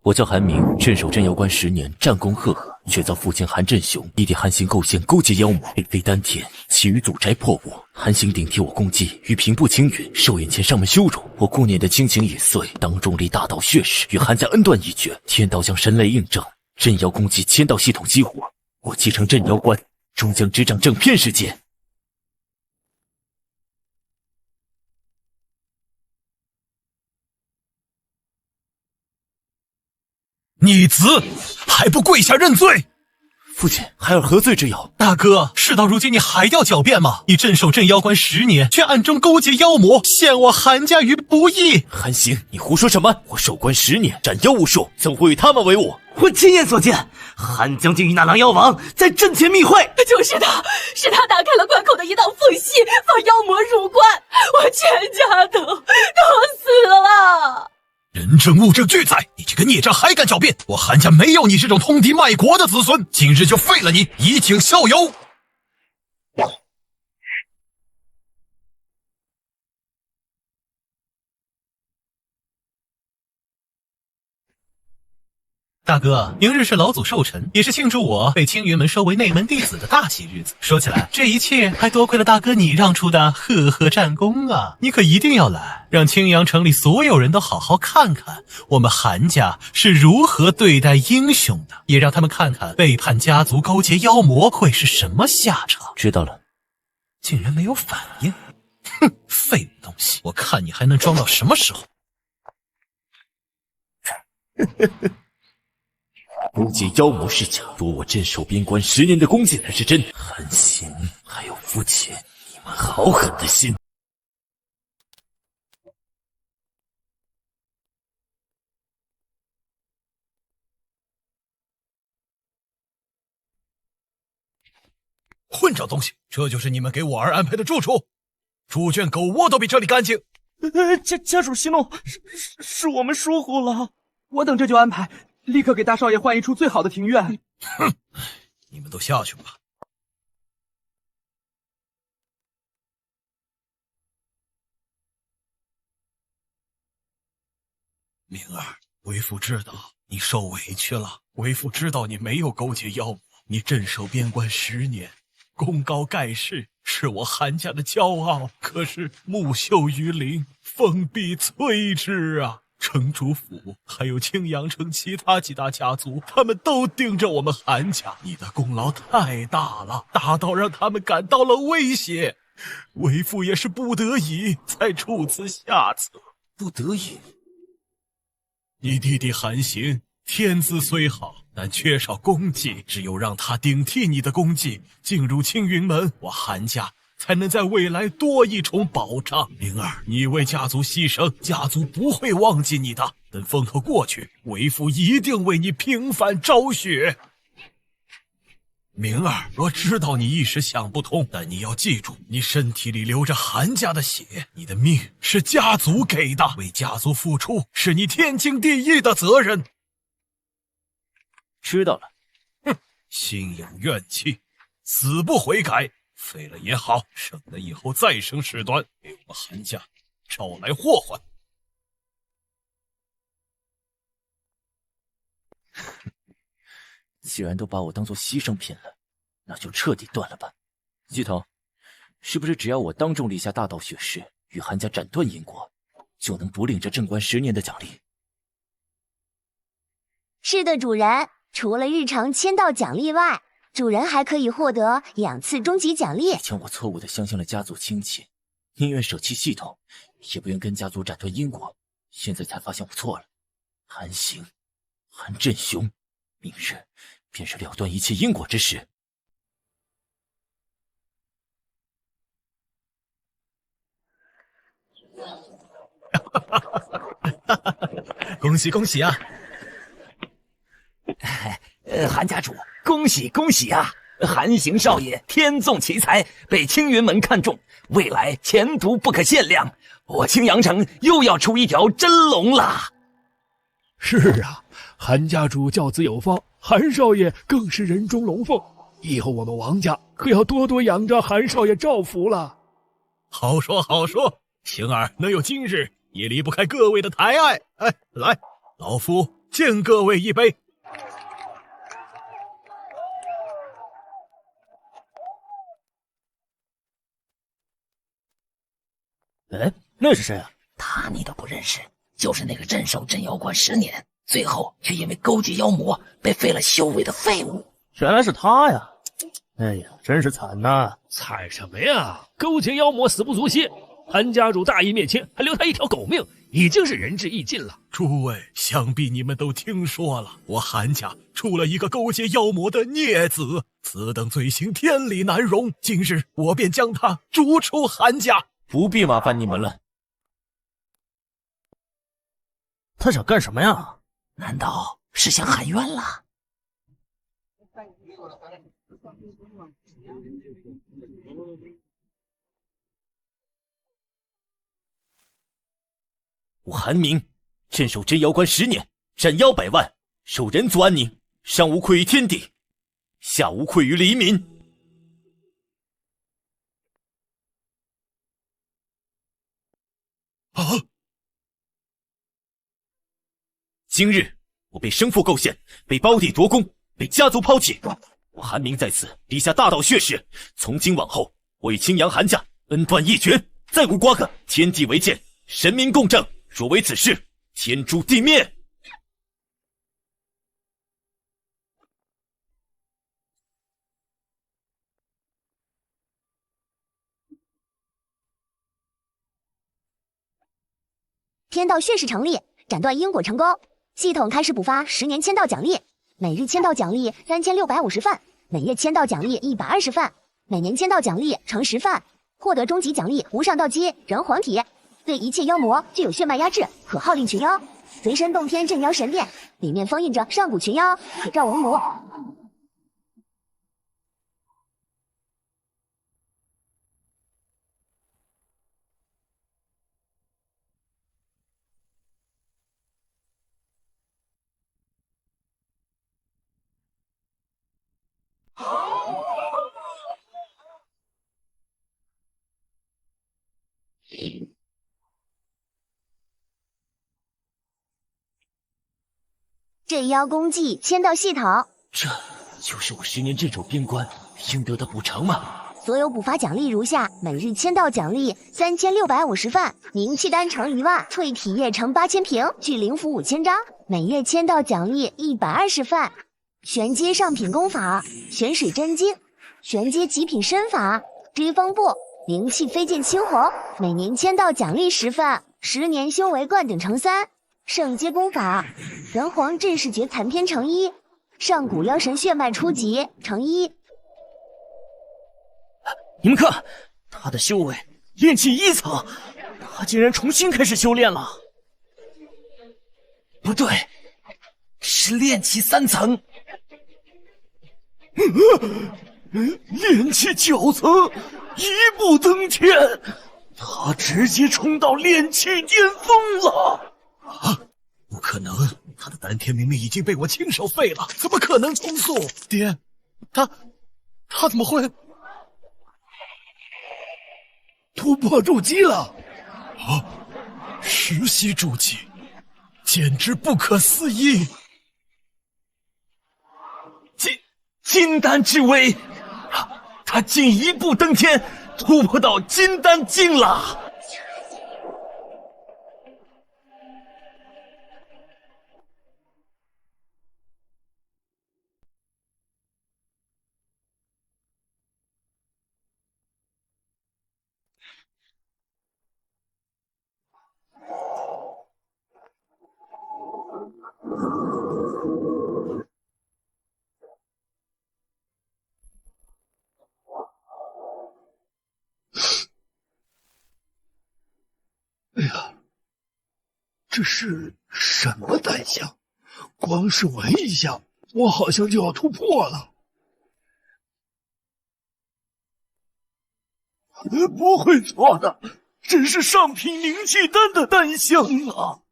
我叫韩明，镇守镇妖关10年，战功赫赫，却遭父亲韩振雄、弟弟韩行构陷，勾结妖魔，飞丹田，起于祖宅破我。韩行顶替我功绩，与平步青云，寿眼前上门羞辱。我顾念的亲情已碎，当众立大道血誓，与韩家恩断义绝。天道将神雷印证，镇妖功绩1000道系统激活，我继承镇妖关，终将执掌整片世界。逆子，还不跪下认罪！父亲，孩儿何罪之有？大哥，事到如今，你还要狡辩吗？你镇守镇妖关10年，却暗中勾结妖魔，陷我韩家于不义。韩行，你胡说什么？我守关10年，斩妖无数，怎会与他们为伍？我亲眼所见，韩将军与那狼妖王在阵前密会。就是他，是他打开了关口的一道缝隙，放妖魔入关，我全家都死了。人证物证俱在，你这个孽障还敢狡辩？我韩家没有你这种通敌卖国的子孙，今日就废了你，以儆效尤。大哥，明日是老祖寿辰，也是庆祝我被青云门收为内门弟子的大喜日子。说起来，这一切还多亏了大哥你让出的赫赫战功啊！你可一定要来，让青阳城里所有人都好好看看我们韩家是如何对待英雄的，也让他们看看背叛家族、勾结妖魔会是什么下场。知道了。竟然没有反应，哼，废物东西！我看你还能装到什么时候？勾结妖魔是假，夺我镇守边关10年的功绩才是真。韩行，还有父亲，你们好狠的心！混账东西！这就是你们给我儿安排的住处？猪圈狗窝都比这里干净。家主息怒，是我们疏忽了。我等这就安排，立刻给大少爷换一处最好的庭院。哼，你们都下去吧。明儿，为父知道你受委屈了，为父知道你没有勾结妖魔，你镇守边关10年，功高盖世，是我韩家的骄傲。可是木秀于林，风必摧之啊！城主府还有青阳城其他几大家族，他们都盯着我们韩家，你的功劳太大了，大到让他们感到了威胁。为父也是不得已才处此下策。不得已？你弟弟韩行天资虽好，但缺少功绩，只有让他顶替你的功绩，进入青云门，我韩家才能在未来多一重保障。灵儿，你为家族牺牲，家族不会忘记你的。等风头过去，为父一定为你平反昭雪。明儿，我知道你一时想不通，但你要记住，你身体里流着韩家的血，你的命是家族给的，为家族付出是你天经地义的责任。知道了。哼，心有怨气，死不悔改，废了也好，省得以后再生事端，给我们韩家招来祸患。既然都把我当做牺牲品了，那就彻底断了吧。巨头，是不是只要我当众立下大道血誓，与韩家斩断因果，就能补领这镇关10年的奖励？是的，主人。除了日常签到奖励外，主人还可以获得2次终极奖励。以前我错误地相信了家族亲戚，宁愿舍弃系统，也不愿跟家族斩断因果。现在才发现我错了。韩行，韩振雄，明日便是了断一切因果之时。恭喜恭喜啊！韩家主，恭喜恭喜啊！韩行少爷天纵奇才，被青云门看中，未来前途不可限量。我青阳城又要出一条真龙啦！是啊，韩家主教子有方，韩少爷更是人中龙凤。以后我们王家可要多多养着韩少爷照福了。好说好说，晴儿能有今日，也离不开各位的抬爱。哎，来，老夫敬各位一杯。哎，那是谁啊？他你都不认识，就是那个镇守镇妖关10年，最后却因为勾结妖魔被废了修为的废物。原来是他呀！哎呀，真是惨呐！惨什么呀？勾结妖魔，死不足惜。韩家主大义灭亲，还留他一条狗命，已经是仁至义尽了。诸位，想必你们都听说了，我韩家出了一个勾结妖魔的孽子，此等罪行天理难容。今日我便将他逐出韩家。不必麻烦你们了。他想干什么呀？难道是想喊冤了？我韩明镇守真妖关10年，斩妖100万，守人族安宁，上无愧于天地，下无愧于黎民。啊！今日我被生父构陷，被胞弟夺功，被家族抛弃，我韩明在此立下大道血誓，从今往后，我与青阳韩家恩断义绝，再无瓜葛。天地为鉴，神明共正，若为此事，天诛地灭。天道血誓成立，斩断因果成功。系统开始补发10年签到奖励，每日签到奖励3650份，每月签到奖励120份，每年签到奖励乘10份，获得终极奖励无上道基人皇体。对一切妖魔具有血脉压制，可号令群妖。随身洞天镇妖神殿，里面封印着上古群妖，可召王魔。镇妖功绩签到系统，这就是我10年镇守边关应得的补偿吗？所有补发奖励如下：每日签到奖励3650份，凝气丹乘1万，淬体液乘8000瓶，聚灵符5000张；每月签到奖励120份，玄阶上品功法，玄水真经，玄阶极品身法，追风步，灵气飞剑青红；每年签到奖励10份，10年修为灌顶乘3，圣阶功法，人皇镇世诀残篇乘1，上古妖神血脉初级乘1。你们看，他的修为炼气1层，他竟然重新开始修炼了。不对，是炼气3层。炼气9层，一步登天，他直接冲到炼气巅峰了。啊！不可能，他的丹田明明已经被我亲手废了，怎么可能重塑？爹，他怎么会突破筑基了？啊！实习筑基，简直不可思议！金丹之威，他进一步登天，突破到金丹境了。哎呀，这是什么丹香？光是闻一下，我好像就要突破了。不会错的，这是上品灵气丹的丹香啊！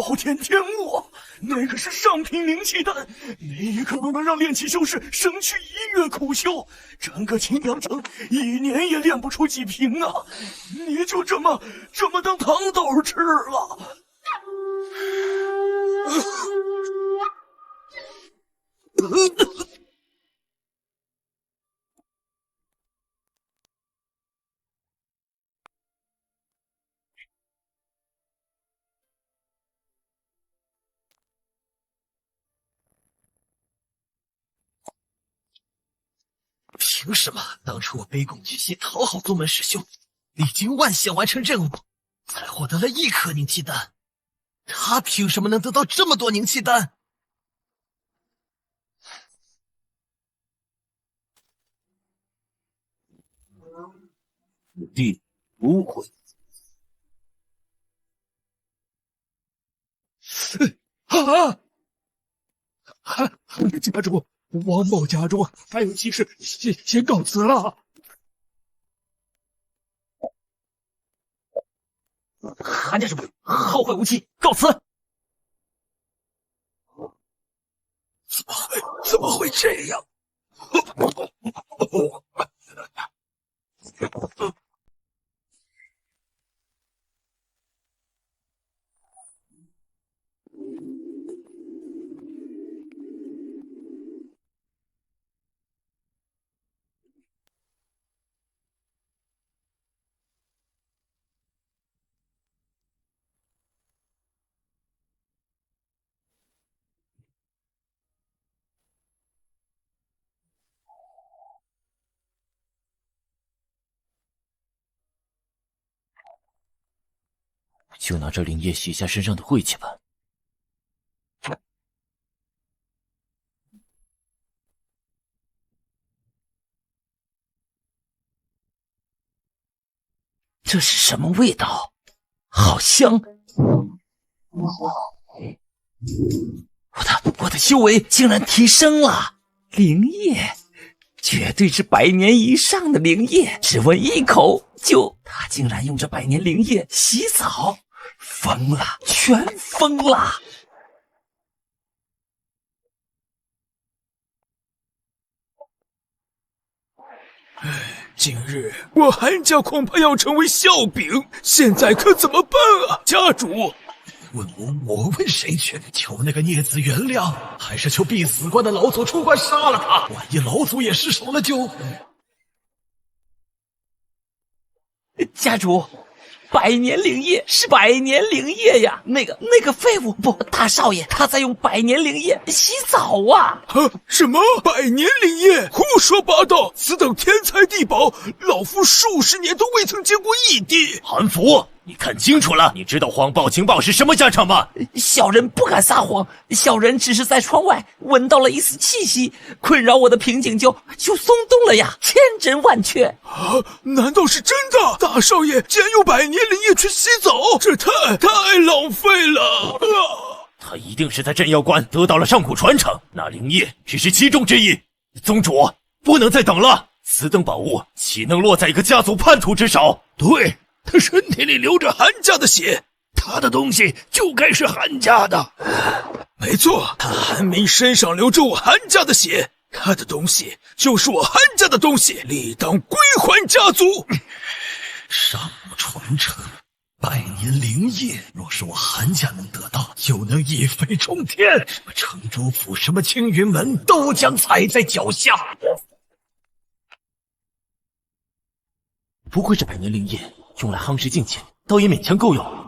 暴殄天物，那个是上品灵气丹，那一颗都能让炼气修士省去1月苦修，整个青阳城1年也炼不出几瓶啊！你就这么当糖豆吃了？凭什么当初我卑躬屈膝讨好宗门师兄，历经万险完成任务，才获得了1颗凝气丹？他凭什么能得到这么多凝气丹？弟不会。家主，王某家主还有急事，先告辞了。韩家主后会无期，告辞。怎么会这样？就拿这灵液洗下身上的晦气吧。这是什么味道？好香！我的修为竟然提升了！灵液，绝对是100年以上的灵液，只闻一口他竟然用这100年灵液洗澡，疯了，全疯了！今日我韩家恐怕要成为笑柄，现在可怎么办啊，家主？问我问谁去？求那个孽子原谅，还是求必死关的老祖出关杀了他？万一老祖也失手了就……家主，100年灵液是100年灵液呀！那个废物不，大少爷他在用100年灵液洗澡啊！什么100年灵液？胡说八道！此等天才地宝，老夫数十年都未曾见过一滴。韩福，你看清楚了，你知道谎报情报是什么下场吗？小人不敢撒谎，小人只是在窗外闻到了一丝气息，困扰我的瓶颈就松动了呀，千真万确。啊，难道是真的？大少爷竟然用100年灵液去洗澡，这太浪费了！他一定是在镇妖关得到了上古传承，那灵液只是其中之一。宗主，不能再等了，此等宝物岂能落在一个家族叛徒之手？对，他身体里流着韩家的血，他的东西就该是韩家的。没错，他韩明身上流着我韩家的血，他的东西就是我韩家的东西，理当归还家族。上古传承100年灵液，若是我韩家能得到，就能一飞冲天，什么城主府，什么青云门，都将踩在脚下。不愧是100年灵液，用来夯实境界，倒也勉强够用。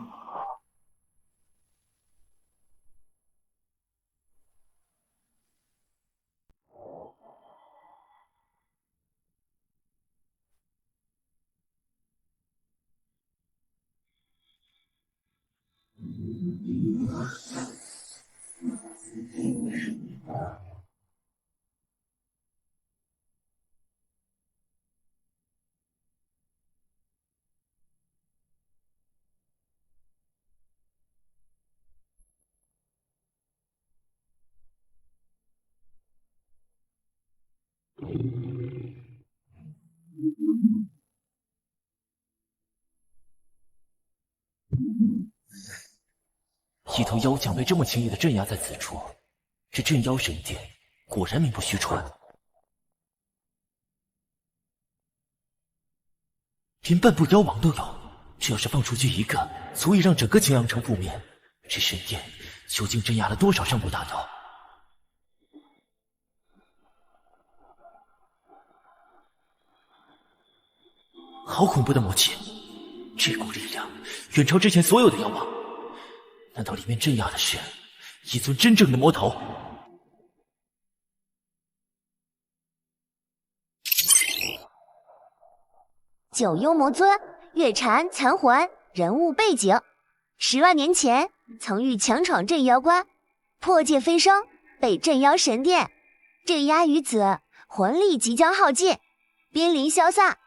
一头妖将被这么轻易的镇压在此处，这镇妖神殿果然名不虚传。连半步妖王都有，这要是放出去一个，足以让整个青阳城覆灭。这神殿究竟镇压了多少上古大妖？好恐怖的魔气！这股力量远超之前所有的妖王。难道里面镇压的是一尊真正的魔头？九幽魔尊，月蝉残魂，人物背景：10万年前曾遇强闯镇妖关，破界飞升，被镇妖神殿镇压于此，魂力即将耗尽，濒临消散。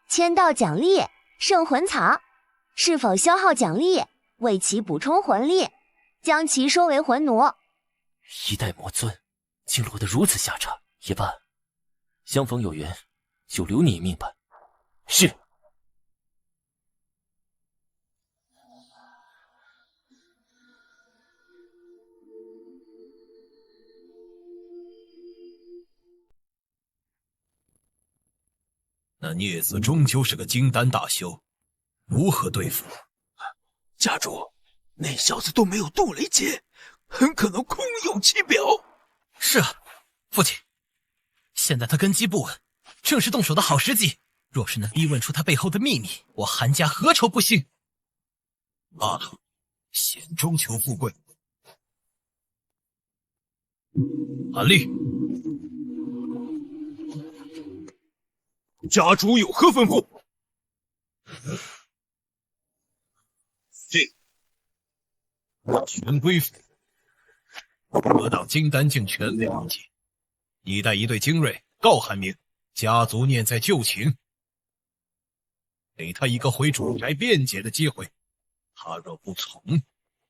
签到奖励圣魂草，是否消耗奖励，为其补充魂力，将其收为魂奴。一代魔尊竟落得如此下场，也罢，相逢有缘，就留你一命吧。是。那孽子终究是个金丹大修，如何对付？家主，那小子都没有渡雷劫，很可能空有其表。是啊，父亲，现在他根基不稳，正是动手的好时机。若是能逼问出他背后的秘密，我韩家何愁不兴？罢了，险中求富贵。韩立，家主有何吩咐？全归附。得到金丹境全为无解，你带一队精锐告韩明，家族念在旧情，给他一个回主宅辩解的机会。他若不从，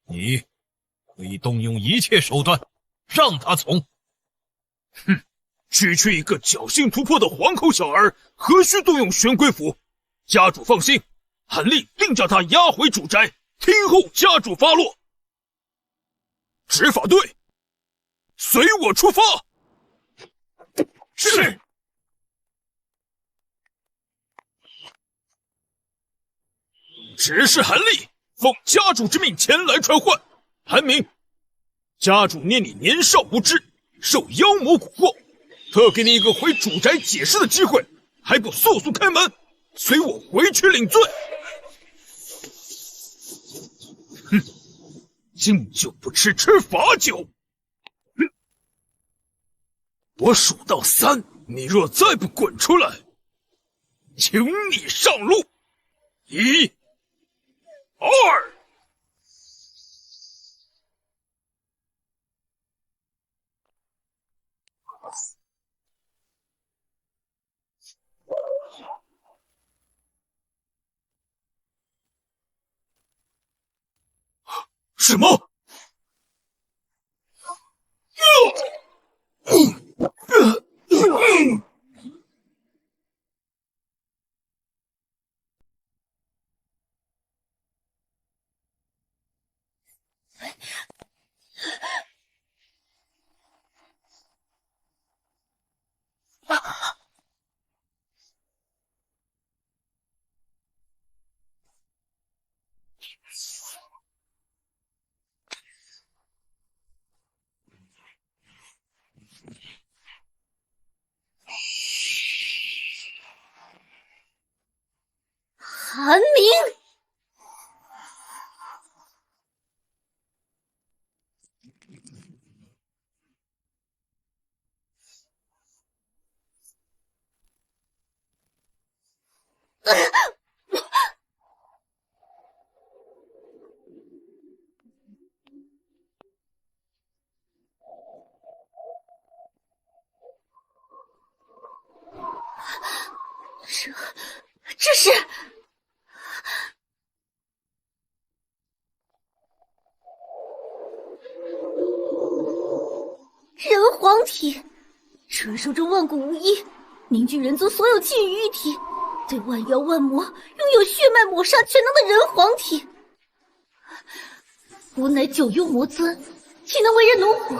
你可以动用一切手段让他从。哼，区区一个侥幸突破的皇口小儿，何须动用玄龟符？家主放心，韩立定将他押回主宅，听候家主发落。执法队，随我出发。是。只是韩立奉家主之命前来传唤。韩明，家主念你年少无知，受妖魔蛊惑，特给你一个回主宅解释的机会，还不速速开门，随我回去领罪。哼，敬酒不吃吃罚酒。我数到3，你若再不滚出来，请你上路。1、2。什么？韩明，这是人皇体，承受着万古无一，凝聚人族所有气于一体，对万妖万魔拥有血脉抹杀全能的人皇体。吾乃九幽魔尊，岂能为人奴乎？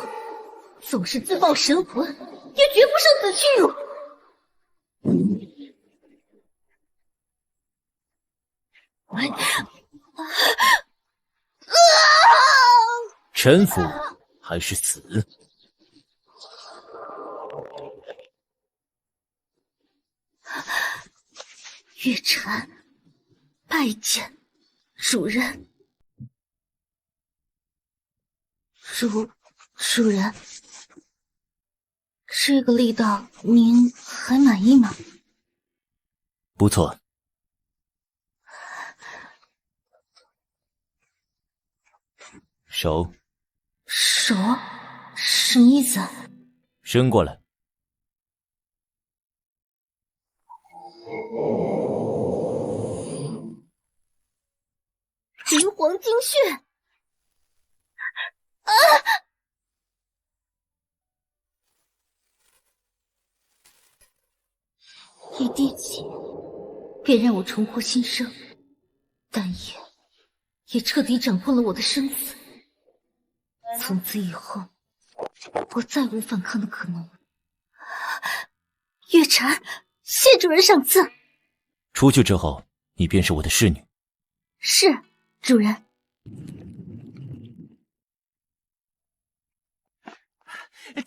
纵是自报神魂，也绝不胜此屈辱。臣服还是死？月晨，拜见主人。主人，这个力道您还满意吗？不错。手什么意思？伸过来。炎黄精血！啊！一滴血便让我重获新生，但也彻底掌控了我的生死。从此以后，我再无反抗的可能。月晨，谢主人赏赐。出去之后，你便是我的侍女。是，主人。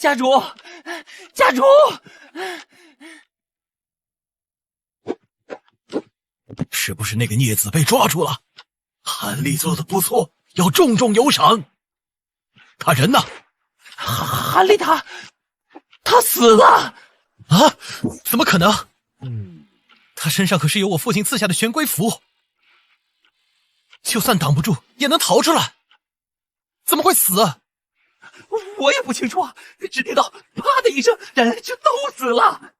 家主，家主！是不是那个孽子被抓住了？韩立做的不错，要重重有赏。他人呢？韩立他死了啊？怎么可能？他身上可是有我父亲赐下的玄龟符，就算挡不住，也能逃出来。怎么会死？我也不清楚啊，只听到啪的一声，人就都死了。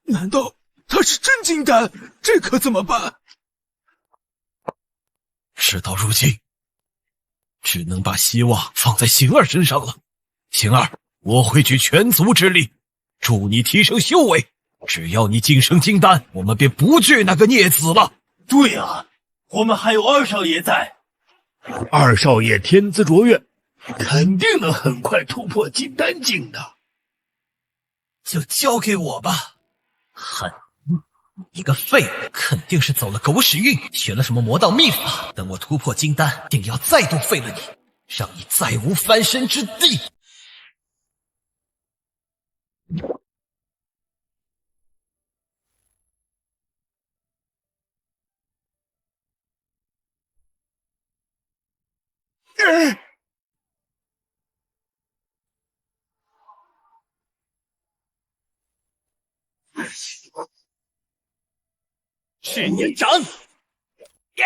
难道他是真金丹？这可怎么办？事到如今，只能把希望放在星儿身上了。星儿，我会举全族之力，助你提升修为。只要你晋升金丹，我们便不惧那个孽子了。对啊，我们还有二少爷在。二少爷天资卓越，肯定能很快突破金丹境的。就交给我吧。韩，你个废物，肯定是走了狗屎运，学了什么魔道秘法。等我突破金丹，定要再度废了你，让你再无翻身之地。赤炎掌！呀！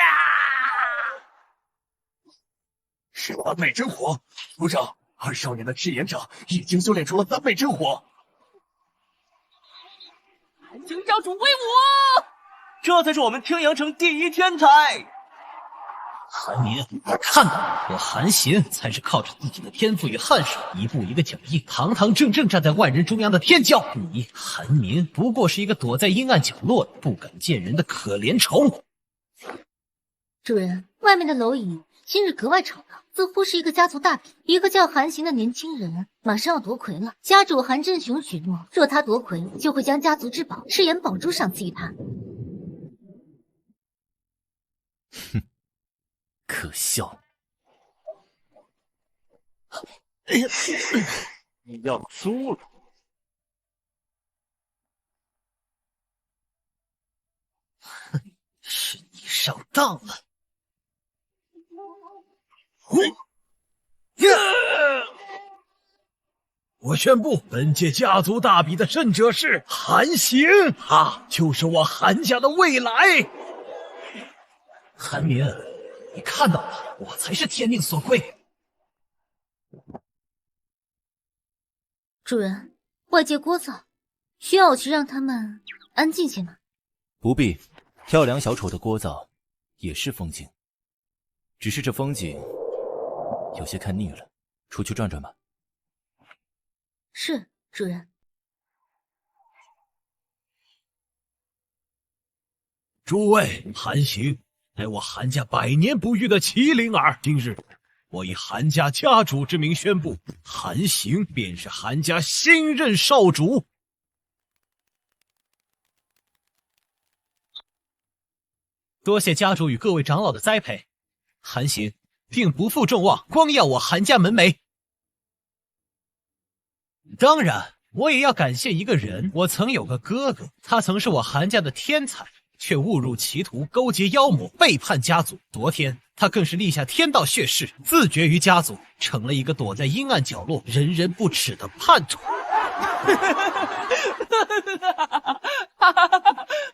是三昧真火，族长，二少爷的赤炎掌已经修炼出了三昧真火。韩城教主威武！这才是我们天阳城第一天才。韩民，你看到我韩行才是靠着自己的天赋与汗水，一步一个脚印，堂堂正正站在万人中央的天骄。你韩民不过是一个躲在阴暗角落不敢见人的可怜虫。主人，外面的蝼蚁今日格外吵闹，似乎是一个家族大比。一个叫韩行的年轻人马上要夺魁了，家主韩振雄许诺，若他夺魁，就会将家族之宝赤炎宝珠赏赐于他。哼。可笑！哎呀，你要输了！哼，是你上当了！我宣布，本届家族大比的胜者是韩行，他就是我韩家的未来。韩明。你看到了，我才是天命所归。主人，外界聒噪，需要我去让他们安静些吗？不必，跳梁小丑的聒噪也是风景，只是这风景有些看腻了，出去转转吧。是，主人。诸位，韩行。乃我韩家百年不遇的麒麟儿。今日，我以韩家家主之名宣布，韩行便是韩家新任少主。多谢家主与各位长老的栽培，韩行定不负众望，光耀我韩家门楣。当然，我也要感谢一个人。我曾有个哥哥，他曾是我韩家的天才，却误入歧途，勾结妖魔，背叛家族。昨天，他更是立下天道血誓，自绝于家族，成了一个躲在阴暗角落、人人不齿的叛徒。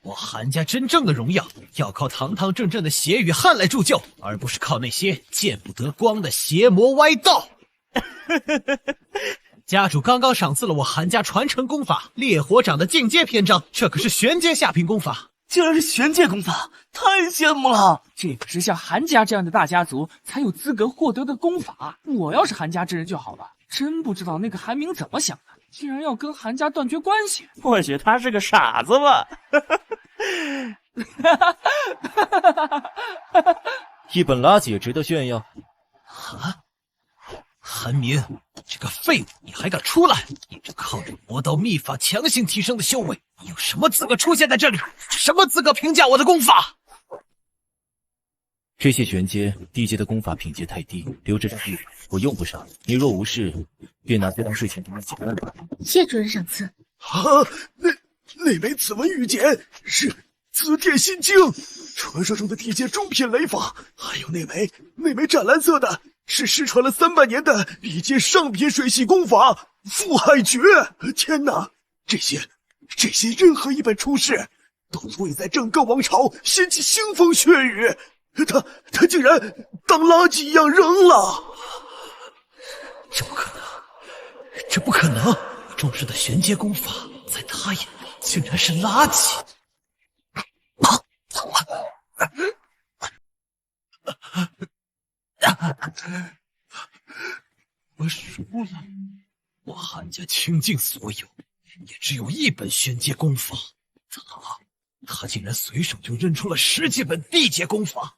我韩家真正的荣耀，要靠堂堂正正的血与汗来铸就，而不是靠那些见不得光的邪魔歪道。家主刚刚赏赐了我韩家传承功法烈火掌的进阶篇章，这可是玄阶下品功法。竟然是玄阶功法，太羡慕了！这可是像韩家这样的大家族才有资格获得的功法。我要是韩家之人就好了。真不知道那个韩明怎么想的，竟然要跟韩家断绝关系。或许他是个傻子吧。一本垃圾也值得炫耀。啊！韩明，这个废物，你还敢出来？你这靠着魔道秘法强行提升的修为，你有什么资格出现在这里？什么资格评价我的功法？这些玄阶、地阶的功法品阶太低，留着这地方我用不上。你若无事，便拿这当睡前给你解闷吧。谢主人赏赐。啊，那枚紫纹玉简是紫电心经，传说中的地阶中品雷法，还有那枚湛蓝色的，是失传了300年的地阶上品水系功法覆海诀。天哪，这些任何一本出世，都足以在整个王朝掀起腥风血雨。他竟然当垃圾一样扔了！这不可能，这不可能！我重视的玄阶功法，在他眼里竟然是垃圾。我输了，我韩家倾尽所有，也只有一本玄阶功法。他竟然随手就扔出了10几本地阶功法。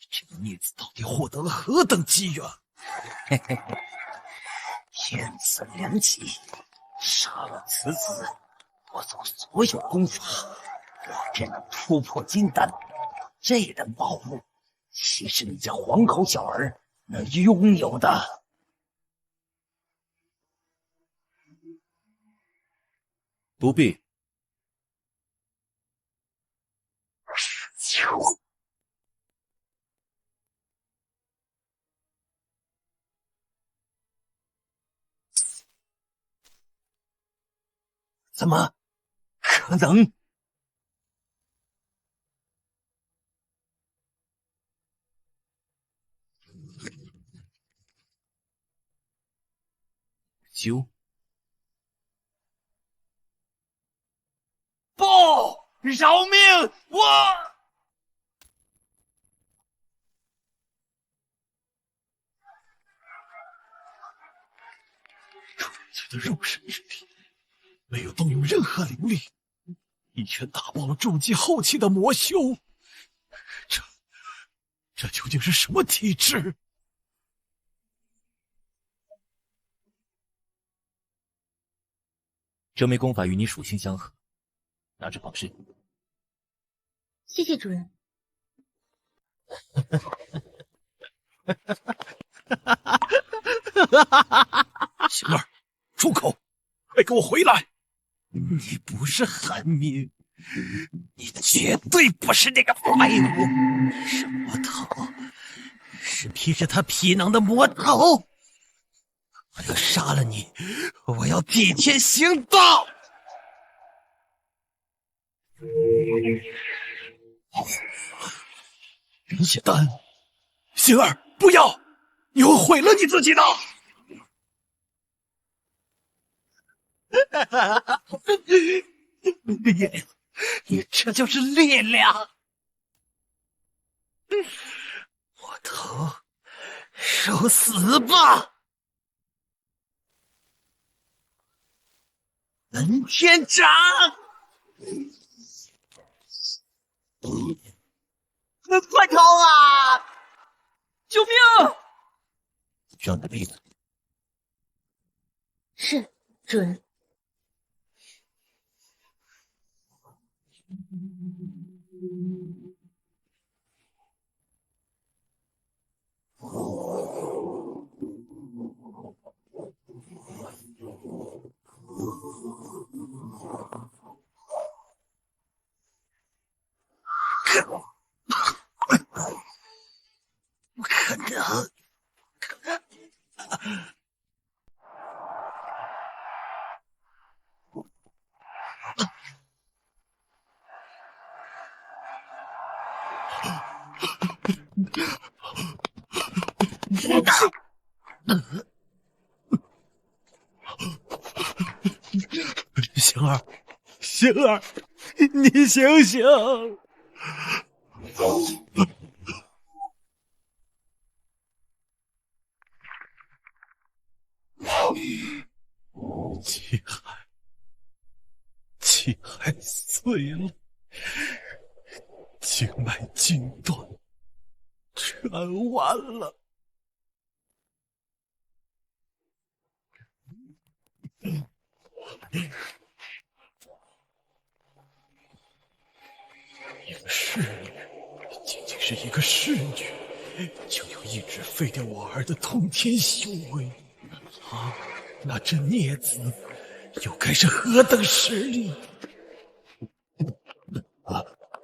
这个孽子到底获得了何等机缘？嘿嘿嘿，天赐良机，杀了此子，夺走所有功法，我便能突破金丹。这等宝物，岂是你这黄口小儿能拥有的？不必。怎么可能？啾！不，饶命！我纯粹的肉身之体，没有动用任何灵力，一拳打爆了筑基后期的魔修。这究竟是什么体质？这枚功法与你属性相合，拿着防身。谢谢主人。行儿，住口！快给我回来！你不是韩明，你绝对不是那个废物！你是魔头，是披着他皮囊的魔头！我要杀了你！我要替天行道！人血丹，星儿，不要！你会毁了你自己的！力量，你这就是力量！我头，受死吧！文天掌！快逃啊！救命！让他闭嘴。是，主人。我看着。星儿，星儿，你醒醒！气海碎了，经脉尽断，全完了。一个侍女，仅仅是一个侍女，就有意志废掉我儿的通天修为。那这孽子又该是何等实力？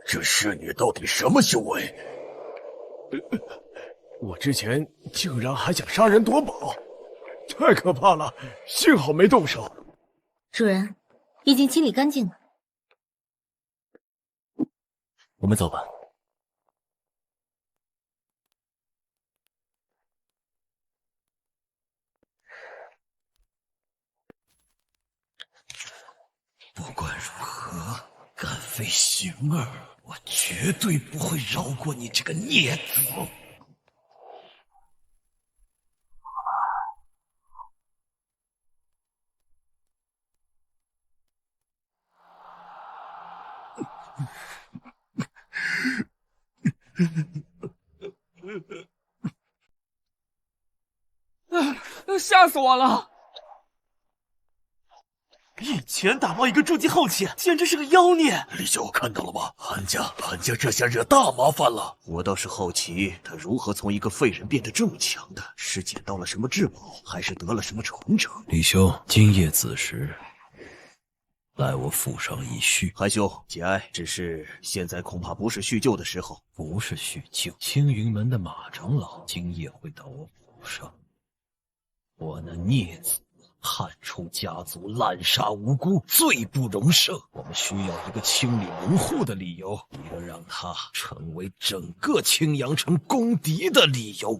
这侍女到底什么修为？我之前竟然还想杀人夺宝，太可怕了！幸好没动手。主人，已经清理干净了。我们走吧。不管如何，敢废行儿，我绝对不会饶过你这个孽子！吓死我了！一拳打爆一个筑基后期，简直是个妖孽！李兄看到了吗？韩家这下惹大麻烦了。我倒是好奇，他如何从一个废人变得这么强的？是捡到了什么至宝，还是得了什么传承？李兄，今夜子时，来我府上一叙。韩兄，节哀，只是现在恐怕不是叙旧的时候。不是叙旧，青云门的马长老今夜会到我府上。我那孽子叛出家族，滥杀无辜，罪不容赦。我们需要一个清理门户的理由，一个让他成为整个青阳城公敌的理由。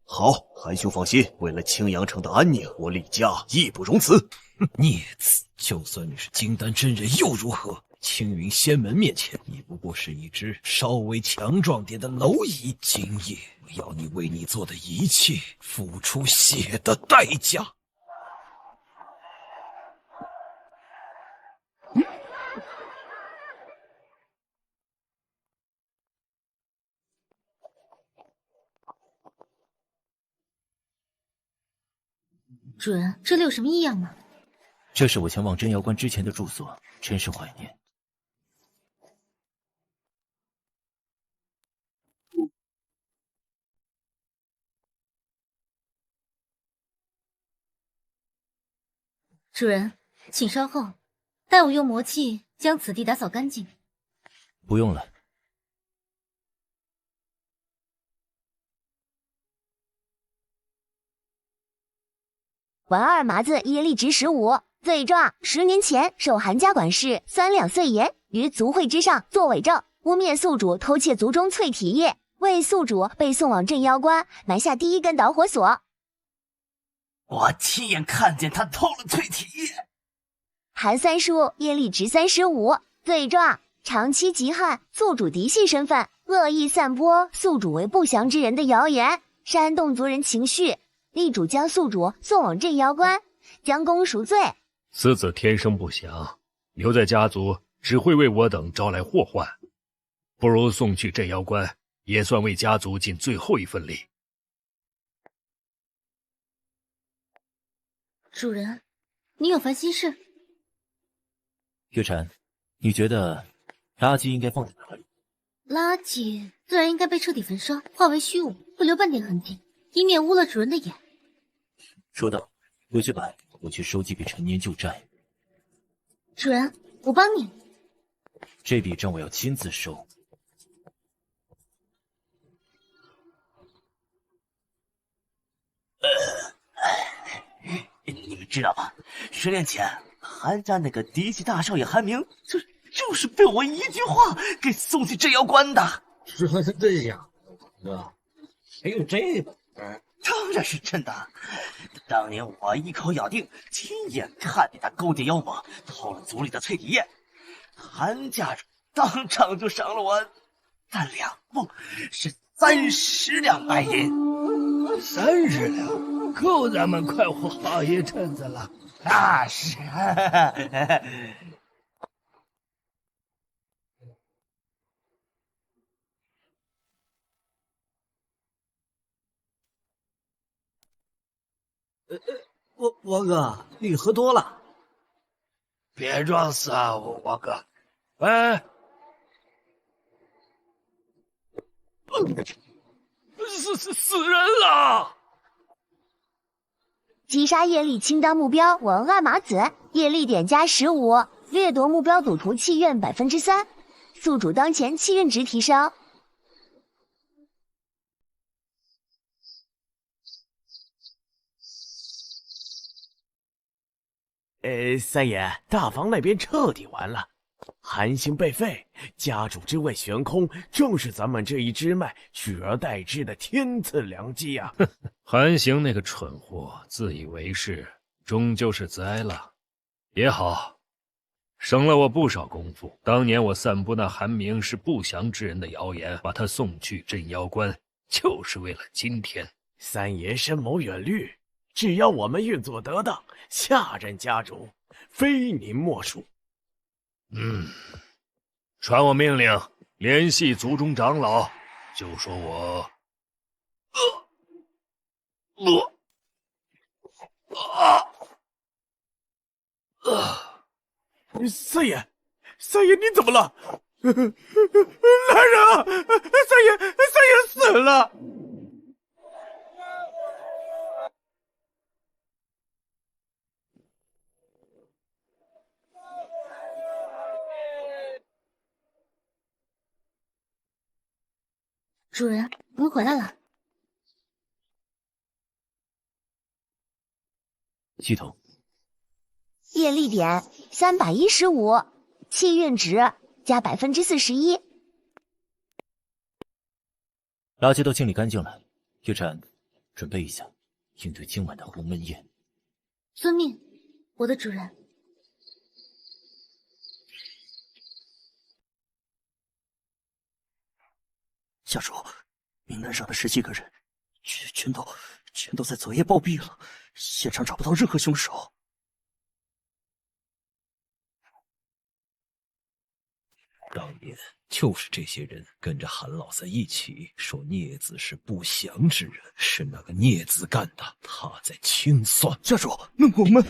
好，韩兄放心，为了青阳城的安宁，我李家义不容辞。孽子，就算你是金丹真人又如何？青云仙门面前，你不过是一只稍微强壮点的蝼蚁。今夜，我要你为你做的一切付出血的代价。主人，这里有什么异样吗？这是我前往真瑶关之前的住所，真是怀念。主人，请稍后，待我用魔气将此地打扫干净。不用了。王二麻子耶律值15，罪状：10年前受韩家管事3两碎银，于族会之上作伪证，污蔑宿主偷窃族中淬体液，为宿主被送往镇妖关埋下第一根导火索。我亲眼看见他偷了淬体液。韩三叔耶律值35，罪状：长期嫉恨宿主嫡系身份，恶意散播宿主为不祥之人的谣言，煽动族人情绪，力主将宿主送往镇妖关，将功赎罪。此子天生不祥，留在家族只会为我等招来祸患。不如送去镇妖关，也算为家族尽最后一份力。主人，你有烦心事？月禅，你觉得垃圾应该放在哪里？垃圾自然应该被彻底焚烧，化为虚无，不留半点痕迹，以免污了主人的眼。说道。回去吧，我去收几笔陈年旧债。主人，我帮你。这笔账我要亲自收。你们知道吗？10年前，韩家那个嫡系大少爷韩明，就是被我一句话给送去镇妖关的。是这样，哥，还有这个？当然是真的。当年我一口咬定，亲眼看见他勾结妖魔，偷了族里的淬体液，韩家主当场就赏了我3两，不是30两白银。30两，够咱们快活好一阵子了。那是。王哥，你喝多了。别装死啊，王哥。喂，死人了！击杀业力清单目标文案麻子，业力点加15，掠夺目标赌徒气运3%，宿主当前气运值提升。三爷，大房那边彻底完了，韩星被废，家主之位悬空，正是咱们这一支脉取而代之的天赐良机呀！韩行那个蠢货，自以为是，终究是栽了。也好，省了我不少功夫。当年我散布那韩明是不祥之人的谣言，把他送去镇妖关，就是为了今天。三爷深谋远虑，只要我们运作得当，下任家主非您莫属。传我命令，联系族中长老，就说我三爷，你怎么了？来人啊！三爷死了！主人，您回来了。系统，业力点315，气运值加41%。垃圾都清理干净了，月禅，准备一下，应对今晚的鸿门宴。遵命，我的主人。家主，名单上的10几个人，全都在昨夜暴毙了，现场找不到任何凶手。当年就是这些人跟着韩老三一起说孽子是不祥之人，是那个孽子干的，他在清算。家主，那我们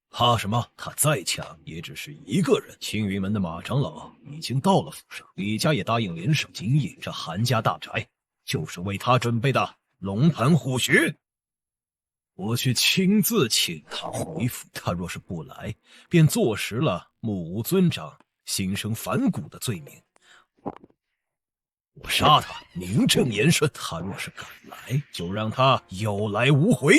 怕什么？他再强也只是一个人。青云门的马长老已经到了府上，李家也答应联手经营这韩家大宅，就是为他准备的龙盘虎穴。我去亲自请他回府，他若是不来，便坐实了木无尊长心生反骨的罪名。我杀他，名正言顺；他若是敢来，就让他有来无回。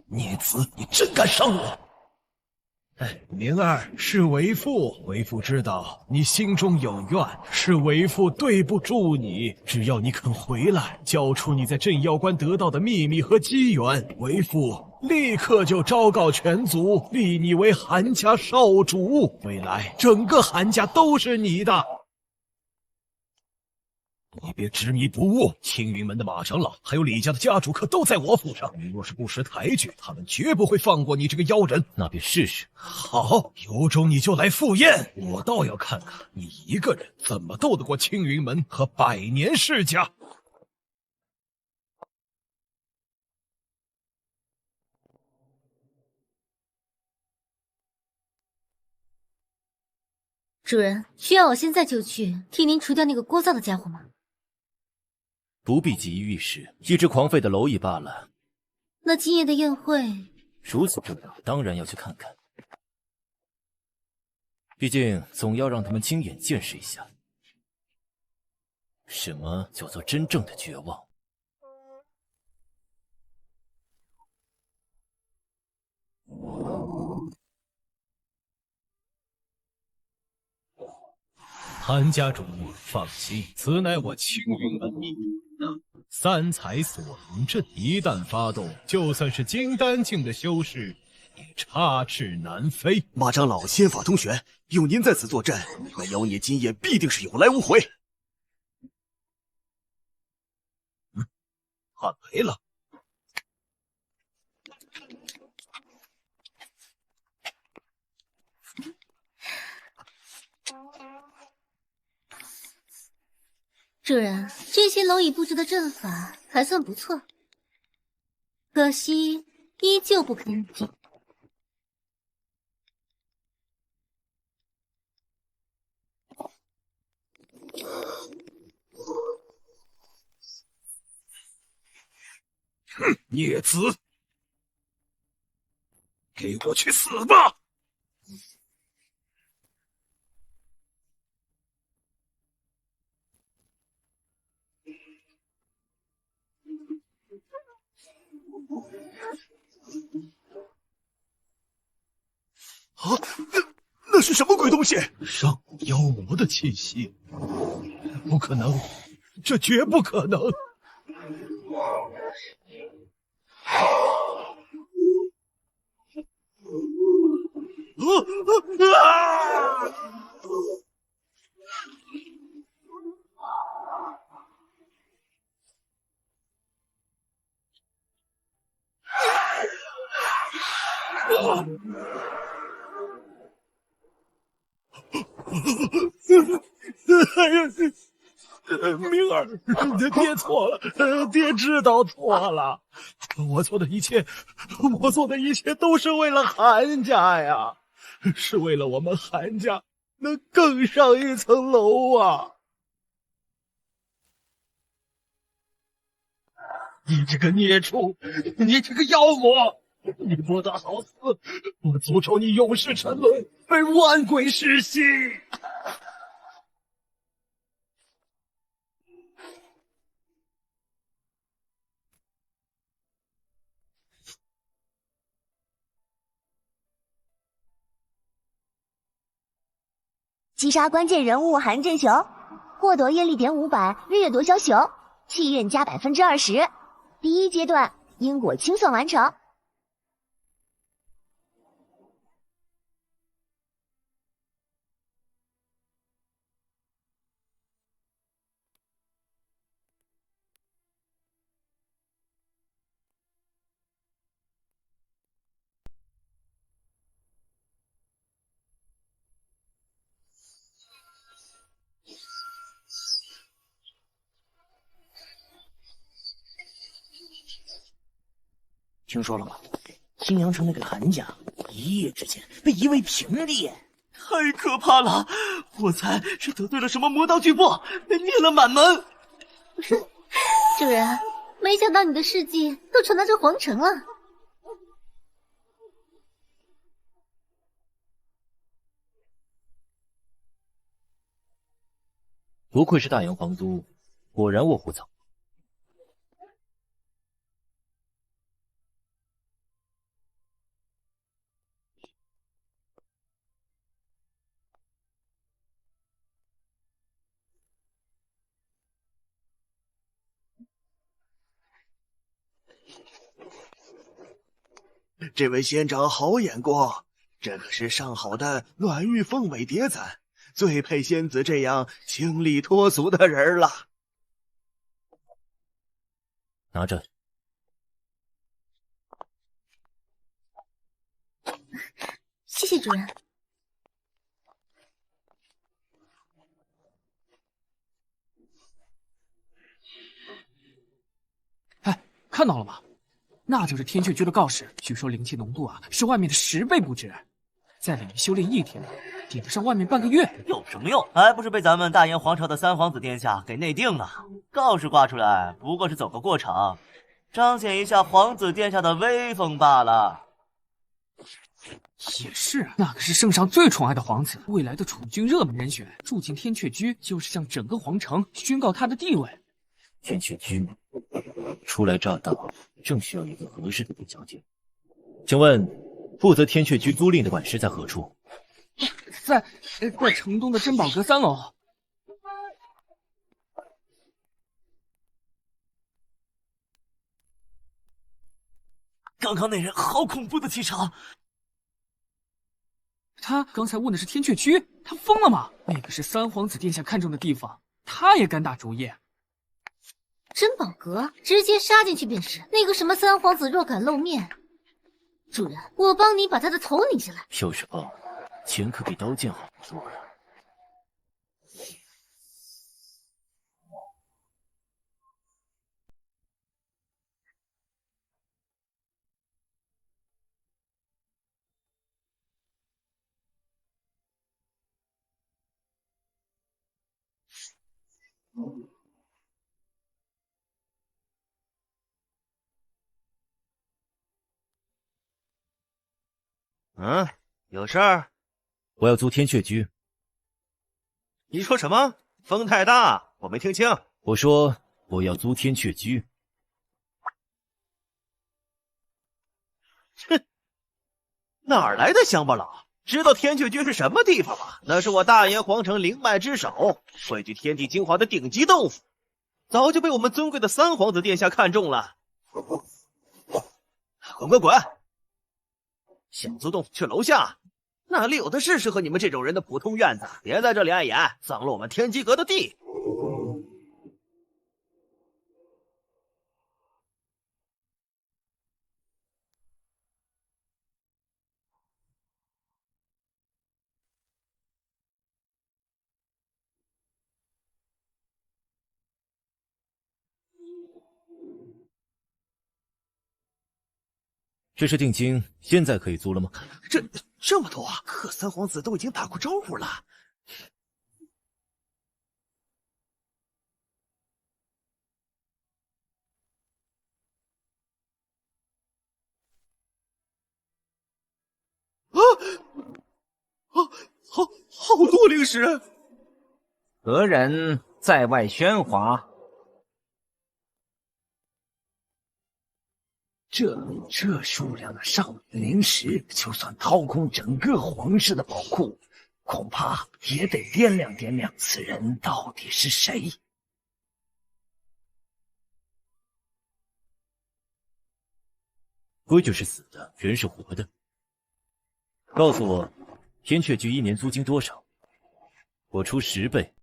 孽子，你真敢伤我！明儿是为父知道你心中有怨，是为父对不住你。只要你肯回来，交出你在镇妖关得到的秘密和机缘，为父立刻就昭告全族，立你为韩家少主。未来整个韩家都是你的。你别执迷不悟，青云门的马长老还有李家的家主可都在我府上，你若是不识抬举，他们绝不会放过你这个妖人。那便试试。好，有种你就来赴宴，我倒要看看你一个人怎么斗得过青云门和百年世家。主人，需要我现在就去替您除掉那个聒噪的家伙吗？不必急于一时，一只狂吠的蝼蚁罢了。那今夜的宴会，如此重要，当然要去看看。毕竟总要让他们亲眼见识一下，什么叫做真正的绝望。韩家主，放心，此乃我青云门秘三才锁龙阵，一旦发动，就算是金丹境的修士也插翅难飞。马长老仙法通玄，有您在此坐镇，那妖孽今夜必定是有来无回。他来了。主人，这些蝼蚁布置的阵法还算不错，可惜依旧不肯入境。哼，孽子，给我去死吧！啊，那是什么鬼东西？上妖魔的气息，不可能，这绝不可能！明儿，爹错了，爹知道错了，我做的一切都是为了韩家呀，是为了我们韩家能更上一层楼啊！你这个孽畜，你这个妖魔！你不得好死！我诅咒你永世沉沦，被万鬼噬心！击杀关键人物韩振雄，获得业力点500，掠夺枭雄，气运加20%。第一阶段因果清算完成。听说了吗？青阳城那个韩家一夜之间被夷为平地，太可怕了！我猜是得罪了什么魔道巨擘，被灭了满门。主人，没想到你的事迹都传到这皇城了。不愧是大洋皇都，果然卧虎藏龙。这位仙长好眼光，这可是上好的暖玉凤尾蝶伞，最配仙子这样清丽脱俗的人了。拿着。谢谢主人。哎，看到了吗？那就是天阙居的告示，据说灵气浓度是外面的10倍不止，在里面修炼1天，顶得上外面半个月。有什么用？还不是被咱们大燕皇朝的三皇子殿下给内定了。告示挂出来，不过是走个过场，彰显一下皇子殿下的威风罢了。也是，那可是圣上最宠爱的皇子，未来的储君热门人选。住进天阙居，就是向整个皇城宣告他的地位。天阙居初来乍到，正需要一个合适的地小姐。请问，负责天阙居租赁的管事在何处？在城东的珍宝阁3楼。刚刚那人好恐怖的气场。他刚才问的是天阙居，他疯了吗？那个是三皇子殿下看中的地方，他也敢打主意？珍宝阁直接杀进去便是。那个什么三皇子若敢露面，主人，我帮你把他的头拧下来。要是帮，钱可比刀剑好多了。有事儿？我要租天阙居。你说什么？风太大，我没听清。我说我要租天阙居。哼，哪儿来的乡巴佬？知道天阙居是什么地方吗？那是我大燕皇城灵脉之首，汇聚天地精华的顶级洞府，早就被我们尊贵的三皇子殿下看中了。滚！想租洞去楼下，那里有的是适合你们这种人的普通院子，别在这里碍眼，脏了我们天机阁的地。这是定金，现在可以租了吗？这么多，可三皇子都已经打过招呼了。好多灵石。何人在外喧哗？这数量的上品灵石，就算掏空整个皇室的宝库，恐怕也得掂量掂量此人到底是谁。规矩是死的，人是活的。告诉我，天阙居1年租金多少？我出10倍。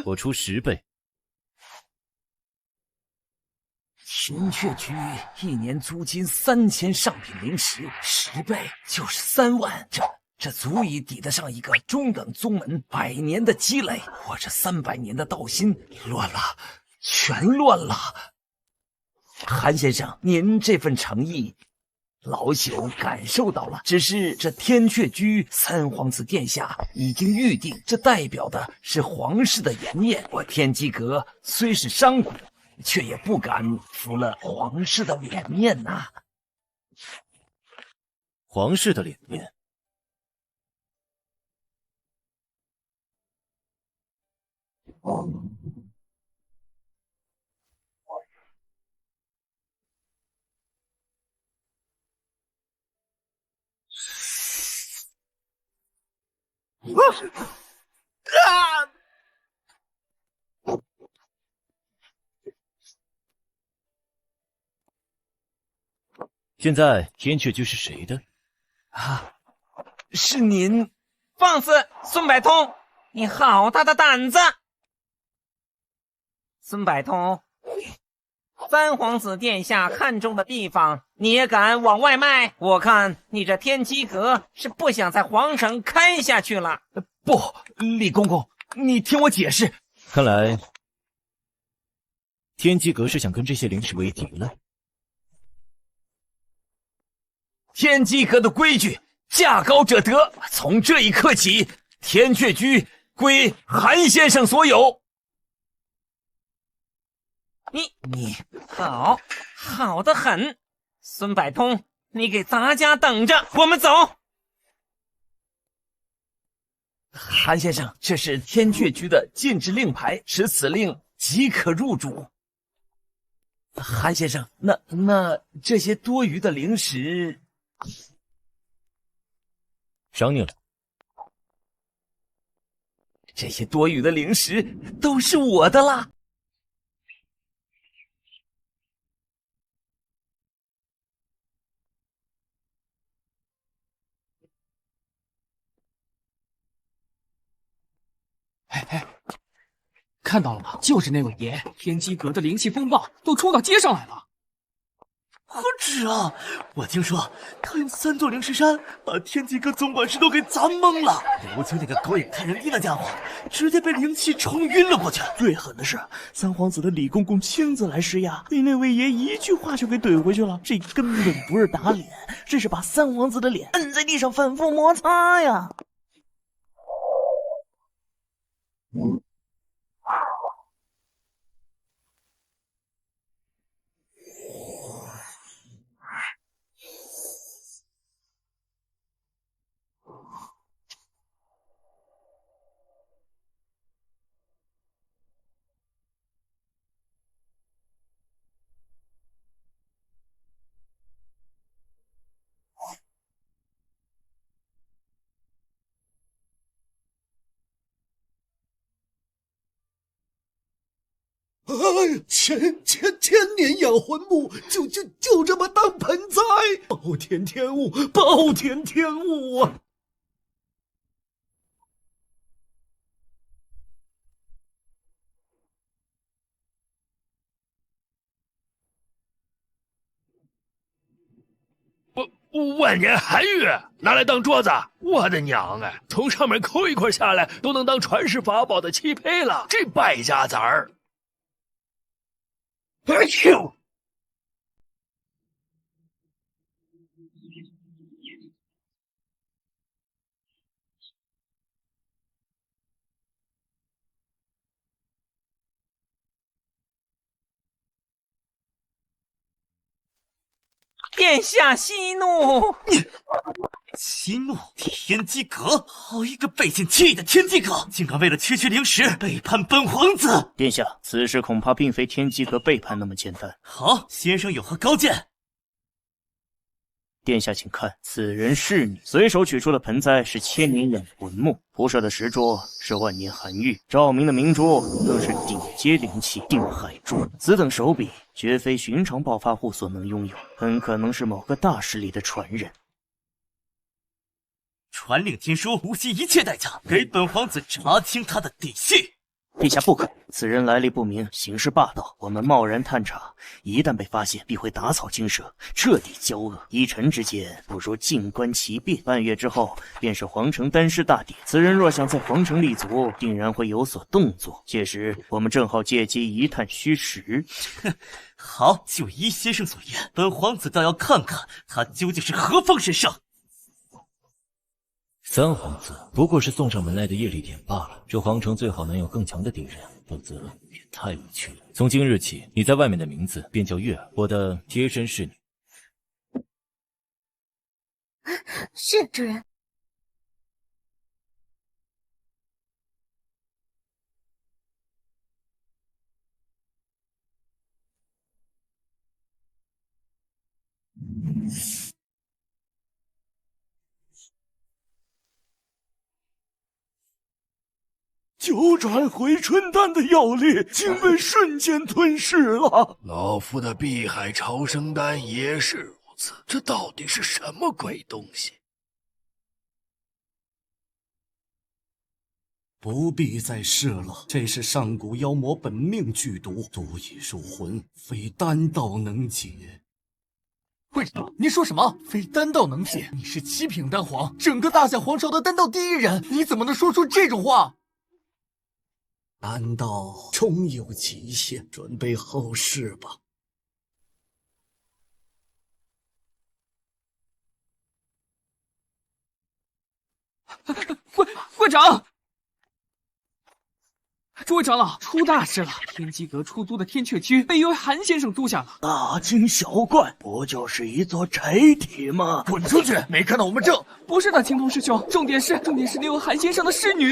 我出10倍。天阙居1年租金3000上品灵石，10倍就是3万，这足以抵得上一个中等宗门100年的积累。我这300年的道心乱了，全乱了。韩先生，您这份诚意，老朽感受到了。只是这天阙居三皇子殿下已经预定，这代表的是皇室的颜面。我天机阁虽是商贾，却也不敢服了皇室的脸面呐。皇室的脸面？现在天阙居是谁的？是您。放肆！孙百通，你好大的胆子！孙百通，三皇子殿下看中的地方，你也敢往外卖？我看你这天机阁是不想在皇城开下去了。不，李公公，你听我解释。看来天机阁是想跟这些灵石为敌了。天机阁的规矩，价高者得。从这一刻起，天阙居归韩先生所有。你好的很。孙百通，你给咱家等着，我们走。韩先生，这是天阙居的禁制令牌，持此令即可入主。韩先生，那这些多余的灵石，赏你了。这些多余的灵石都是我的啦。哎，看到了吗？就是那位爷，天机阁的灵气风暴都冲到街上来了。何止啊！我听说他用3座灵石山把天机阁总管事都给砸懵了。刘青那个狗眼看人低的家伙，直接被灵气冲晕了过去。最狠的是，三皇子的李公公亲自来施压，被那位爷一句话就给怼回去了。这根本不是打脸，这是把三皇子的脸摁在地上反复摩擦呀！哎呀，千年养魂木，就这么当盆栽！暴殄天物，暴殄天物啊！万年寒玉拿来当桌子，我的娘哎！从上面抠一块下来，都能当传世法宝的漆胚了，这败家子儿！哎呦！殿下息怒！息怒！天机阁，好一个背信弃义的天机阁，竟敢为了区区灵石背叛本皇子！殿下，此事恐怕并非天机阁背叛那么简单。好，先生有何高见？殿下，请看，此人是你。随手取出的盆栽是千年养魂木，铺设的石桌是万年寒玉，照明的明桌更是顶阶灵气定海珠。此等手笔绝非寻常暴发户所能拥有，很可能是某个大势力的传人。传令天书，不惜一切代价给本皇子查清他的底细。陛下不可，此人来历不明，行事霸道，我们贸然探查，一旦被发现，必会打草惊蛇，彻底交恶。依臣之见，不如静观其变。半月之后，便是皇城丹师大典，此人若想在皇城立足，定然会有所动作。届时，我们正好借机一探虚实。好，就依先生所言，本皇子倒要看看他究竟是何方神圣。三皇子不过是送上门来的业力点罢了，这皇城最好能有更强的敌人，否则也太无趣了。从今日起，你在外面的名字便叫月儿，我的贴身侍女。是主人。9转回春丹的药力竟被瞬间吞噬了。老夫的碧海潮生丹也是如此，这到底是什么鬼东西？不必再试了，这是上古妖魔本命剧毒，毒已入魂，非单道能解。会长，你说什么？非单道能解？你是7品丹皇，整个大夏皇朝的丹道第一人，你怎么能说出这种话？丹道终有极限，准备后事吧。会长，诸位长老，出大事了！天机阁出租的天阙区被一位韩先生租下了。大惊小怪，不就是一座柴体吗？滚出去！没看到我们正……不是的，青铜师兄，重点是那位韩先生的侍女。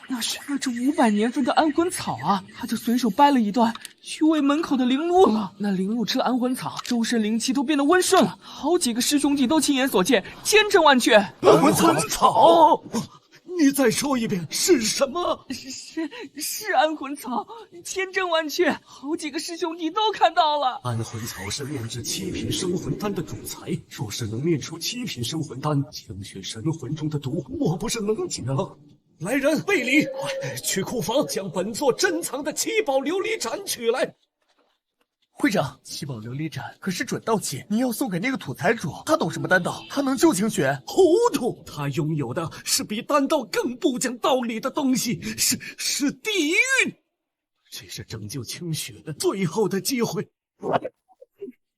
那是这500年份的安魂草啊！他就随手掰了一段，去喂门口的灵鹿了。那灵鹿吃安魂草，周身灵气都变得温顺了。好几个师兄弟都亲眼所见，千真万确。安魂草，你再说一遍是什么？是安魂草，千真万确，好几个师兄弟都看到了。安魂草是炼制7品生魂丹的主材，若是能炼出7品生魂丹，清血神魂中的毒，莫不是能解了？来人，备礼，去库房将本座珍藏的7宝琉璃盏取来。会长，7宝琉璃盏可是准道器，你要送给那个土财主，他懂什么丹道？他能救清雪？糊涂！他拥有的是比丹道更不讲道理的东西，是地狱。这是拯救清雪的最后的机会，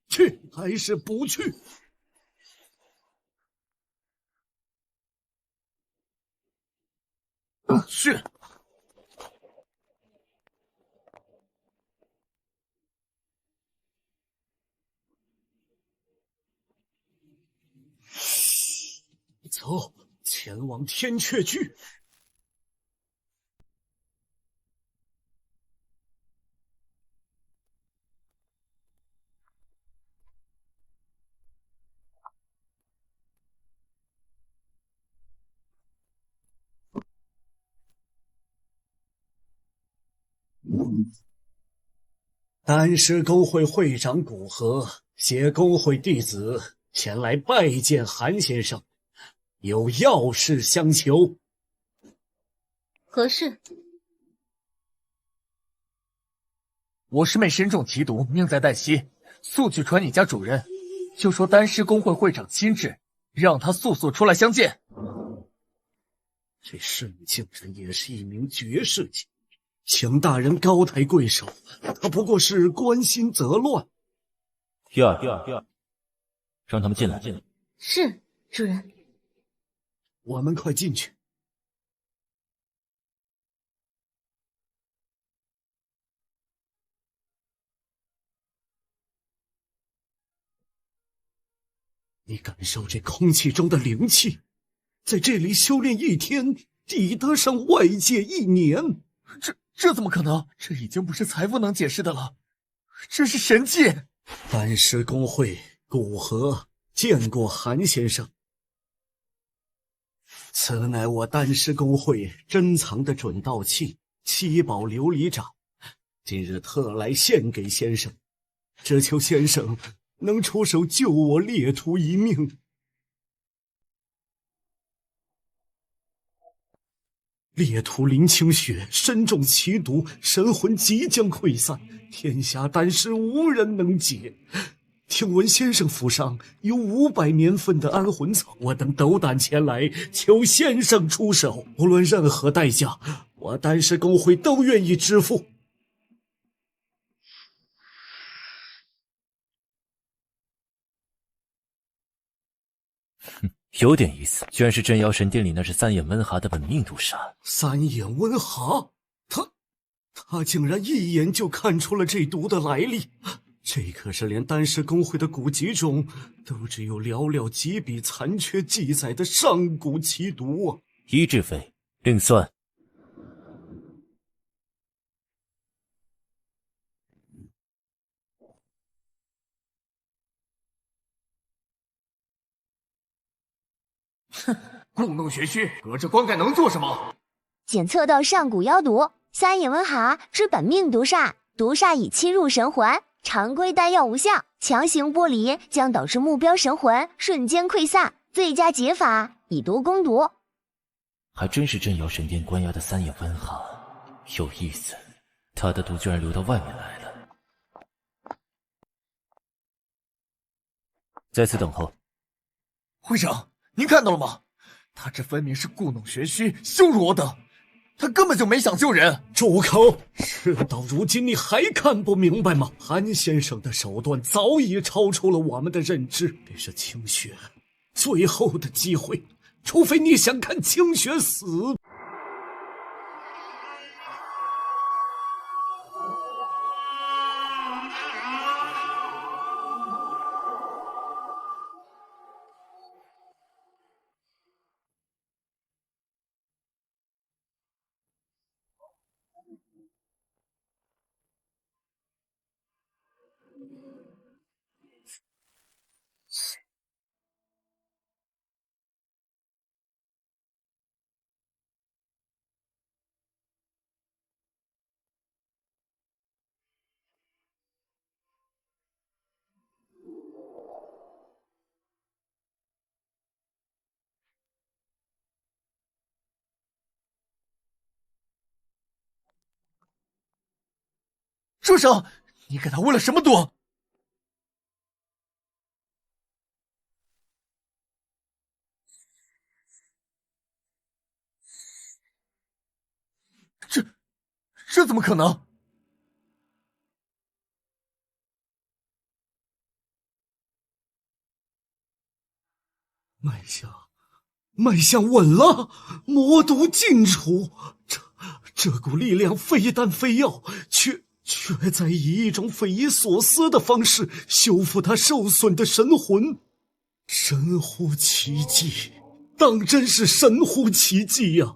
去还是不去？是。走，前往天阙居。丹师公会会长古河携公会弟子前来拜见韩先生，有要事相求。何事？我师妹身中奇毒，命在旦夕，速去传你家主人，就说丹师公会会长亲至，让他速速出来相见。这侍女竟然也是一名绝世级，请大人高抬贵手，他不过是关心则乱。月儿，让他们进来。是，主人。我们快进去。你感受这空气中的灵气，在这里修炼1天，抵得上外界1年。这怎么可能？这已经不是财富能解释的了，这是神迹。丹师公会古河见过韩先生，此乃我丹师公会珍藏的准道器7宝琉璃盏，今日特来献给先生，只求先生能出手救我猎徒一命。猎徒林清雪身中奇毒，神魂即将溃散，天下丹师无人能解。听闻先生府上有500年份的安魂草，我等斗胆前来求先生出手，无论任何代价，我丹师公会都愿意支付。有点意思，居然是镇妖神殿里那只3眼温蛤的本命毒煞。3眼温蛤，他竟然一眼就看出了这毒的来历，这可是连丹师公会的古籍中都只有寥寥几笔残缺记载的上古奇毒啊！医治费另算。哼，故弄玄虚，隔着棺盖能做什么？检测到上古妖毒，3眼温蛤之本命毒煞，毒煞已侵入神魂，常规弹药无效，强行剥离将导致目标神魂瞬间溃散。最佳解法以毒攻毒。还真是镇妖神殿关押的三眼温哈，有意思，他的毒居然流到外面来了。在此等候。会长，您看到了吗？他这分明是故弄玄虚，羞辱我等。他根本就没想救人。住口！事到如今，你还看不明白吗？韩先生的手段早已超出了我们的认知。这是清雪最后的机会，除非你想看清雪死。住手！你给他喂了什么毒？这怎么可能？脉象稳了，魔毒尽除。这股力量非弹非要，却在以一种匪夷所思的方式修复他受损的神魂，神乎其技，当真是神乎其技呀！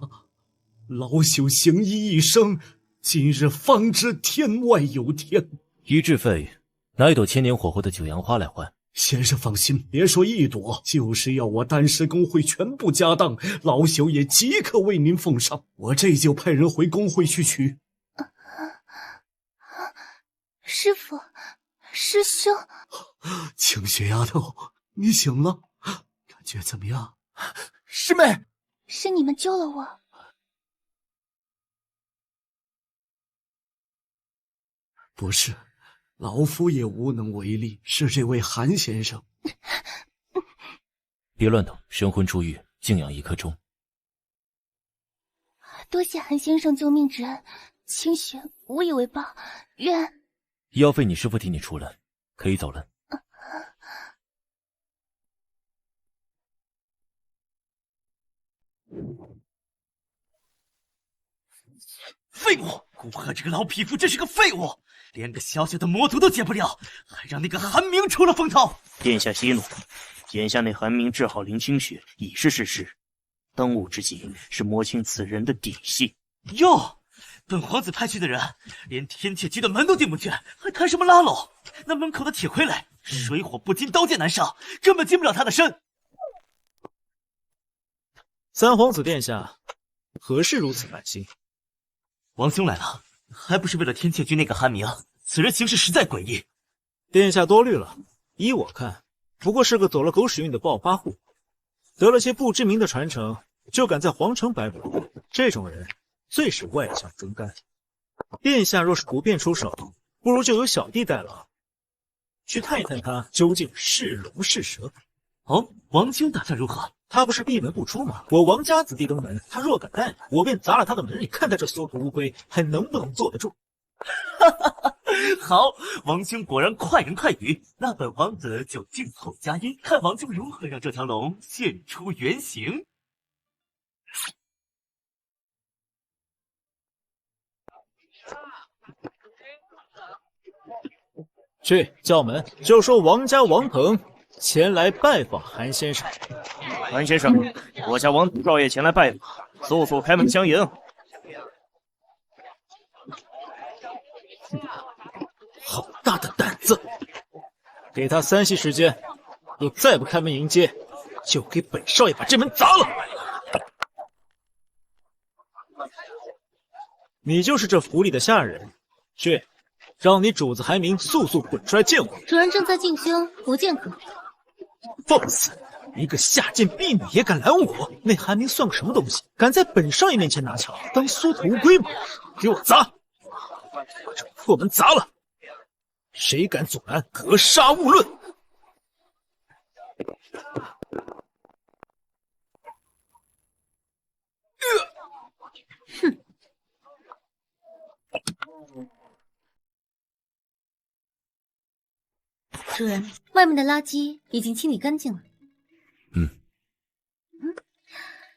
老朽行医一生，今日方知天外有天。一治费，拿一朵千年火候的九阳花来换。先生放心，别说一朵，就是要我丹石公会全部家当，老朽也即刻为您奉上。我这就派人回公会去取。师父，师兄，清雪丫头，你醒了，感觉怎么样？师妹，是你们救了我。不是，老夫也无能为力，是这位韩先生。别乱动，神魂出狱，静养1刻钟。多谢韩先生救命之恩，清雪无以为报，愿。医药费你师父替你出了，可以走了。废物！顾贺这个老匹夫真是个废物，连个小小的魔毒都解不了，还让那个韩明出了风头。殿下息怒，眼下那韩明治好林清雪已是事实，当务之急是摸清此人的底细。哟，本皇子派去的人连天阙居的门都进不去，还谈什么拉拢？那门口的铁傀儡水火不侵，刀剑难伤，根本近不了他的身。三皇子殿下，何事如此烦心？王兄来了，还不是为了天阙居那个韩明？此人行事实在诡异。殿下多虑了，依我看，不过是个走了狗屎运的暴发户，得了些不知名的传承，就敢在皇城摆谱。这种人最是外强中干。殿下若是不便出手，不如就由小弟代劳，去探一探他究竟是龙是蛇。哦，王兄打算如何？他不是闭门不出吗？我王家子弟登门，他若敢怠慢，我便砸了他的门里，看他这缩头乌龟还能不能坐得住。好，王兄果然快人快语，那本皇子就静候佳音，看王兄如何让这条龙现出原形。去叫门，就说王家王鹏前来拜访韩先生。韩先生，我家王子少爷前来拜访，速速开门相迎。好大的胆子！给他3息时间，若再不开门迎接，就给本少爷把这门砸了。你就是这府里的下人，去让你主子韩明速速滚出来见我。主人正在进修，不见可。放肆！一个下贱婢女也敢拦我？那韩明算个什么东西？敢在本少爷面前拿枪，当缩头乌龟吗？给我砸！把这破门砸了！谁敢阻拦，格杀勿论！哼！主人，外面的垃圾已经清理干净了。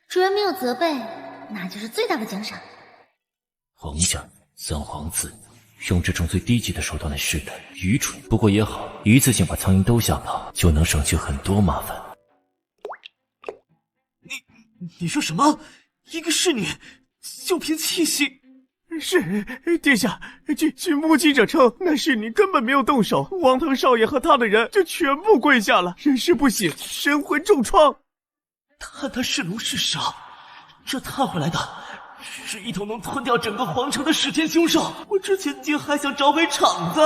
主人没有责备，那就是最大的奖赏。皇下，三皇子用这种最低级的手段来试探，愚蠢。不过也好，一次性把苍蝇都吓跑，就能省去很多麻烦。你说什么？一个侍女就凭气息？是，殿下，据目击者称，那侍女根本没有动手，王腾少爷和他的人就全部跪下了，人事不省，神魂重创。他是龙是杀，这探回来的是一头能吞掉整个皇城的弑天凶兽。我之前竟还想找回场子。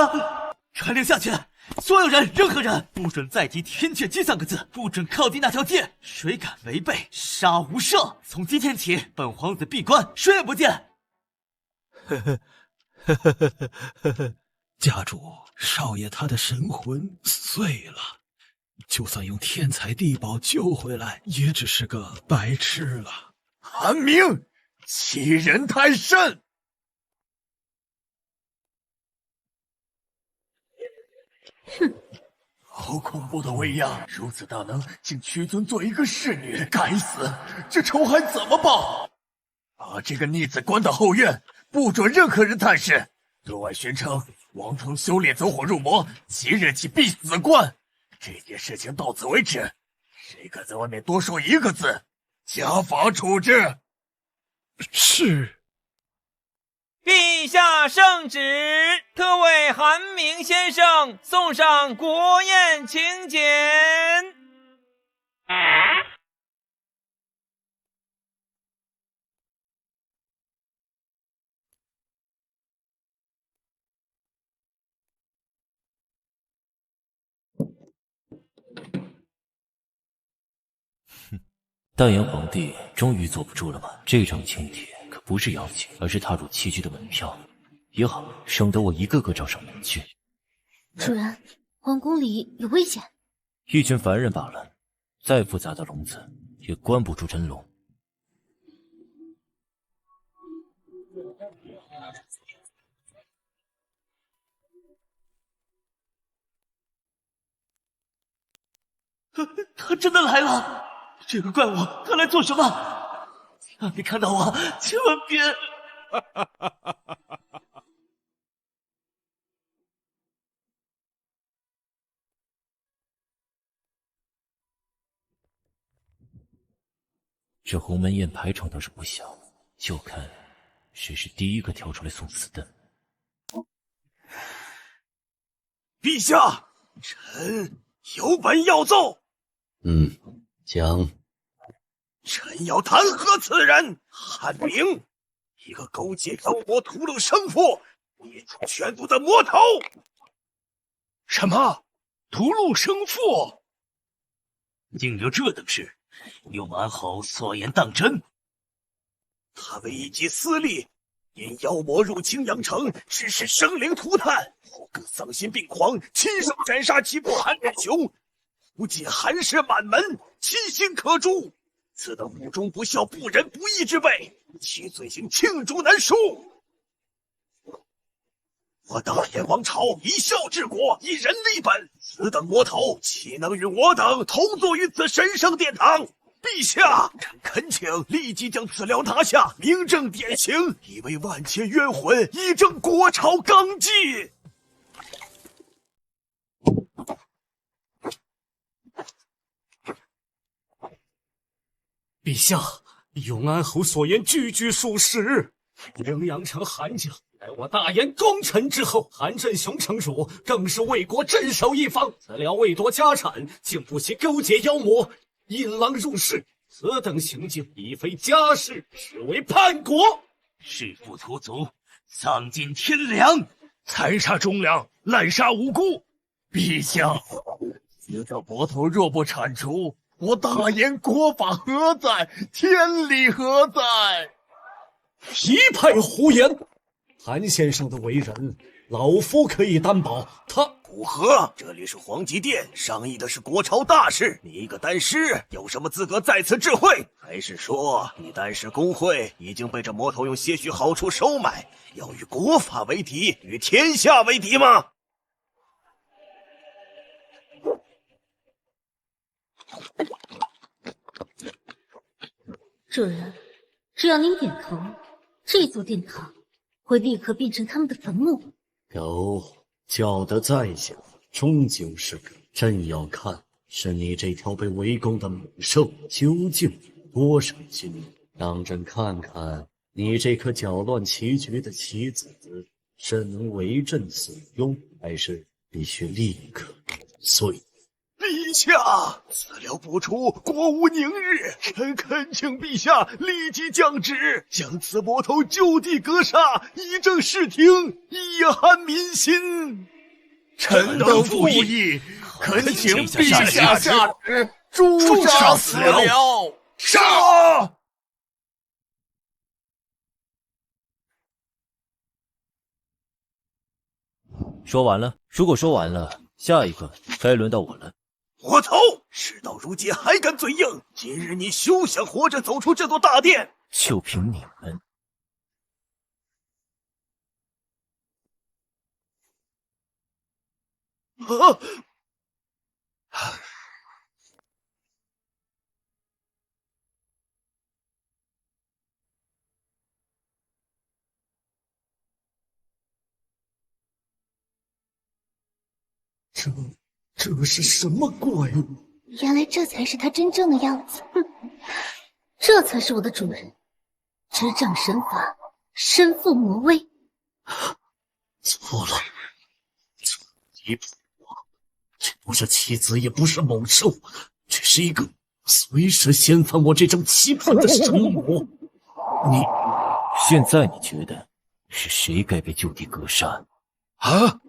传令下去，所有人，任何人不准再提天阙机3个字，不准靠近那条街，谁敢违背，杀无赦。从今天起，本皇子闭关，谁也不见。家主，少爷他的神魂碎了，就算用天才地宝救回来，也只是个白痴了。韩明，欺人太甚！哼，好恐怖的威压，如此大能，竟屈尊做一个侍女，该死！这仇还怎么报？把这个逆子关到后院，不准任何人探视，对外宣称王腾修炼走火入魔，即日起必死关。这件事情到此为止，谁敢在外面多说一个字，家法处置。是。陛下圣旨，特为韩明先生送上国宴请柬。大炎皇帝终于坐不住了吗？这张请帖可不是邀请，而是踏入棋局的门票。也好，省得我一个个找上门去。主人，皇宫里有危险。一群凡人罢了，再复杂的笼子也关不住真龙。他真的来了！这个怪物，他来做什么？让你看到我，千万别！这鸿门宴排场倒是不小，就看谁是第一个跳出来送死的。陛下，臣有本要奏。讲。臣要弹劾此人韩明，一个勾结妖魔、屠戮生父、灭除全族的魔头。什么？屠戮生父？竟有这等事？用安侯所言当真？他为一己私利，因妖魔入侵阳城，致使生灵涂炭，后更丧心病狂，亲手斩杀其父韩振雄，不仅韩氏满门，其心可诛。此等不忠不孝、不仁不义之辈，其罪行罄竹难书。我大燕王朝以孝治国，以仁立本，此等魔头岂能与我等同坐于此神圣殿堂？陛下，臣恳请立即将此僚拿下，明正典刑，以为万千冤魂，以正国朝纲纪。陛下，永安侯所言句句属实。陵阳城韩家在我大燕功臣之后，韩振雄城主更是为国镇守一方。此僚为夺家产，竟不惜勾结妖魔，引狼入室。此等行径已非家事，是为叛国。弑父屠族，丧尽天良。残杀忠良，滥杀无辜。陛下，此个魔头若不铲除，我大燕国法何在？天理何在？批判胡言！韩先生的为人，老夫可以担保，他古河，这里是皇极殿，商议的是国朝大事，你一个丹师有什么资格在此智慧？还是说你丹师公会已经被这魔头用些许好处收买，要与国法为敌，与天下为敌吗？主人，只要您点头，这座殿堂会立刻变成他们的坟墓。有，叫得再响，终究是个。朕要看是你这条被围攻的猛兽究竟多少斤，让朕看看你这颗搅乱棋局的棋子是能为朕所用，还是必须立刻碎。陛下，此料不出，国无宁日。臣恳请陛下立即降旨，将此魔头就地格杀，以正视听，以安民心。臣等附议，恳请陛下下旨，诛杀此僚。杀！说完了。如果说完了，下一个该轮到我了。魔头，事到如今还敢嘴硬，今日你休想活着走出这座大殿！就凭你们，这是什么怪物？原来这才是他真正的样子。哼，这才是我的主人，执掌神法，身负魔威。错了，离谱啊！这不是棋子，也不是猛兽，这是一个随时掀翻我这张棋盘的神魔。现在你觉得是谁该被就地格杀？啊！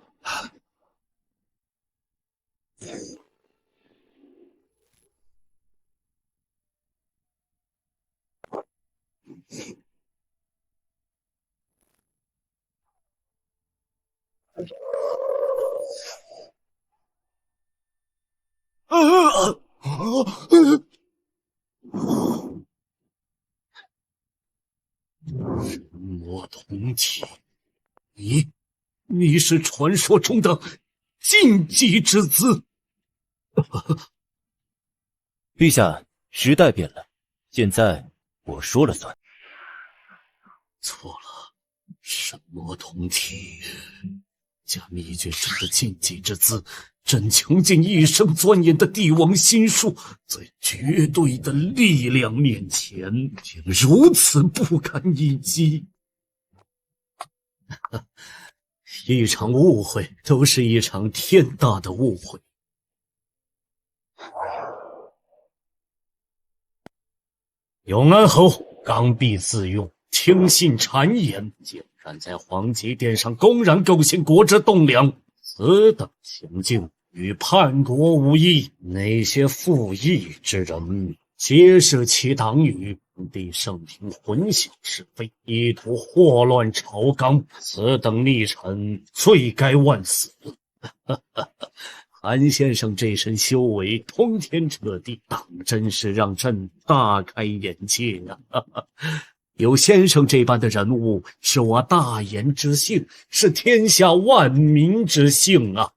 神魔同体，你是传说中的禁忌之子。陛下，时代变了，现在我说了算。错了，神魔同体，加秘诀中的禁忌之字，朕穷尽一生钻研的帝王心术，在绝对的力量面前，竟如此不堪一击。一场误会，都是一场天大的误会。永安侯刚愎自用，轻信谗言，竟然在皇极殿上公然构陷国之栋梁，此等行径与叛国无异。那些附议之人，皆是其党羽，帝圣庭混淆是非，意图祸乱朝纲，此等逆臣罪该万死。韩先生这身修为通天彻地，当真是让朕大开眼界啊！有先生这般的人物，是我大言之幸，是天下万民之幸啊！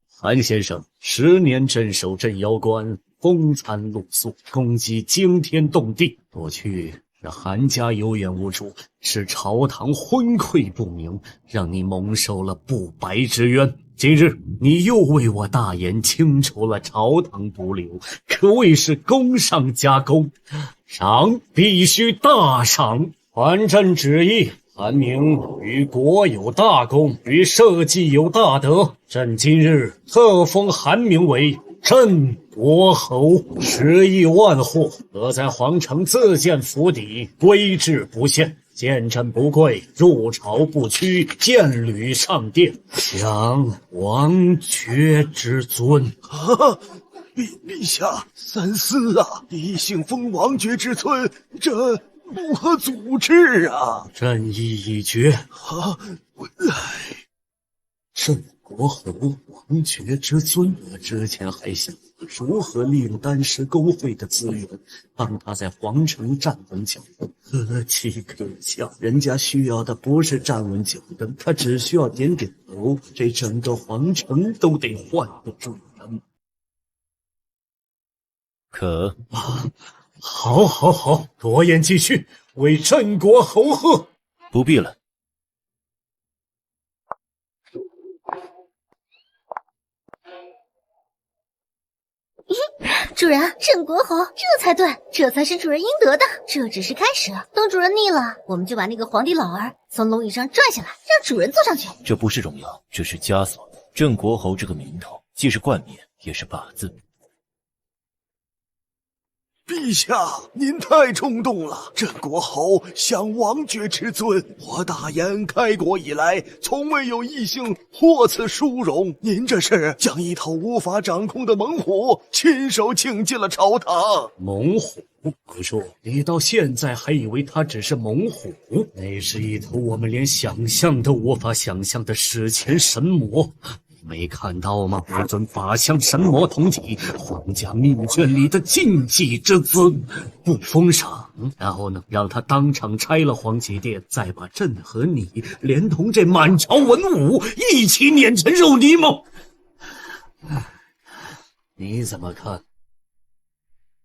韩先生10年镇守镇妖关，风餐露宿，功绩惊天动地。过去是韩家有眼无珠，是朝堂昏聩不明，让你蒙受了不白之冤。今日你又为我大言清除了朝堂毒瘤，可谓是功上加功，赏必须大赏。还朕旨意，韩明与国有大功，与社稷有大德，朕今日特封韩明为镇国侯，10亿万户，可在皇城自建府邸，规制不限。见朕不跪，入朝不屈，见履上殿，享王爵之尊。啊！陛下，三思啊！异姓封王爵之尊，这如何组织啊？朕意已决。啊！镇国侯王爵之尊，我之前还想如何利用丹石沟会的资源，帮他在皇城站稳脚跟。可气可笑，人家需要的不是站稳脚跟，他只需要点点头，这整个皇城都得换个主人。可好，多言继续，为镇国侯贺。不必了。主人，镇国侯，这才对，这才是主人应得的。这只是开始，等主人腻了，我们就把那个皇帝老儿从龙椅上拽下来，让主人坐上去。这不是荣耀，这是枷锁。镇国侯这个名头，既是冠冕，也是把字。陛下，您太冲动了！镇国侯享王爵之尊，我大燕开国以来，从未有异姓获此殊荣。您这是将一头无法掌控的猛虎亲手请进了朝堂。猛虎？不说，你到现在还以为它只是猛虎？那是一头我们连想象都无法想象的史前神魔。没看到吗？我尊法相神魔同体，皇家命卷里的禁忌之资，不封赏，然后呢，让他当场拆了皇极殿，再把朕和你连同这满朝文武一起碾成肉泥吗？你怎么看？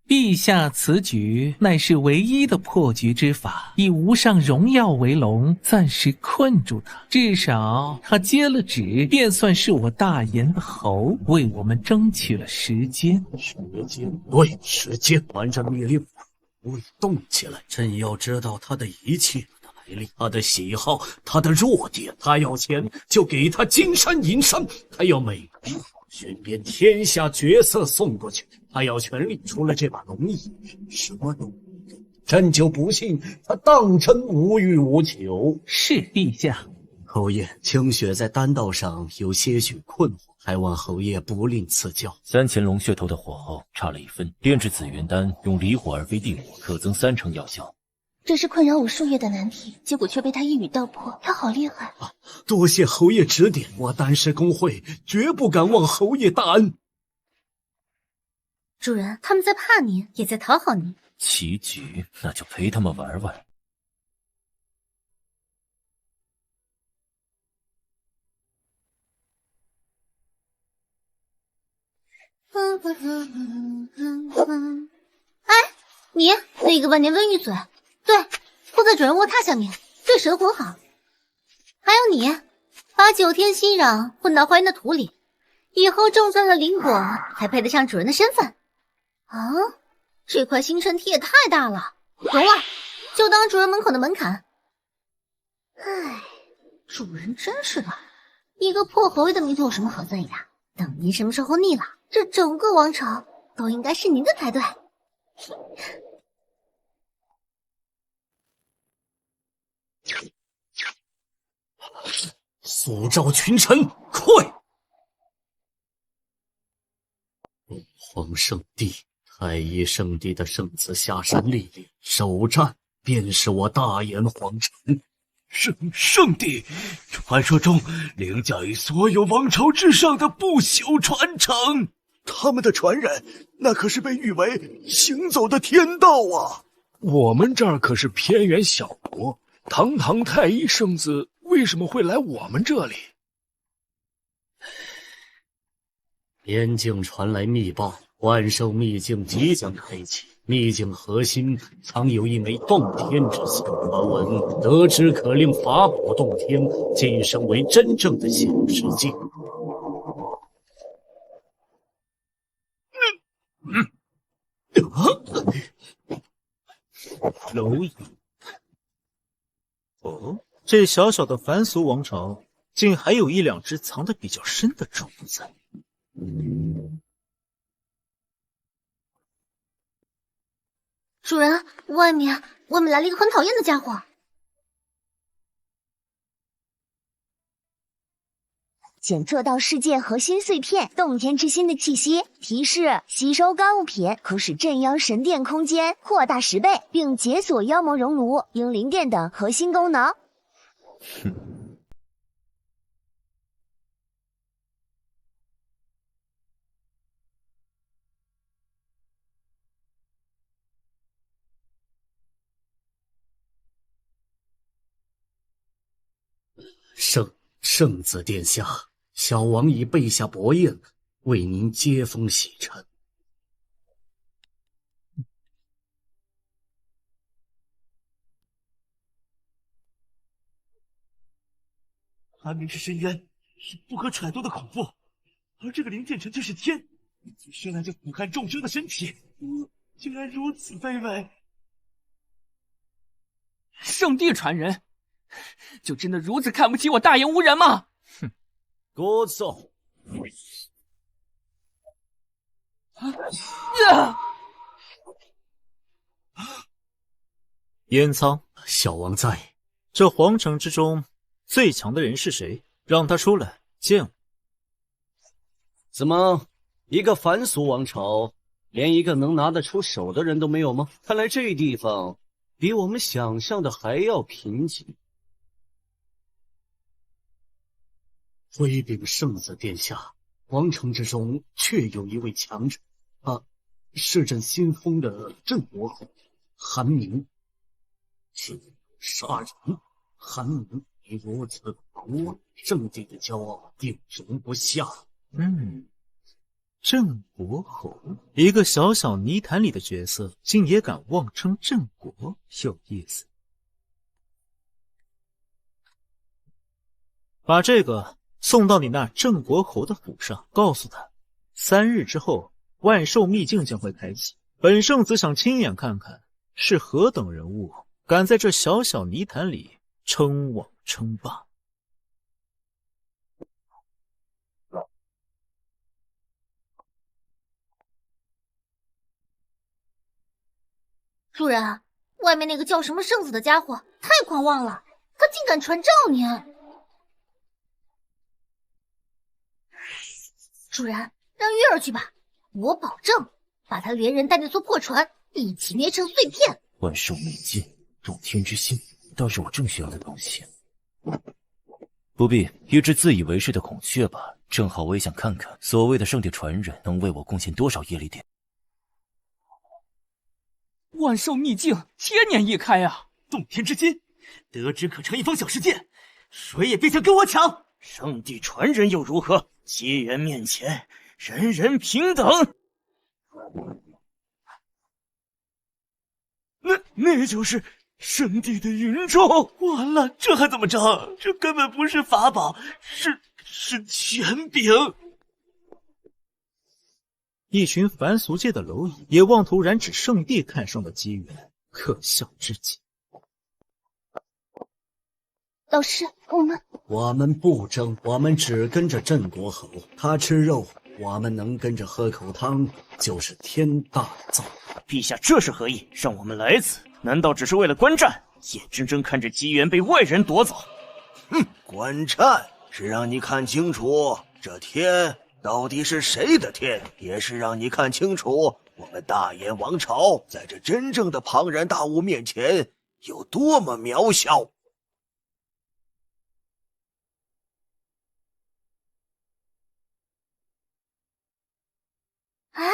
陛下此举乃是唯一的破局之法，以无上荣耀为龙，暂时困住他。至少他接了旨，便算是我大燕的侯，为我们争取了时间。对，时间。完成密令，不会动起来。朕要知道他的一切来历，他的喜好，他的弱点。他要钱就给他金山银山，他要美丽寻遍天下绝色送过去。他要权力，除了这把龙椅，什么都没有。朕就不信他当真无欲无求。是陛下。侯爷，清雪在丹道上有些许困惑，还望侯爷不吝赐教。三乾龙血头的火候差了1分，炼制紫元丹用离火而非地火，可增3成药效。这是困扰我数月的难题，结果却被他一语道破。他好厉害啊！多谢侯爷指点，我丹石公会绝不敢忘侯爷大恩。主人，他们在怕您，也在讨好您。棋局，那就陪他们玩玩。哎，你那个万年瘟疫嘴，对，附在主人卧榻下面，对神魂好。还有你，把9天息壤混到花园的土里，以后种上了灵果，还配得上主人的身份。啊，这块星辰体也太大了，容了，就当主人门口的门槛。唉，主人真是的，一个破侯爷的名头有什么好在意的？等您什么时候腻了，这整个王朝都应该是您的才对。速召群臣，快！凤凰圣地。太一圣地的圣子下山历练，首战便是我大燕皇城。圣地，传说中凌驾于所有王朝之上的不朽传承，他们的传人那可是被誉为行走的天道啊！我们这儿可是偏远小国，堂堂太一圣子为什么会来我们这里？边境传来密报。万寿秘境即将开启，秘境核心藏有一枚洞天之星，传闻得知可令法宝洞天晋升为真正的显世界。蝼蚁。哦，这小小的凡俗王朝，竟还有1-2只藏得比较深的种子。主人，外面来了一个很讨厌的家伙。检测到世界核心碎片洞天之心的气息。提示：吸收该物品可使镇妖神殿空间扩大10倍，并解锁妖魔熔炉、英灵殿等核心功能。圣子殿下，小王已备下薄宴，为您接风洗尘。寒冥是深渊，是不可揣度的恐怖，而这个灵剑尘却是天，最深谙着苦寒众生的身体，竟然如此卑微。圣地传人，就真的如此看不起我大言无人吗？哼，Good so。燕苍，小王在。这皇城之中最强的人是谁？让他出来见我。怎么，一个凡俗王朝，连一个能拿得出手的人都没有吗？看来这地方比我们想象的还要贫瘠。回禀圣子殿下，皇城之中确有一位强者，是朕新封的镇国侯韩明。却杀人，韩明你如此狂妄，圣地的骄傲定容不下。镇国侯，一个小小泥潭里的角色，竟也敢妄称镇国，有意思。把这个送到你那镇国侯的府上，告诉他，3日之后，万寿秘境将会开启。本圣子想亲眼看看，是何等人物敢在这小小泥潭里称王称霸。主人，外面那个叫什么圣子的家伙太狂妄了，他竟敢传召您！主人，让月儿去吧，我保证把他连人带那艘破船一起捏成碎片。万寿秘境，洞天之心，倒是我正需要的东西。不必，一只自以为是的孔雀吧。正好我也想看看，所谓的圣地传人能为我贡献多少业力点。万寿秘境千年一开啊！洞天之心，得之可成一方小世界，谁也别想跟我抢！圣地传人又如何？机缘面前，人人平等。那就是圣地的云中。完了，这还怎么着？这根本不是法宝，是权柄。一群凡俗界的蝼蚁也妄图染指圣地看上的机缘，可笑至极。老师，我们不争，我们只跟着镇国侯，他吃肉，我们能跟着喝口汤，就是天大的造。陛下这是何意？让我们来此，难道只是为了观战？眼睁睁看着机缘被外人夺走？观战是让你看清楚这天到底是谁的天，也是让你看清楚我们大燕王朝在这真正的庞然大物面前有多么渺小。哎，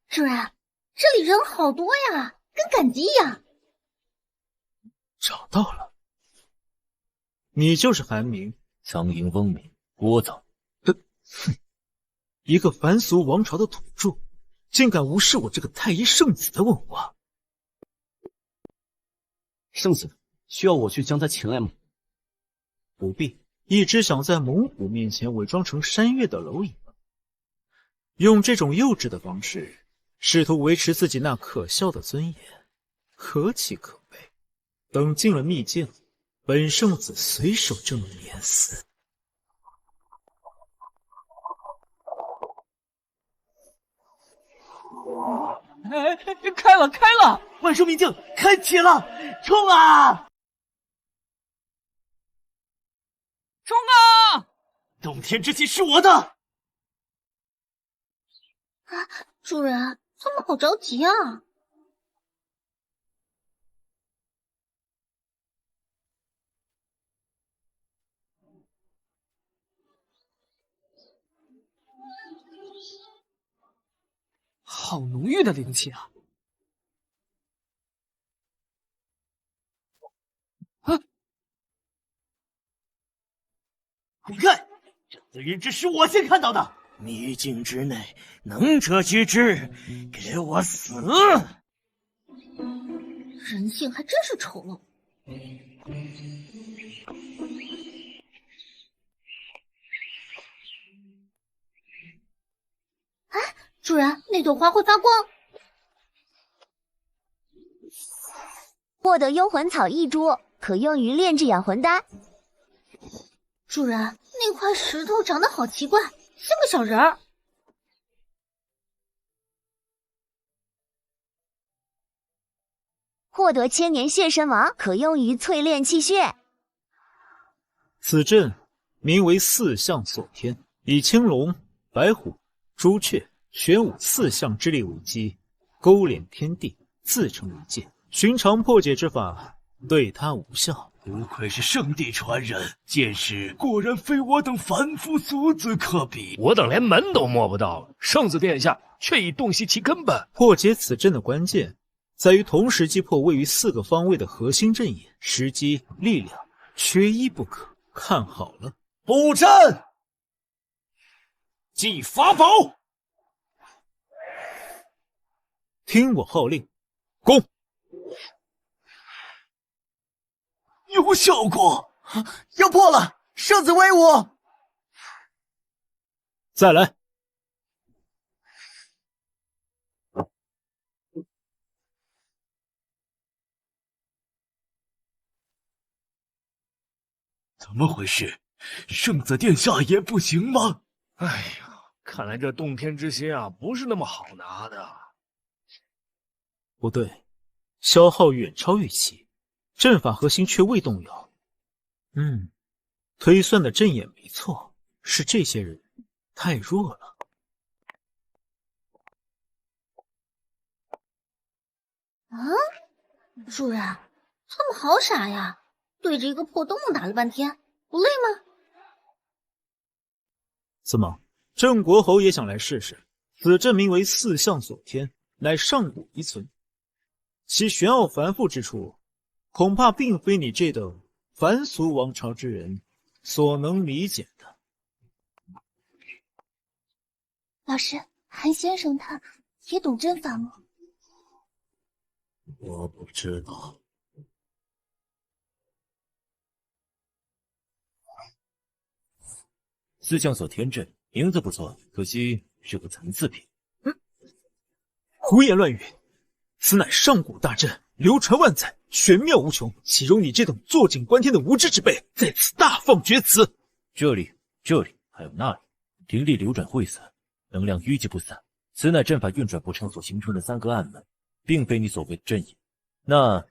主人，这里人好多呀，跟赶集一样。找到了，你就是韩明。苍蝇翁明，聒噪。一个凡俗王朝的土著，竟敢无视我这个太医圣子的问话。圣子，需要我去将他请来吗？不必。一只想在猛虎面前伪装成山岳的蝼蚁，用这种幼稚的方式试图维持自己那可笑的尊严，可喜可悲。等进了秘境，本圣子随手就能碾死。开了！万寿秘境开启了，冲啊！冲啊！洞天之气是我的。啊，主人，怎么好着急啊？好浓郁的灵气啊！你看，这紫云之是我先看到的。秘境之内，能者居之，给我死！人性还真是丑陋。哎，主人，那朵花会发光。获得幽魂草1株，可用于炼制养魂丹。主人，那块石头长得好奇怪，像个小人儿。获得千年血神王，可用于淬炼气血。此阵名为四象锁天，以青龙、白虎、朱雀、玄武4象之力为基，勾连天地，自成一界。寻常破解之法对他无效。不愧是圣地传人，见识果然非我等凡夫俗子可比。我等连门都摸不到，圣子殿下却已洞悉其根本。破解此阵的关键在于同时击破位于4个方位的核心阵眼，时机、力量缺一不可。看好了，布阵，祭法宝。听我号令，攻！有效果，要破了！圣子威武！再来！怎么回事？圣子殿下也不行吗？哎呀，看来这洞天之心啊，不是那么好拿的。不对，消耗远超预期，阵法核心却未动摇。推算的阵眼没错，是这些人太弱了。啊，主人，他们好傻呀！对着一个破洞打了半天，不累吗？怎么，郑国侯也想来试试？此阵名为四象锁天，乃上古遗存，其玄奥繁复之处，恐怕并非你这等凡俗王朝之人所能理解的。老师，韩先生他也懂阵法吗？我不知道。四象锁天阵，名字不错，可惜是个残次品。胡言乱语！此乃上古大阵，流传万载，玄妙无穷，岂容你这等坐井观天的无知之辈在此大放厥词？这里，还有那里，灵力流转晦散，能量淤积不散。此乃阵法运转不畅所形成的3个暗门，并非你所谓的阵眼，那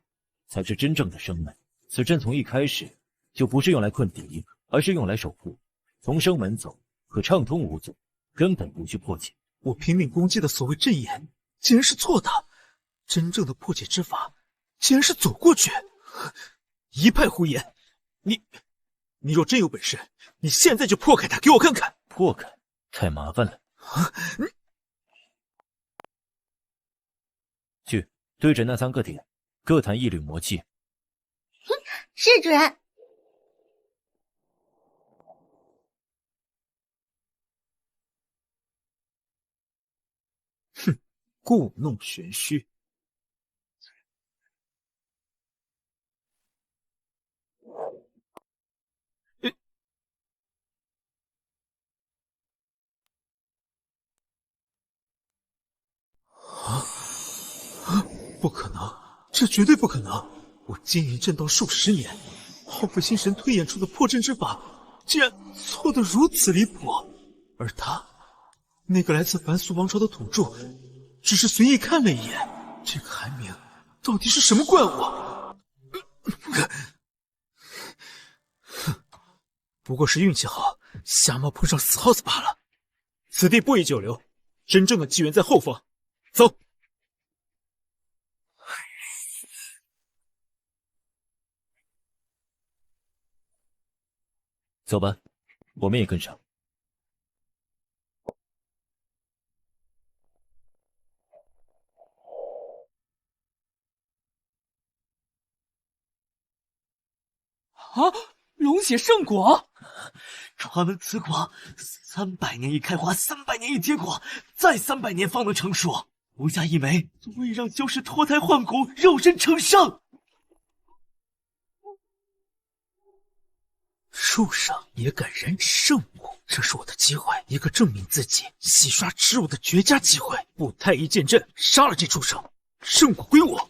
才是真正的生门。此阵从一开始就不是用来困敌，而是用来守护。从生门走，可畅通无阻，根本无需破解。我拼命攻击的所谓阵眼，竟然是错的。真正的破解之法，竟然是走过去。一派胡言！你若真有本事，你现在就破开它，给我看看。破开？太麻烦了。去对着那3个点，各弹一缕魔气。是主人。哼，故弄玄虚。不可能，这绝对不可能！我经营阵道数10年，耗费心神推演出的破阵之法，竟然错得如此离谱。而他，那个来自凡俗王朝的土著，只是随意看了一眼。这个韩明到底是什么怪物？不过是运气好，瞎猫碰上死耗子罢了。此地不宜久留，真正的机缘在后方。走。走吧，我们也跟上。啊！龙血圣果，传闻此果300年一开花，300年一结果，再300年方能成熟。无价一枚，足以让修士脱胎换骨，肉身成圣。树上也敢染指圣物，这是我的机会，一个证明自己、洗刷耻辱的绝佳机会。不太一剑阵，杀了这畜生，圣果归我。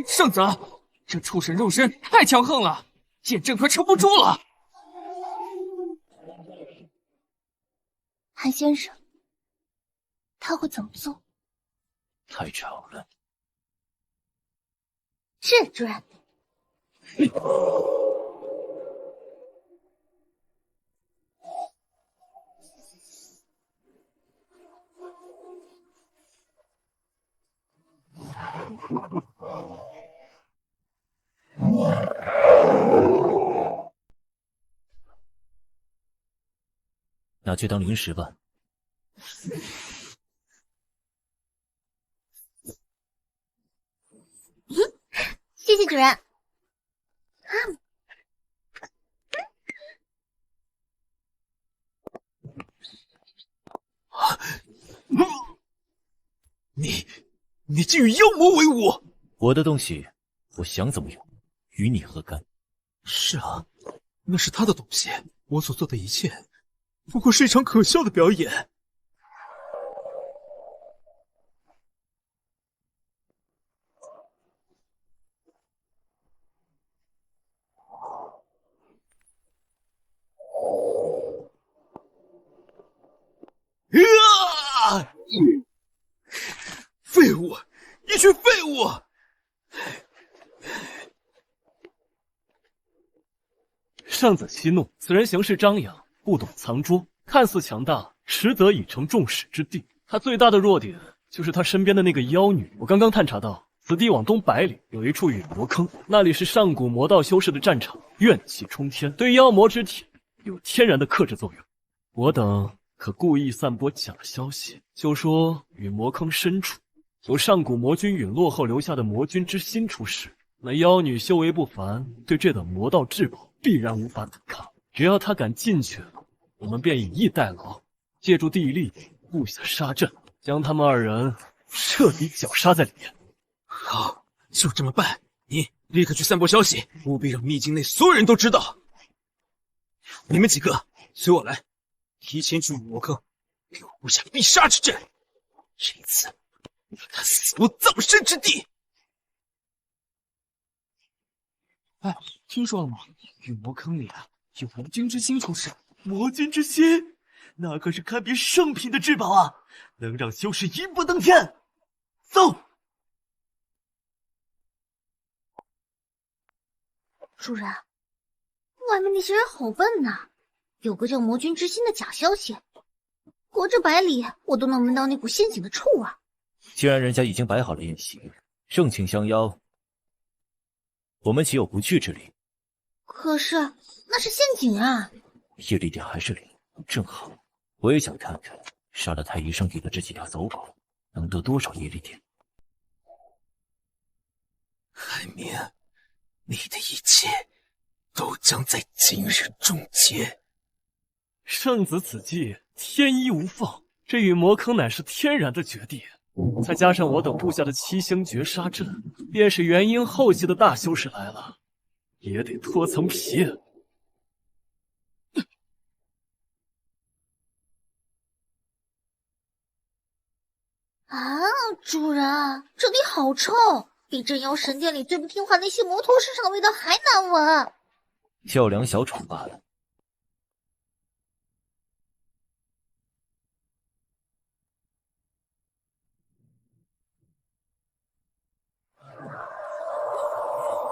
圣子，这畜生肉身太强横了，剑阵快撑不住了。韩先生，他会怎么做？太吵了。是，主人。拿去当零食吧。谢谢主人。你竟与妖魔为伍！我的东西，我想怎么用，与你何干？是啊，那是他的东西，我所做的一切，不过是一场可笑的表演。啊！废物，一群废物！圣子息怒，此人行事张扬，不懂藏拙，看似强大，实则已成众矢之的。他最大的弱点就是他身边的那个妖女。我刚刚探查到，此地往东100里有一处陨魔坑，那里是上古魔道修士的战场，怨气冲天，对妖魔之体有天然的克制作用。我等可故意散播假消息，就说陨魔坑深处有上古魔君陨落后留下的魔君之心出世。那妖女修为不凡，对这等魔道至宝必然无法抵抗。只要她敢进去，我们便以逸待劳，借助地利布下杀阵，将他们2人彻底绞杀在里面。好，就这么办。你立刻去散播消息，务必让秘境内所有人都知道。你们几个随我来，提前去陨魔坑，给我布下必杀之阵。这一次，让他死无葬身之地。哎，听说了吗？陨魔坑里啊，有魔君之心出世。魔君之心，那可是堪比圣品的至宝啊，能让修士一步登天。走。主人，外面那些人好笨呐，有个叫魔君之心的假消息，隔着100里我都能闻到那股陷阱的臭味。既然人家已经摆好了宴席，盛情相邀，我们岂有不去之理？可是那是陷阱啊！业力点还是0，正好，我也想看看杀了太医生给的这几条走狗能得多少业力点。海明，你的一切都将在今日终结。圣子此计天衣无缝，这陨魔坑乃是天然的绝地，再加上我等布下的7星绝杀阵，便是元婴后期的大修士来了，也得脱层皮。啊，主人，这里好臭，比镇妖神殿里最不听话那些魔头身上的味道还难闻。跳梁小丑罢了。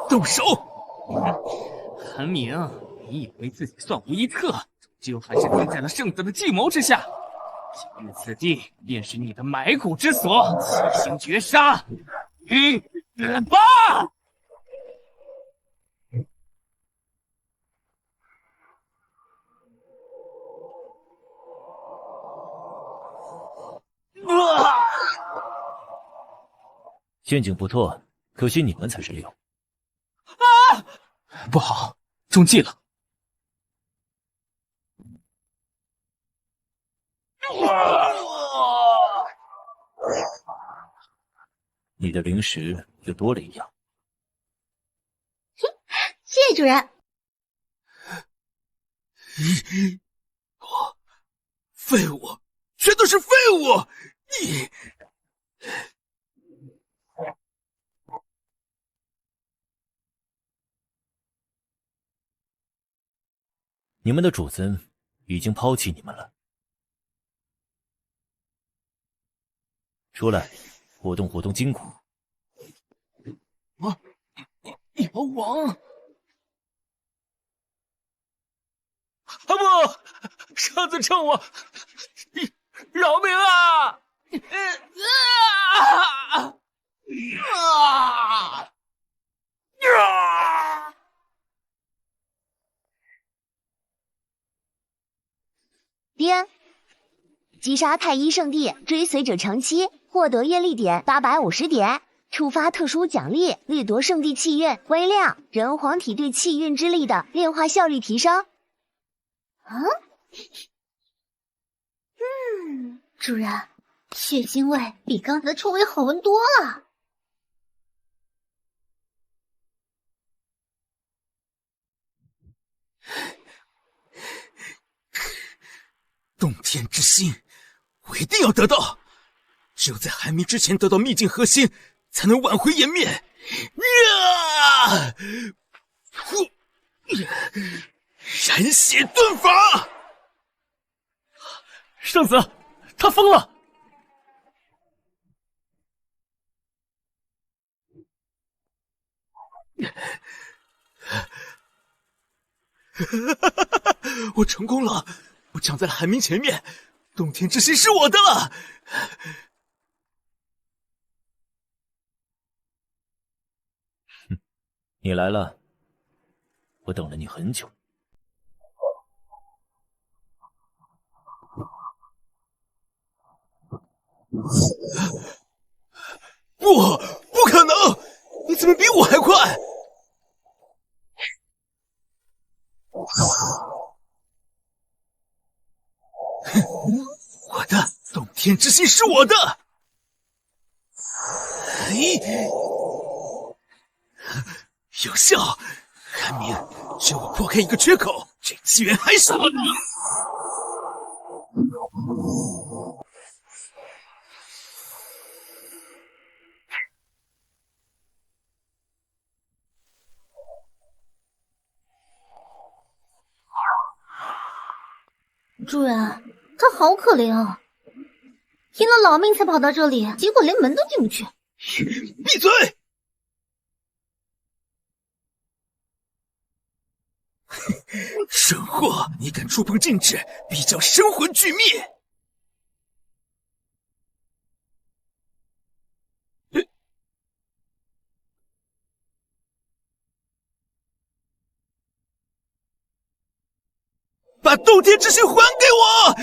动手！韩明，你以为自己算无一策，终究还是死在了圣子的计谋之下。今日此地便是你的埋骨之所，齐心绝杀！吧！陷阱不错，可惜你们才是六。不好，中计了！你的零食又多了一样。谢谢主人。废物，全都是废物！你们的主子已经抛弃你们了。出来，活动活动筋骨。妖王！啊不！圣子趁我，饶命啊！爹，击杀太一圣地追随者长期，获得业力点850点，触发特殊奖励，掠夺圣地气运，微量人皇体对气运之力的炼化效率提升。主人，血腥味比刚才的臭味好闻多了。洞天之心，我一定要得到！只有在寒冥之前得到秘境核心，才能挽回颜面。燃血遁法！圣子，他疯了！我成功了！我抢在了寒冥前面，洞天之心是我的了！你来了，我等了你很久。不可能！你怎么比我还快？我的洞天之心是我的！有效！韩冥，只有我破开一个缺口，这机缘还是我的。主人，他好可怜啊，拼了老命才跑到这里，结果连门都进不去。闭嘴！神货，你敢触碰禁制，必将神魂俱灭！把洞天之心还给我！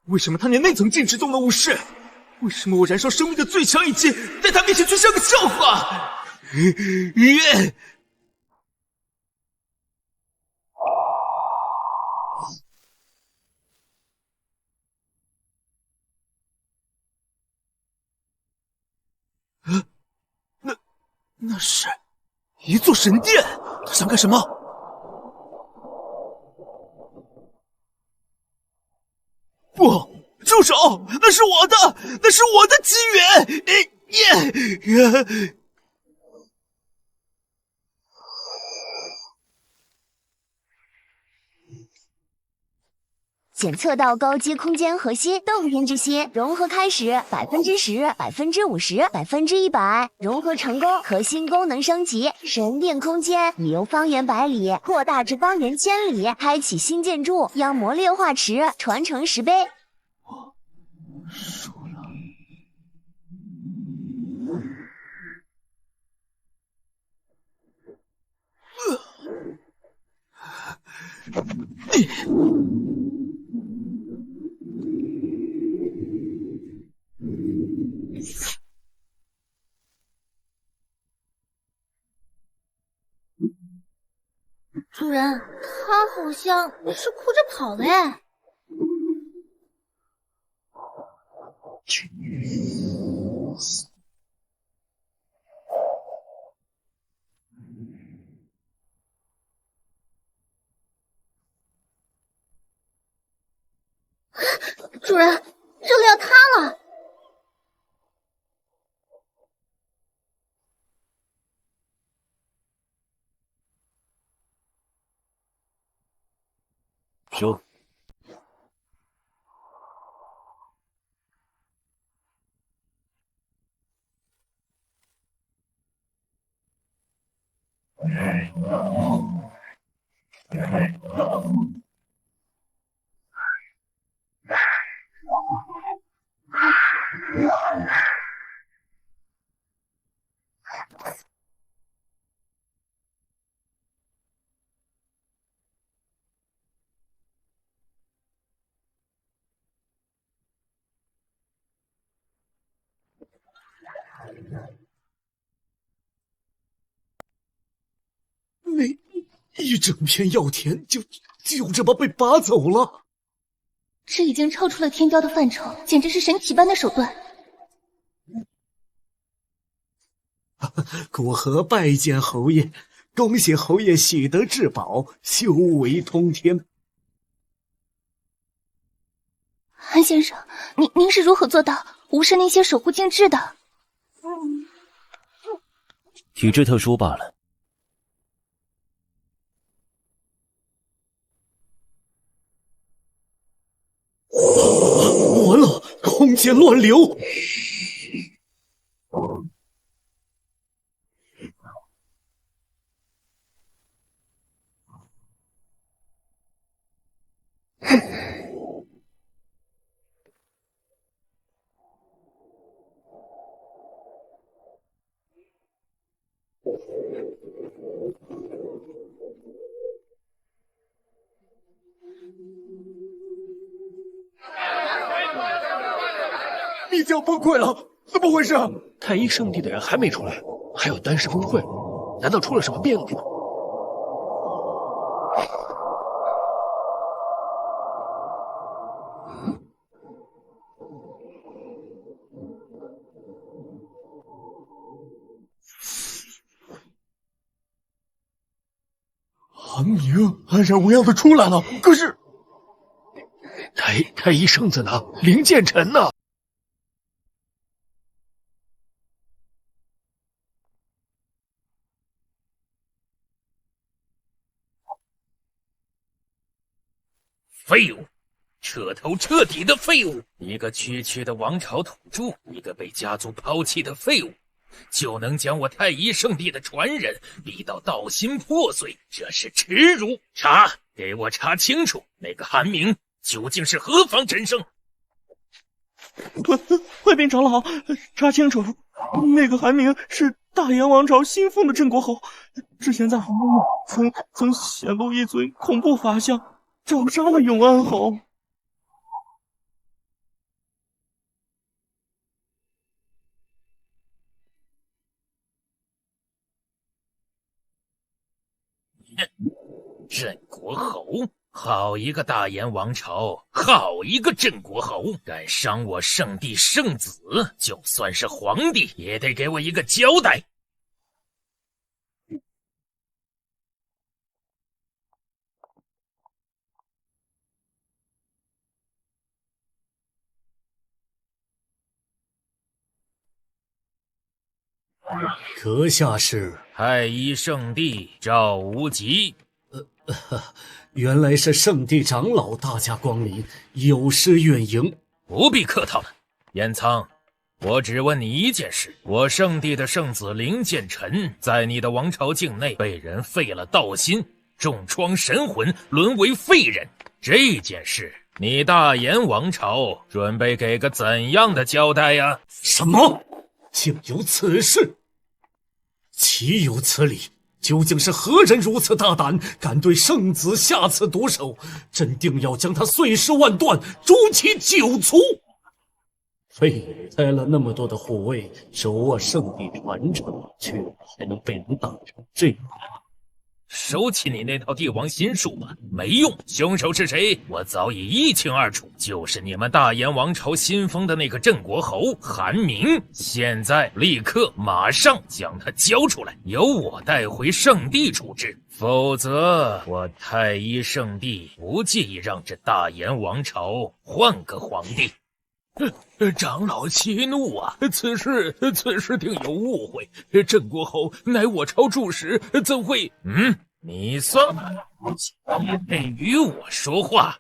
为什么他连内层禁制都能无视？为什么我燃烧生命的最强一击，在他面前却像个笑话？那是一座神殿，他想干什么？不，住手！那是我的，那是我的机缘！检测到高阶空间核心洞天之心融合开始10%、50%、100%，融合成功，核心功能升级，神殿空间已由方圆百里扩大至方圆千里，开启新建筑，妖魔炼化池传承10倍。主人，他好像是哭着跑了哎。主人，这里要塌了！说。那一整片药田就这么被拔走了，这已经超出了天雕的范畴，简直是神奇般的手段。古河拜见侯爷，恭喜侯爷喜得至宝，修为通天。韩先生，您是如何做到无视那些守护禁制的？体质特殊罢了。完了，空间乱流！密教崩溃了，怎么回事？太一圣地的人还没出来，还有丹氏崩溃，难道出了什么变故？韩明安然无恙的出来了，可是太一圣子呢？林建成呢？废物，彻头彻底的废物！一个区区的王朝土著，一个被家族抛弃的废物，就能将我太一圣地的传人逼到道心破碎，这是耻辱！查，给我查清楚，那个韩明究竟是何方神圣？回禀长老，查清楚，那个韩明是大燕王朝新封的镇国侯，之前在皇宫内曾显露一尊恐怖法相。斩杀了永安侯。镇国侯，好一个大燕王朝，好一个镇国侯，敢伤我圣地圣子，就算是皇帝也得给我一个交代。阁下是太医圣地赵无极。原来是圣地长老大驾光临，有失远迎。不必客套了，燕苍，我只问你一件事：我圣地的圣子灵剑尘，在你的王朝境内被人废了道心，重创神魂，沦为废人。这件事，你大炎王朝准备给个怎样的交代呀？什么？竟有此事？岂有此理！究竟是何人如此大胆，敢对圣子下此毒手？朕定要将他碎尸万段，诛其九族！废开了那么多的护卫，手握圣地传承，却还能被人打成这样。收起你那套帝王心术吧，没用！凶手是谁？我早已一清二楚，就是你们大炎王朝新封的那个镇国侯韩明。现在立刻马上将他交出来，由我带回圣地处置，否则我太医圣地不介意让这大炎王朝换个皇帝。长老息怒啊！此事定有误会。镇国侯乃我朝柱石，怎会？你算也配与我说话？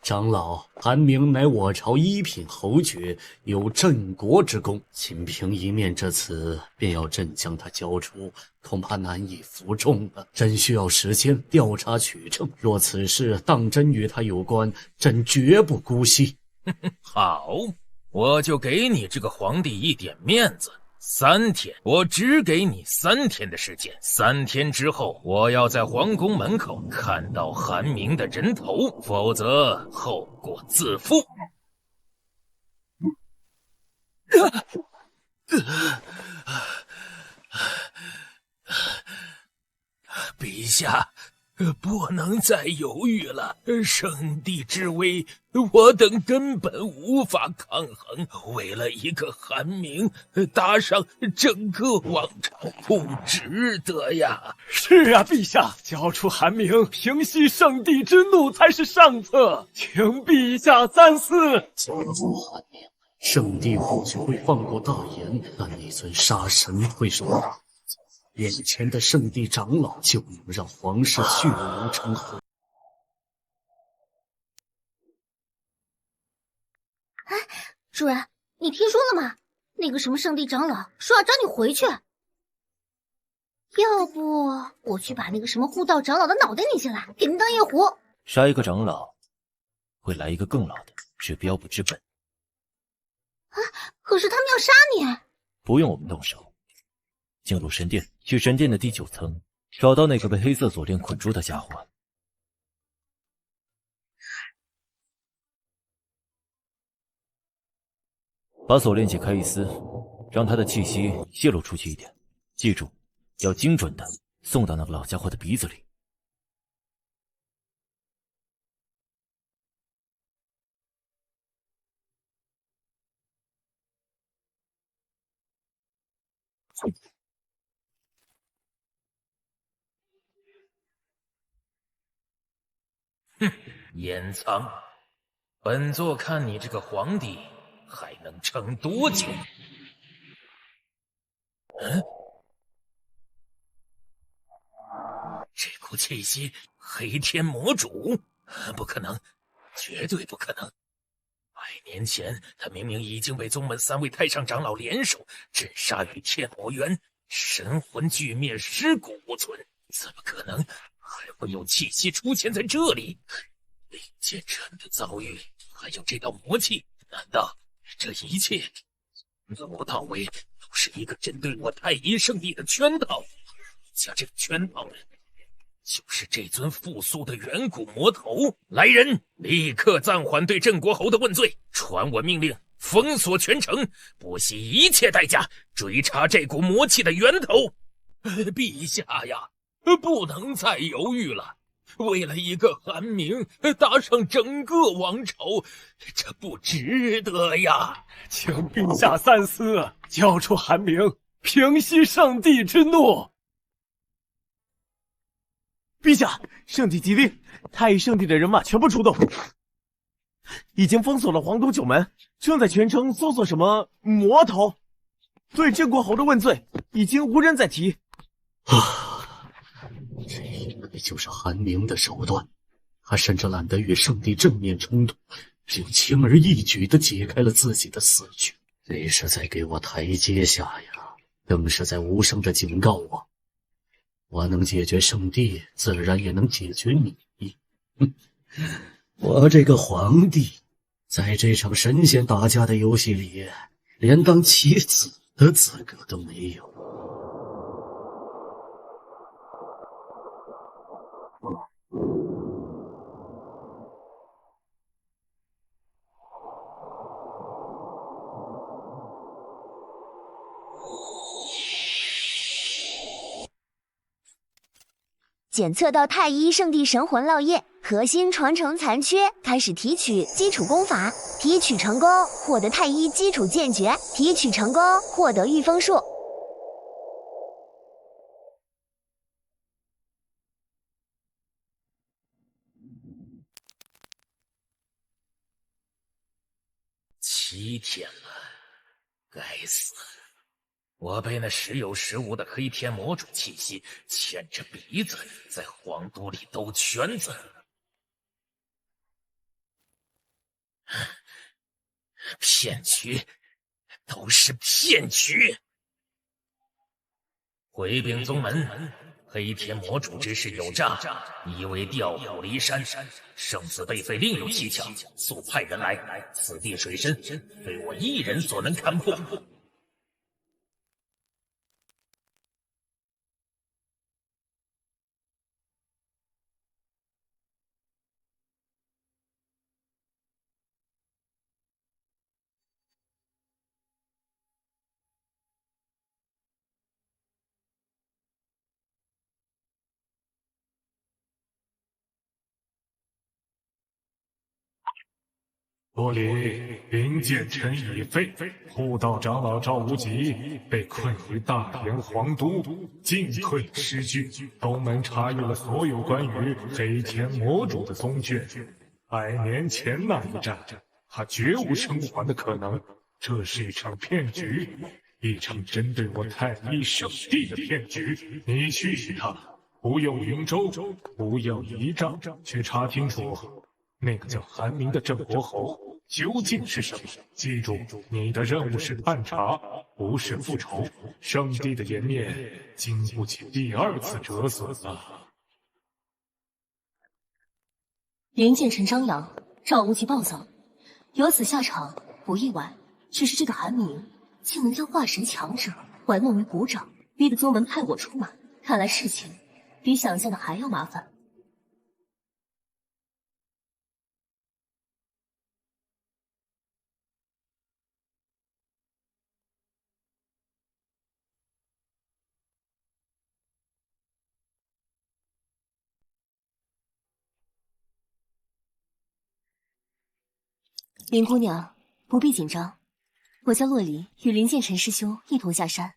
长老，韩明乃我朝一品侯爵，有镇国之功，仅凭一面之词，便要朕将他交出，恐怕难以服众了。朕需要时间调查取证，若此事当真与他有关，朕绝不姑息。好，我就给你这个皇帝一点面子。3天，我只给你3天的时间。3天之后，我要在皇宫门口看到韩明的人头，否则后果自负。陛下，不能再犹豫了，圣地之威，我等根本无法抗衡。为了一个韩明，搭上整个王朝，不值得呀！是啊，陛下，交出韩明，平息圣地之怒才是上策，请陛下三思。交出韩明，圣地或许会放过大炎，但那尊杀神会说，眼前的圣地长老就能让皇室血流成河。哎，主人，你听说了吗？那个什么圣地长老说要找你回去。要不我去把那个什么护道长老的脑袋拧下来，给您当夜壶。杀一个长老，会来一个更老的，治标不治本。啊！可是他们要杀你。不用我们动手。进入神殿，去神殿的第9层，找到那个被黑色锁链捆住的家伙。把锁链解开一丝，让他的气息泄露出去一点。记住，要精准的送到那个老家伙的鼻子里。燕苍，本座看你这个皇帝还能撑多久？这股气息，黑天魔主？不可能，绝对不可能！100年前，他明明已经被宗门3位太上长老联手镇杀于天魔渊，神魂俱灭，尸骨无存，怎么可能还会有气息出现在这里？灵剑尘的遭遇，还有这道魔气，难道这一切从头到尾都是一个针对我太医圣地的圈套？像这个圈套人，就是这尊复苏的远古魔头。来人，立刻暂缓对镇国侯的问罪，传我命令，封锁全城，不惜一切代价追查这股魔气的源头。陛下呀，不能再犹豫了。为了一个韩明，搭上整个王朝，这不值得呀！请陛下三思，交出韩明，平息圣地之怒。陛下，圣地急令，太乙圣地的人马全部出动。已经封锁了皇都九门，正在全城搜索什么魔头。对郑国侯的问罪，已经无人再提。这个就是韩明的手段，他甚至懒得与圣帝正面冲突，就轻而易举地解开了自己的死局。这是在给我台阶下呀，更是在无声地警告我：我能解决圣帝，自然也能解决你。我这个皇帝，在这场神仙打架的游戏里，连当棋子的资格都没有。检测到太一圣地神魂烙印，核心传承残缺，开始提取基础功法。提取成功，获得太一基础剑诀；提取成功，获得御风术。7天了，该死！我被那时有时无的黑天魔主气息牵着鼻子在皇都里兜圈子。骗局，都是骗局！回禀宗门，黑天魔主之事有诈，疑为调虎离山。圣子被废另有蹊跷，速派人来。此地水深，非我一人所能勘破。不理，林建成已废，护道长老赵无极被困于大炎皇都，进退失据。东门查阅了所有关于黑天魔主的宗卷，100年前那一战，他绝无生还的可能。这是一场骗局，一场针对我太一圣地的骗局。你去一趟，不用云州，不要仪仗，去查清楚那个叫韩明的郑国侯究竟是什么？记住，你的任务是探查，不是复仇。圣帝的颜面经不起第2次折损啊！林建成张扬，赵无极暴躁，有此下场不意外。只是这个韩明竟能将化神强者玩弄于股掌，逼得宗门派我出马。看来事情比想象的还要麻烦。林姑娘不必紧张，我叫洛离，与林建成师兄一同下山。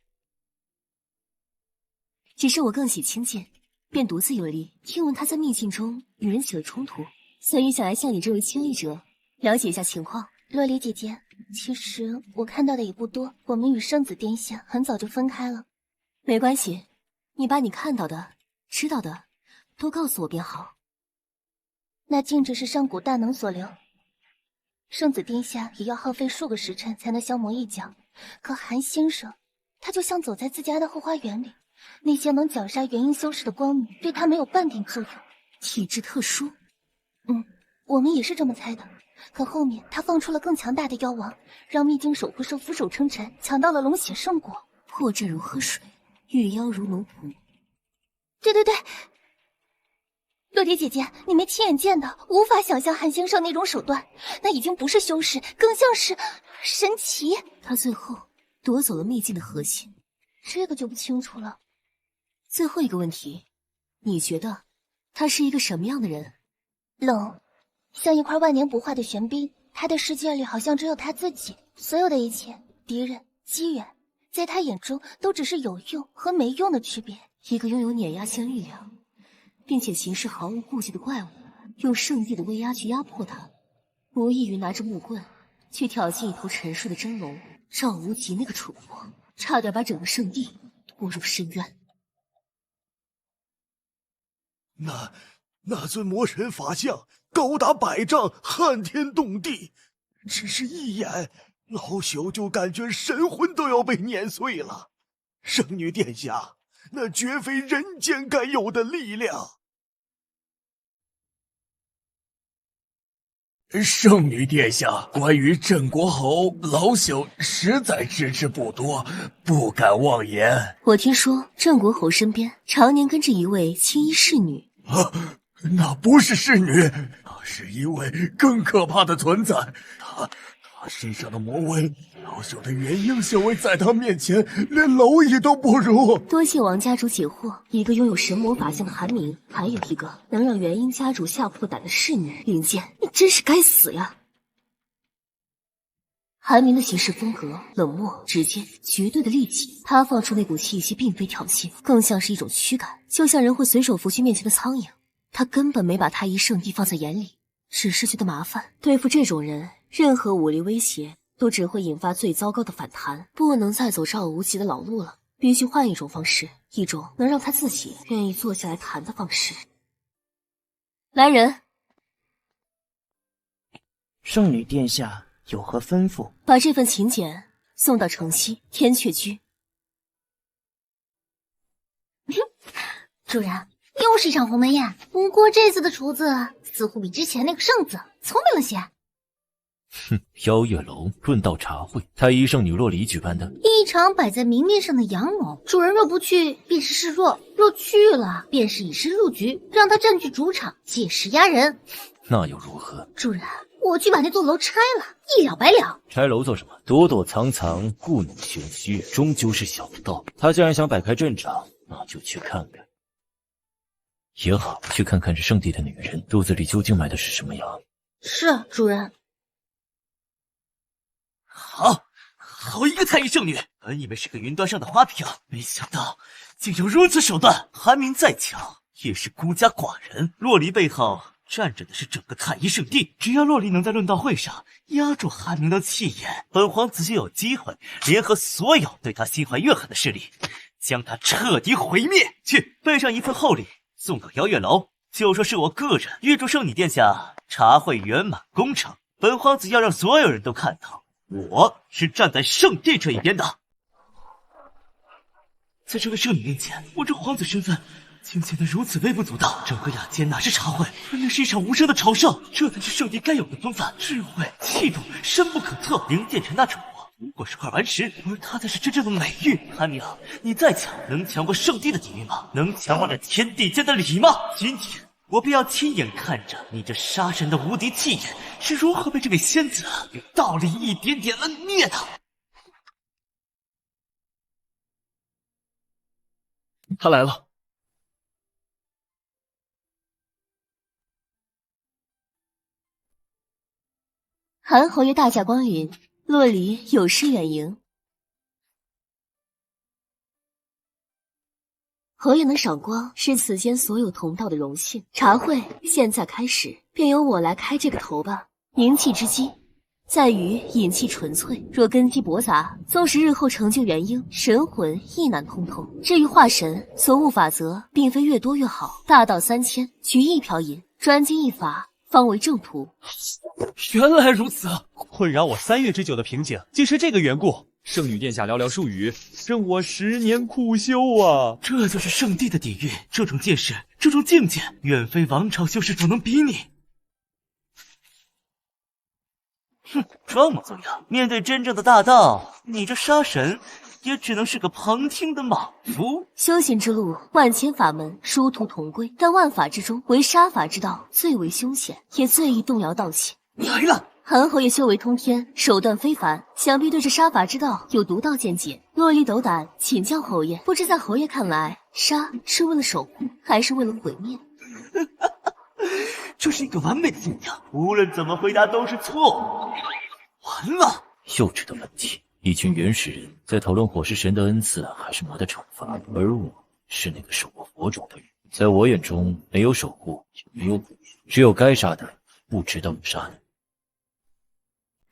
只是我更喜清剑，便独自游历。听闻他在秘境中与人起了冲突，所以想来向你这位亲历者了解一下情况。洛离姐姐，其实我看到的也不多，我们与圣子殿下很早就分开了。没关系，你把你看到的、知道的都告诉我便好。那竟只是上古大能所留。圣子殿下也要耗费数个时辰才能消磨一角，可韩先生，他就像走在自家的后花园里，那些能绞杀元婴修士的光明，对他没有半点作用。体质特殊，我们也是这么猜的。可后面他放出了更强大的妖王，让秘境守护兽俯首称臣，抢到了龙血圣果。破阵如喝水，遇妖如奴仆。对，洛蝶姐姐，你没亲眼见的，无法想象韩先生那种手段，那已经不是修士，更像是神奇。他最后夺走了秘境的核心，这个就不清楚了。最后一个问题，你觉得他是一个什么样的人？冷，像一块万年不化的玄冰。他的世界里好像只有他自己，所有的一切，敌人、机缘，在他眼中都只是有用和没用的区别。一个拥有碾压性力量并且行事毫无顾忌的怪物，用圣地的威压去压迫他，无异于拿着木棍去挑衅一头沉睡的真龙。赵无极那个蠢货，差点把整个圣地拖入深渊。那尊魔神法像高达100丈，撼天动地，只是一眼，老朽就感觉神魂都要被碾碎了。圣女殿下，那绝非人间该有的力量。圣女殿下，关于镇国侯，老朽实在知之不多，不敢妄言。我听说镇国侯身边常年跟着一位青衣侍女。那不是侍女，那是一位更可怕的存在。她身上的魔威，老朽的元婴修为在她面前连蝼蚁都不如。多谢王家主解惑，一个拥有神魔法相的韩明，还有一个能让元婴家主吓破胆的侍女云剑，你真是该死呀！韩明的行事风格冷漠、直接、绝对的利己，他放出那股气息并非挑衅，更像是一种驱赶，就像人会随手拂去面前的苍蝇。他根本没把太医圣地放在眼里，只是觉得麻烦。对付这种人，任何武力威胁都只会引发最糟糕的反弹。不能再走赵无极的老路了，必须换一种方式，一种能让他自己愿意坐下来谈的方式。来人，圣女殿下有何吩咐？把这份请柬送到城西天阙居。主人，又是一场鸿门宴，不过这次的厨子似乎比之前那个圣子聪明了些。哼，邀月楼论道茶会，太医圣女洛离举办的一场摆在明面上的阳谋，主人若不去，便是示弱；若去了，便是以示入局，让他占据主场，借势压人。那又如何？主人，我去把那座楼拆了，一了百了。拆楼做什么？躲躲藏藏，故弄玄虚，终究是小道。他既然想摆开阵仗，那就去看看。也好，去看看这圣地的女人肚子里究竟埋的是什么药。是，主人。好一个太医圣女，本以为是个云端上的花瓶，没想到竟有如此手段。韩明再强，也是孤家寡人。洛离背后站着的是整个太医圣地，只要洛离能在论道会上压住韩明的气焰，本皇子就有机会联合所有对他心怀怨恨的势力，将他彻底毁灭。去备上一份厚礼，送到邀月楼，就说是我个人预祝圣女殿下茶会圆满功成。本皇子要让所有人都看到，我是站在圣地这一边的。在这位圣女面前，我这皇子身份竟显得如此微不足道。整个雅间哪是茶会，分明是一场无声的朝圣。这才是圣地该有的风范，智慧、气度深不可测。林建成那种不过是块顽石，而他才是真正的美玉。韩明，你再强，能强过圣地的底蕴吗？能强过这天地间的礼吗？今天我必要亲眼看着你这杀神的无敌气焰是如何被这位仙子用道理一点点摁灭的。他来了。韩侯爷大驾光临，洛离有失远迎。侯爷能赏光，是此间所有同道的荣幸。茶会现在开始，便由我来开这个头吧。凝气之机，在于引气纯粹，若根基驳杂，纵使日后成就元婴，神魂亦难通透。至于化神，所悟法则并非越多越好，大道3000，取一瓢饮，专精一法，方为正途。原来如此，困扰我3月之久的瓶颈，竟是这个缘故。圣女殿下寥寥数语，任我10年苦修啊！这就是圣地的底蕴，这种见识，这种境界，远非王朝修士主能比拟。哼，装模作样。面对真正的大道，你这杀神也只能是个旁听的莽夫。修行之路，万千法门，殊途同归，但万法之中，唯杀法之道最为凶险，也最易动摇道气。来了！韩侯爷修为通天，手段非凡，想必对这杀法之道有独到见解。洛离斗胆请教侯爷，不知在侯爷看来，杀是为了守护，还是为了毁灭？这是一个完美的信仰，无论怎么回答都是错。完了！幼稚的问题。一群原始人在讨论火是神的恩赐还是魔的惩罚，而我是那个守护佛种的人。在我眼中，没有守护，也没有毁灭，只有该杀的不值得我杀的。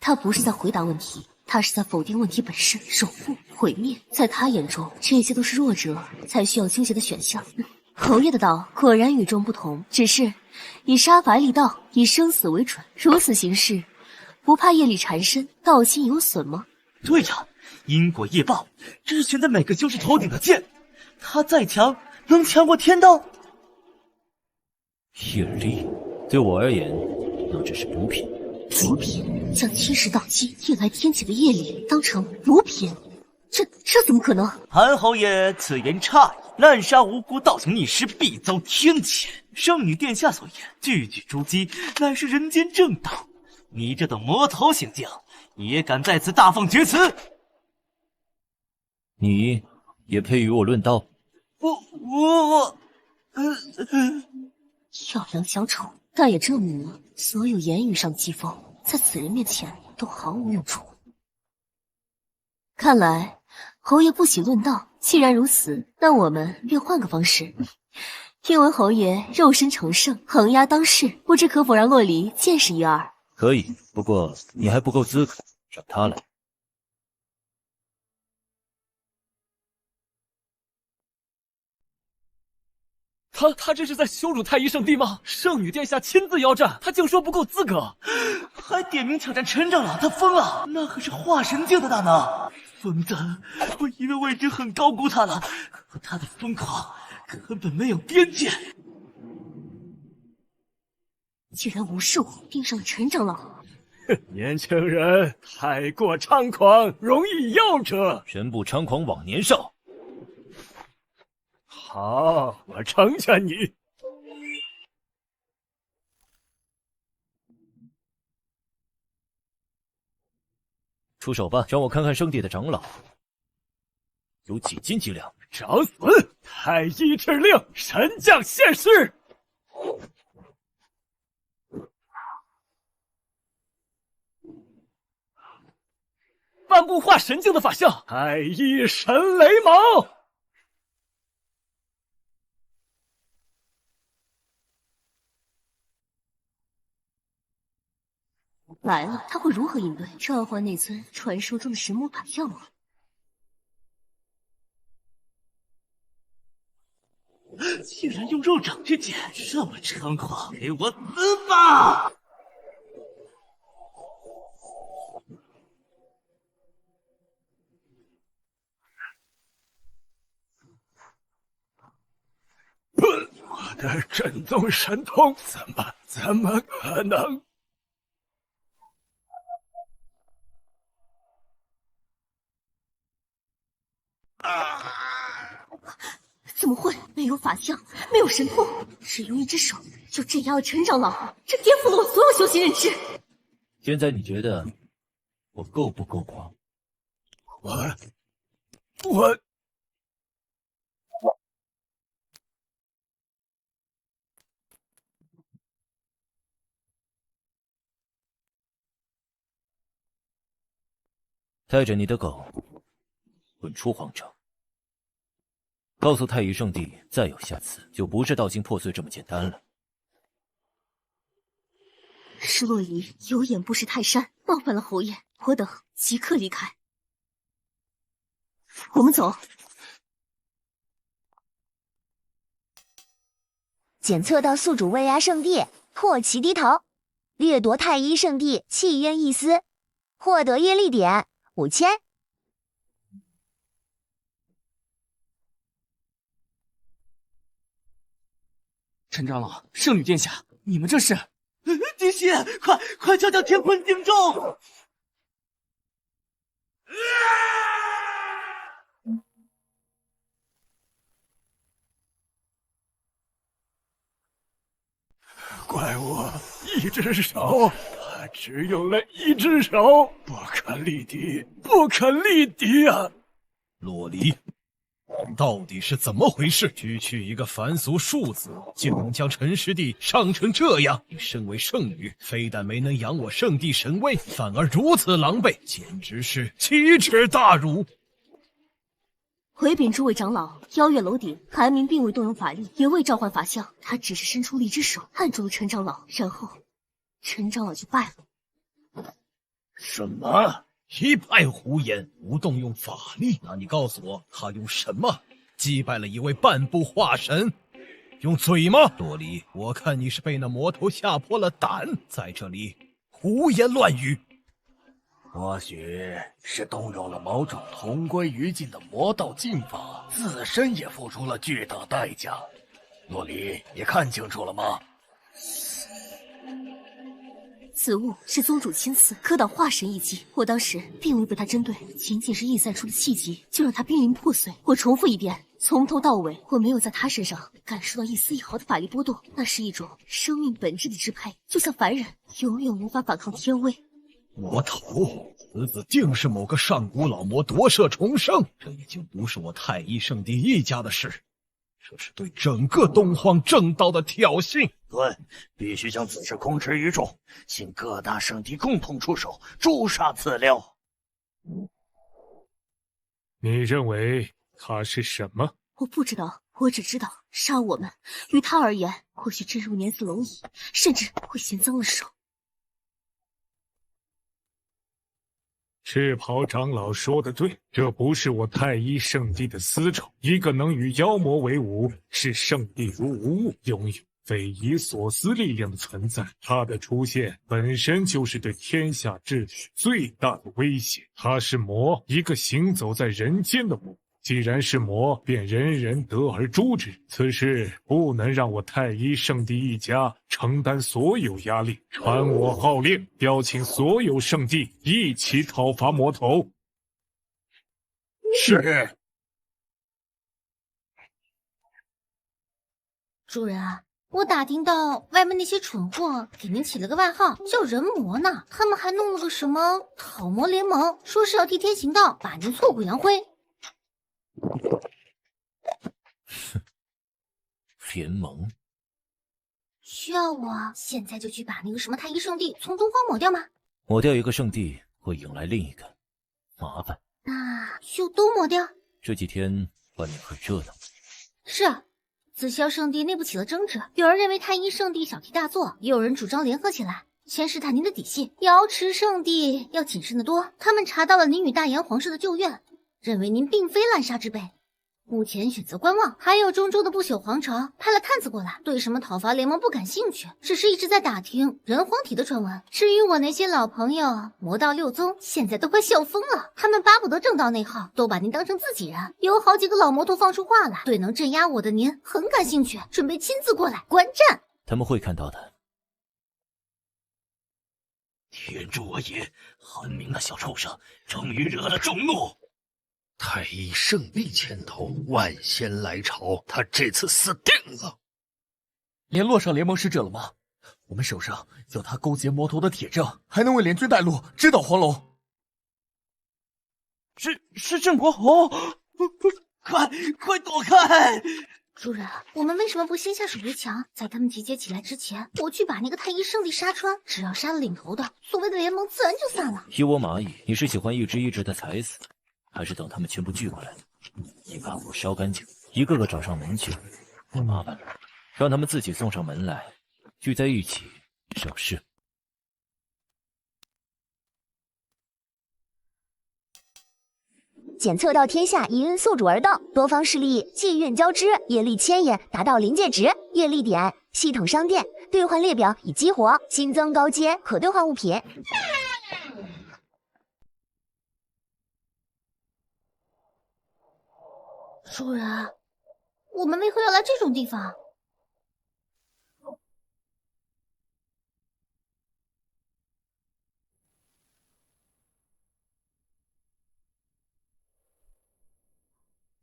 他不是在回答问题，他是在否定问题本身，守护、毁灭。在他眼中，这些都是弱者才需要纠结的选项。侯爷的道果然与众不同，只是以杀伐立道，以生死为准，如此行事，不怕业力缠身，道心有损吗？对呀，因果业报，这是悬在每个修士头顶的剑，他再强，能强过天道？业力对我而言，那只是补品。补品将天时道基、夜来天启的业力当成补品，这怎么可能？韩侯爷此言差矣，滥杀无辜，倒行逆施，必遭天谴。圣女殿下所言，句句珠玑，乃是人间正道。你这等魔头行径，也敢在此大放厥词？你也配与我论道？我跳梁小丑，但也证明了所有言语上讥讽，在此人面前都毫无用处。看来侯爷不喜论道，既然如此，那我们便换个方式。听闻侯爷肉身成圣，横压当世，不知可否让洛离见识一二？可以，不过你还不够资格，让他来。他这是在羞辱太医圣地吗？圣女殿下亲自邀战，他竟说不够资格，还点名挑战陈长老，他疯了！那可是化神境的大能，疯子！我以为我已经很高估他了，可他的疯狂根本没有边界。竟然无视我，盯上了陈长老。年轻人太过猖狂，容易夭折。全部猖狂往年少。好，我成全你。出手吧，让我看看圣地的长老有几斤几两。找死！太医敕令，神将现世。半步化神境的法相，太医神雷矛。来了，他会如何应对？召唤那尊传说中的神魔法药吗？竟然用肉掌之剑，这么猖狂，给我死吧！我的震动神通，怎么可能？怎么会？没有法相，没有神通，只用一只手就镇压了陈长老，这颠覆了我所有修行认知。现在你觉得我够不够狂？我带着你的狗滚出皇城，告诉太乙圣地，再有下次，就不是道经破碎这么简单了。是洛仪有眼不识泰山，冒犯了侯爷，我等即刻离开。我们走。检测到宿主威压圣地，破其低头，掠夺太医圣地弃渊一丝，获得业力点5000。陈长老，圣女殿下，你们这是？帝血，快敲敲天坤定钟！怪我一只手，他只用了一只手，不可力敌，不可力敌啊！洛离，到底是怎么回事？区区一个凡俗庶子，竟能将陈师弟伤成这样！你身为圣女，非但没能扬我圣地神威，反而如此狼狈，简直是奇耻大辱！回禀诸位长老，邀月楼顶，韩明并未动用法力，也未召唤法相，他只是伸出了一只手，按住了陈长老，然后陈长老就败了。什么？一派胡言！不动用法力，那你告诉我，他用什么击败了一位半步化神？用嘴吗？多离，我看你是被那魔头吓破了胆，在这里胡言乱语。或许是动用了某种同归于尽的魔道禁法，自身也付出了巨大代价。洛离，你看清楚了吗？此物是宗主亲赐科岛化神一击，我当时并未被他针对，仅仅是溢散出的气机就让他濒临破碎。我重复一遍，从头到尾我没有在他身上感受到一丝一毫的法力波动，那是一种生命本质的支配，就像凡人永远无法反抗天威。魔头，此子定是某个上古老魔夺舍重生，这已经不是我太一圣地一家的事，这是对整个东荒正道的挑衅。对，必须将此事公之于众，请各大圣地共同出手，诛杀此料。你认为他是什么？我不知道，我只知道杀我们于他而言，或许真如碾死蝼蚁，甚至会嫌脏了手。赤袍长老说的对，这不是我太一圣地的私仇。一个能与妖魔为伍，视圣地如无物，拥有匪夷所思力量的存在，他的出现本身就是对天下秩序最大的威胁。他是魔，一个行走在人间的魔。既然是魔，便人人得而诛之。此事不能让我太一圣地一家承担所有压力。传我号令，邀请所有圣地一起讨伐魔头。是。主人啊，我打听到外面那些蠢货给您起了个外号叫人魔呢，他们还弄了个什么讨魔联盟，说是要替天行道，把您挫骨扬灰。联盟需要我现在就去把那个什么太一圣地从东荒抹掉吗？抹掉一个圣地会引来另一个，麻烦。那就都抹掉。这几天外面很热闹。是啊，紫霄圣地内部起了争执，有人认为太一圣地小题大做，也有人主张联合起来。先试探您的底细，瑶池圣地要谨慎得多，他们查到了您与大炎皇室的旧怨，认为您并非滥杀之辈，目前选择观望。还有中州的不朽皇朝派了探子过来，对什么讨伐联盟不感兴趣，只是一直在打听人皇体的传闻。至于我那些老朋友魔道六宗，现在都快笑疯了，他们巴不得正道内耗，都把您当成自己人。有好几个老魔头放出话来，对能镇压我的您很感兴趣，准备亲自过来观战。他们会看到的。天助我也！韩明那小畜生终于惹了众怒。太一圣地牵头，万仙来朝，他这次死定了。联络上联盟使者了吗？我们手上有他勾结魔头的铁证，还能为联军带路，直捣黄龙。是郑国侯，快躲开！主人，我们为什么不先下手为强？在他们集结起来之前，我去把那个太一圣地杀穿。只要杀了领头的，所谓的联盟自然就散了。依我马意，你是喜欢一只一只的踩死，还是等他们全部聚过来，你把火烧干净，一个个找上门去？太麻烦了，让他们自己送上门来，聚在一起省事。检测到天下一恩宿主而到，多方势力气运交织，业力牵引达到临界值。业力点系统商店兑换列表已激活，新增高阶可兑换物品。主人，我们为何要来这种地方？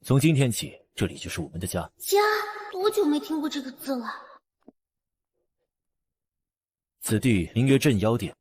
从今天起，这里就是我们的家。家？多久没听过这个字了？此地名曰镇妖殿。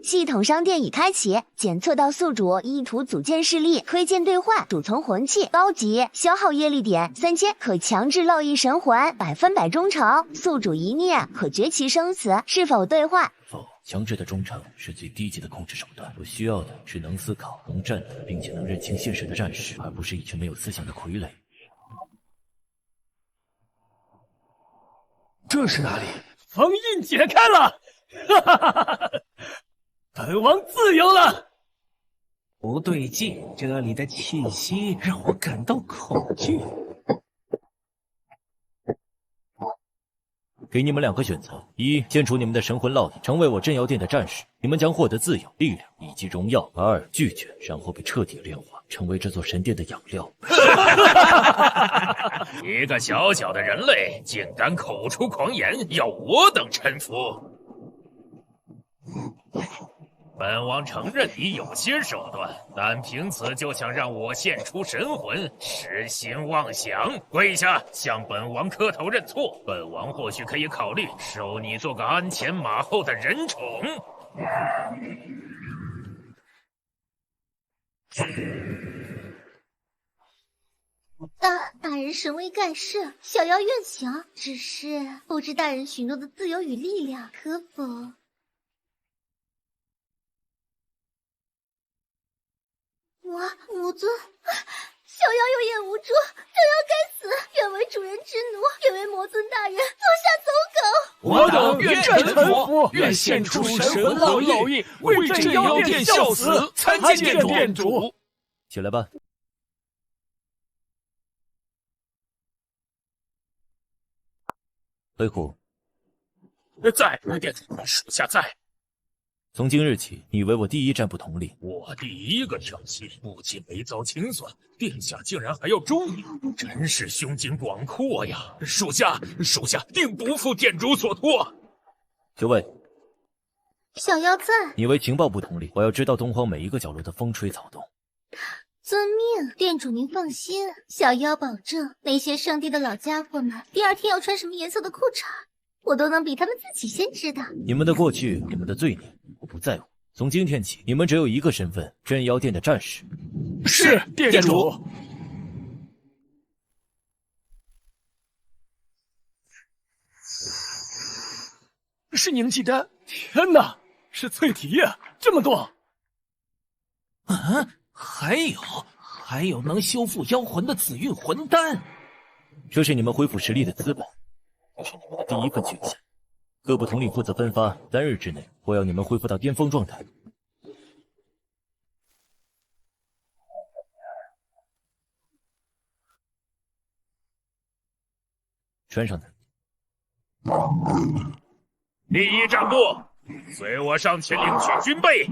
系统商店已开启，检测到宿主意图组建势力，推荐兑换主存魂器高级，消耗业力点3000，可强制烙印神魂100%忠诚。宿主一念可绝其生死，是否兑换？否。强制的忠诚是最低级的控制手段，我需要的是能思考、能战斗，并且能认清现实的战士，而不是一群没有思想的傀儡。这是哪里？封印解开了，哈哈哈哈！本王自由了。不对劲，这里的气息让我感到恐惧。给你们2个选择：一，献出你们的神魂烙印，成为我镇妖殿的战士，你们将获得自由、力量以及荣耀；二，拒绝，然后被彻底炼化，成为这座神殿的养料。一个小小的人类，竟敢口出狂言，要我等臣服。本王承认你有些手段，但凭此就想让我献出神魂，痴心妄想！跪下，向本王磕头认错。本王或许可以考虑收你做个鞍前马后的人宠。大人神威盖世，小妖愿降。只是不知大人许诺的自由与力量，可否？母尊，小妖有眼无珠，小妖该死！愿为主人之奴，愿为魔尊大人落下走狗。我等愿臣服，愿献出神魂烙印，为镇妖殿效死，参见殿主。起来吧。黑虎，在，殿主，属下在。从今日起，你为我第一战不同力。我第一个挑衅，不仅没遭清算，殿下竟然还要诛你，真是胸襟广阔呀！属下定不负殿主所托。九尾，小妖在。你为情报部统领，我要知道东荒每一个角落的风吹草动。遵命，殿主您放心，小妖保证那些圣地的老家伙们第2天要穿什么颜色的裤衩，我都能比他们自己先知道。你们的过去，你们的罪孽，我不在乎。从今天起，你们只有一个身份：镇妖殿的战士。是，殿主。是凝气丹！天哪，是淬体液，这么多！啊，还有能修复妖魂的紫玉魂丹。这是你们恢复实力的资本，是你们的第一份军饷。各部统领负责分发，3日之内，我要你们恢复到巅峰状态。穿上它。第一战部，随我上前领取军备。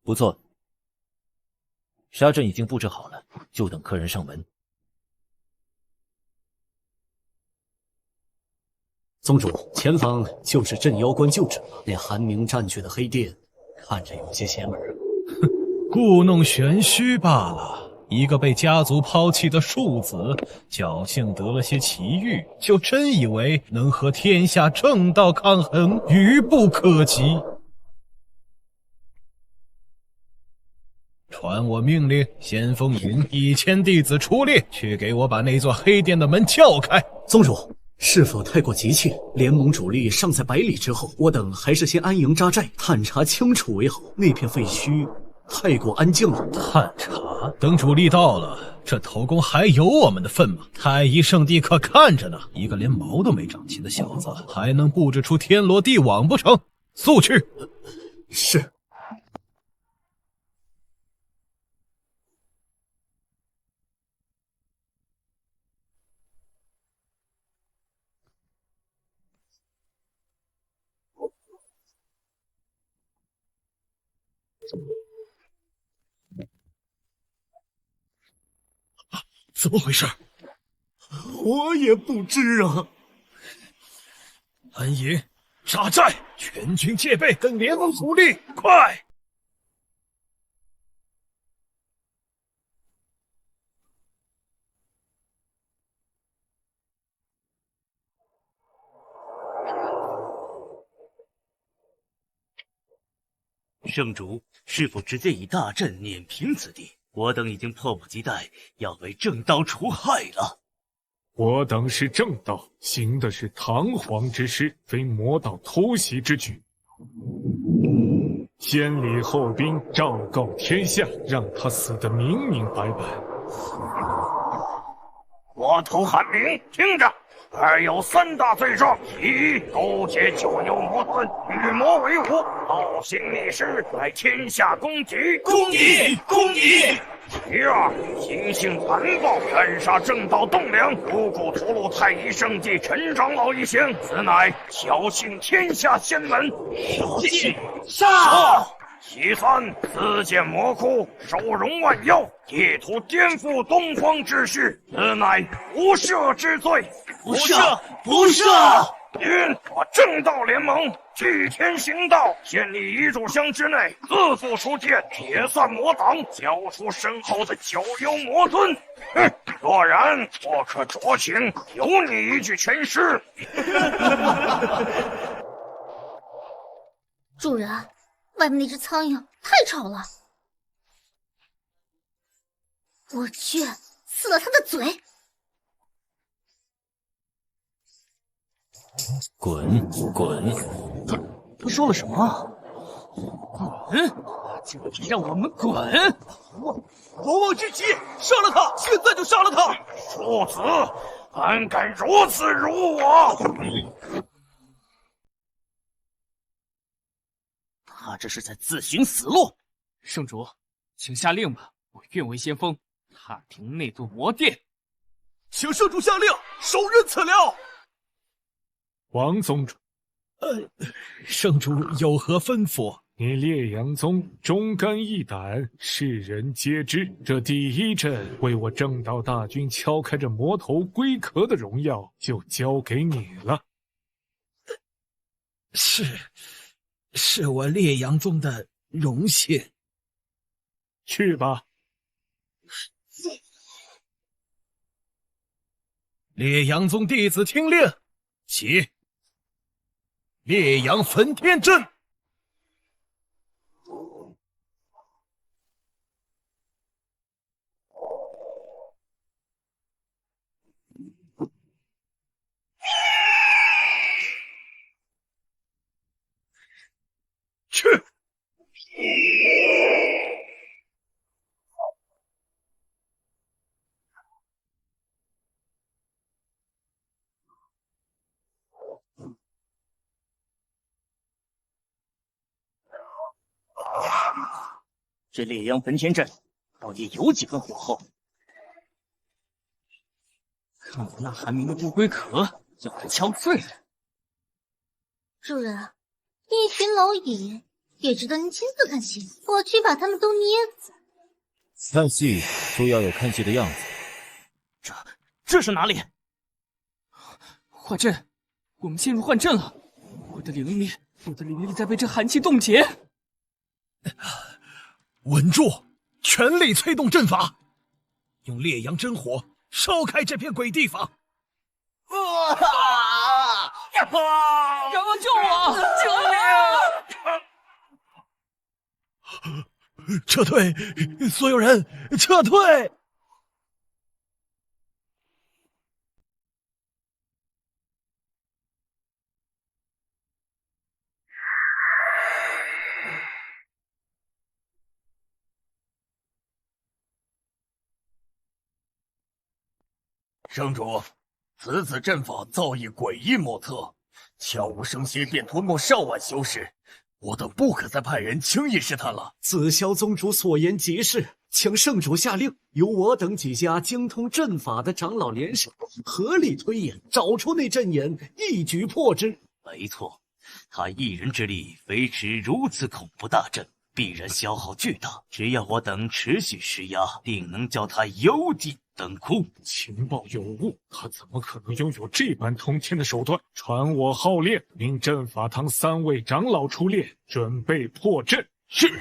不错，沙阵已经布置好了，就等客人上门。宗主，前方就是镇妖关旧址了。那韩明占据的黑殿，看着有些邪门。故弄玄虚罢了。一个被家族抛弃的庶子，侥幸得了些奇遇，就真以为能和天下正道抗衡，愚不可及。传我命令，先锋营1000弟子出列，去给我把那座黑殿的门撬开。宗主，是否太过急切？联盟主力尚在100里之后，我等还是先安营扎寨，探查清楚为好。那片废墟太过安静了。探查？等主力到了，这头宫还有我们的份吗？太一圣地可看着呢，一个连毛都没长齐的小子，还能布置出天罗地网不成？速去！是。怎么回事？我也不知啊。安营扎寨，全军戒备，跟联盟主力，快！圣主是否直接以大阵碾平此地？我等已经迫不及待要为正道除害了。我等是正道，行的是堂皇之事，非魔道偷袭之举。先礼后兵，昭告天下，让他死得明明白白。我头韩明，听着！二有3大罪状：一、勾结九牛魔尊，与魔为伍，倒行逆施，乃天下公敌。公敌，公敌！第二，行性残暴，斩杀正道栋梁，无故屠戮太乙圣地陈长老一行，此乃侥幸天下仙门。侥幸，杀！其三，自建魔窟，收容万妖，意图颠覆东方秩序，此乃不赦之罪。不赦，不赦！因我正道联盟替天行道，建立遗嘱箱之内，自负出剑，铁散魔党，交出身后的九幽魔尊。哼，若然，我可酌情由你一句全尸。主人，外面那只苍蝇太吵了，我去撕了他的嘴！滚滚！他说了什么？滚！就让我们滚！国王之旗，杀了他！现在就杀了他！庶子，胆敢如此辱我！他这是在自寻死路。圣主，请下令吧，我愿为先锋，踏平那座魔殿。请圣主下令，手刃此寮。王宗主，圣主有何吩咐？你烈阳宗忠肝义胆，世人皆知。这第一阵为我正道大军敲开这魔头龟壳的荣耀，就交给你了。是我烈阳宗的荣幸。去吧。烈阳宗弟子听令，起！烈阳焚天阵。去！这烈阳焚天阵到底有几分火候？看我那寒明的乌龟壳，要他敲碎了！主人，一群蝼蚁也值得您亲自看戏，我去把他们都捏死。看戏就要有看戏的样子。这是哪里？幻阵，我们陷入幻阵了。我的灵力在被这寒气冻结。稳住，全力催动阵法，用烈阳真火烧开这片鬼地方。阳光救我！救命！撤退！所有人撤退！圣主，此次阵法造诣诡异莫测，悄无声息便吞没上万修士，我等不可再派人轻易试探了。紫霄宗主所言极是，请圣主下令，由我等几家精通阵法的长老联手，合力推演，找出那阵眼，一举破之。没错，他一人之力维持如此恐怖大阵，必然消耗巨大。只要我等持续施压，定能叫他有地等哭！情报有误，他怎么可能拥有这般通天的手段？传我号令，命阵法堂3位长老出列，准备破阵。是。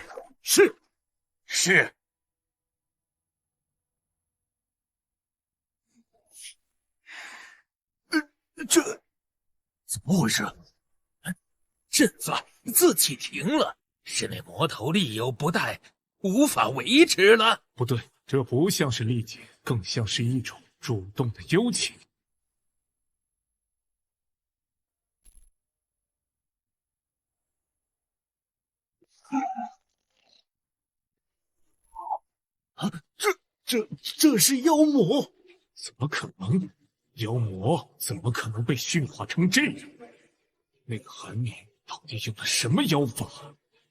这怎么回事？阵法自己停了，是那魔头力有不逮，无法维持了。不对，这不像是力竭，更像是一种主动的幽情。啊，这是妖魔？怎么可能？妖魔怎么可能被驯化成这样？那个韩明到底用了什么妖法？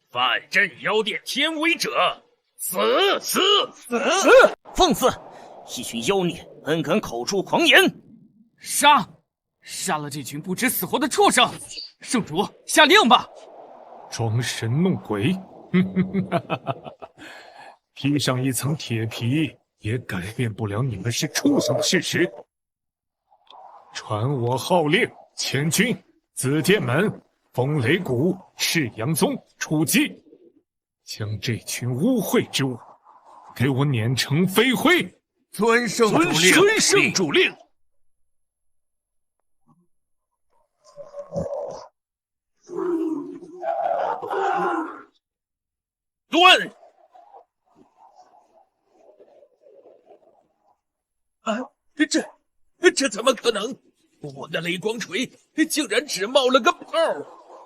犯镇妖殿天威者，死！放肆！一群妖孽，怎敢口出狂言！杀了这群不知死活的畜生！圣主下令吧！装神弄鬼，披上一层铁皮，也改变不了你们是畜生的事实。传我号令，千军紫殿门、风雷谷、赤阳宗出击，将这群污秽之物给我碾成飞灰！遵圣主令。论！这怎么可能？我的雷光锤竟然只冒了个泡！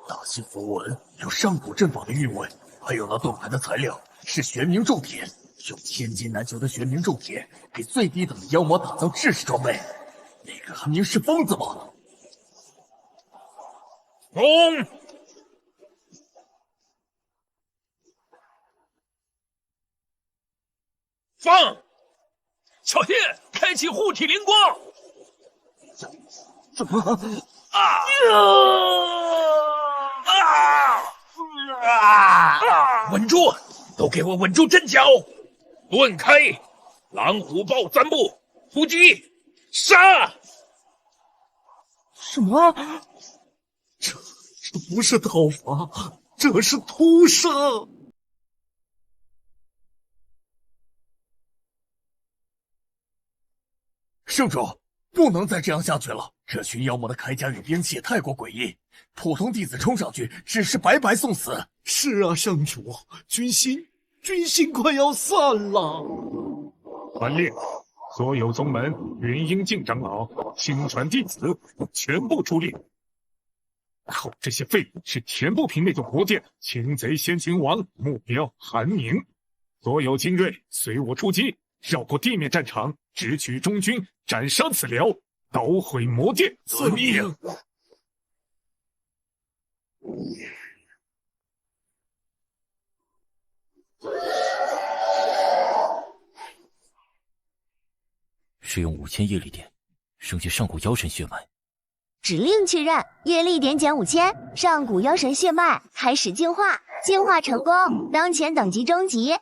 大信符文有上古阵法的韵味，还有那盾牌的材料是玄冥铸铁，用千金难求的玄冥铸铁给最低等的妖魔打造制式装备。那个韩明是疯子吗？攻！放！小叶，开启护体灵光！什么？稳住！都给我稳住阵脚！盾开！狼虎豹3步，突击！杀！什么？这不是讨伐，这是屠杀！圣主，不能再这样下去了。这群妖魔的铠甲与兵器太过诡异，普通弟子冲上去只是白白送死。是啊，圣主，军心快要散了。传令，所有宗门、元婴境长老、亲传弟子全部出列。靠这些废物是填不平那座国殿，擒贼先擒王，目标韩明。所有精锐随我出击，绕过地面战场，直取中军，斩杀此僚，捣毁魔殿。遵命。使用5000业力点，升级上古妖神血脉。指令确认，业力点减5000，上古妖神血脉开始进化，进化成功，当前等级中级。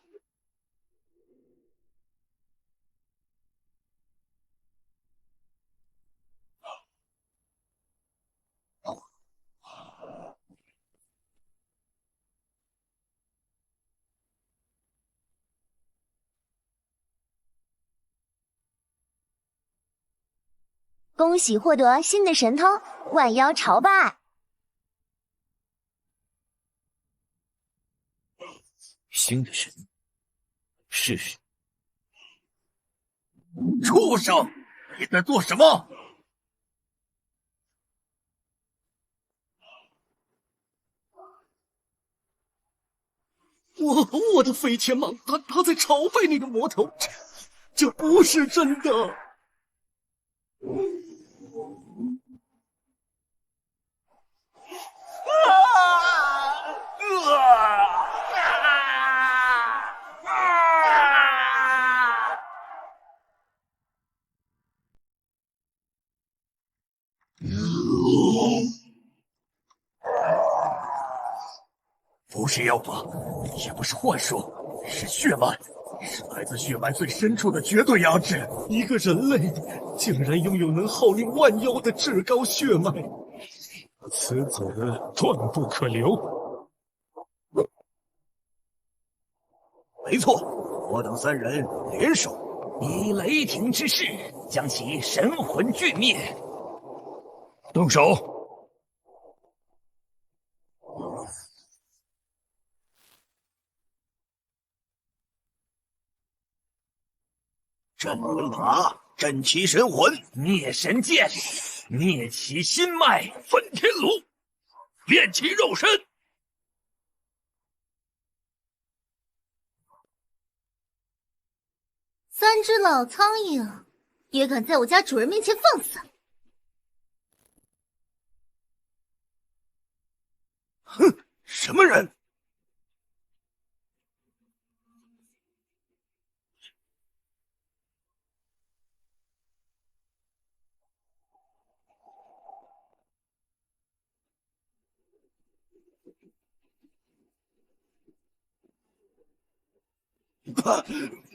恭喜获得新的神通万妖朝拜。新的神，试试。畜生，你在做什么？我的飞天蟒，他在朝拜那个魔头，这不是真的。不是妖法，也不是幻术，是血脉，是来自血脉最深处的绝对压制。一个人类竟然拥有能号令万妖的至高血脉，此子断不可留。没错，我等三人联手，以雷霆之势将其神魂俱灭。动手！镇魂法，镇其神魂；灭神剑，灭其心脉；分天炉，炼其肉身。三只老苍蝇也敢在我家主人面前放肆！哼，什么人？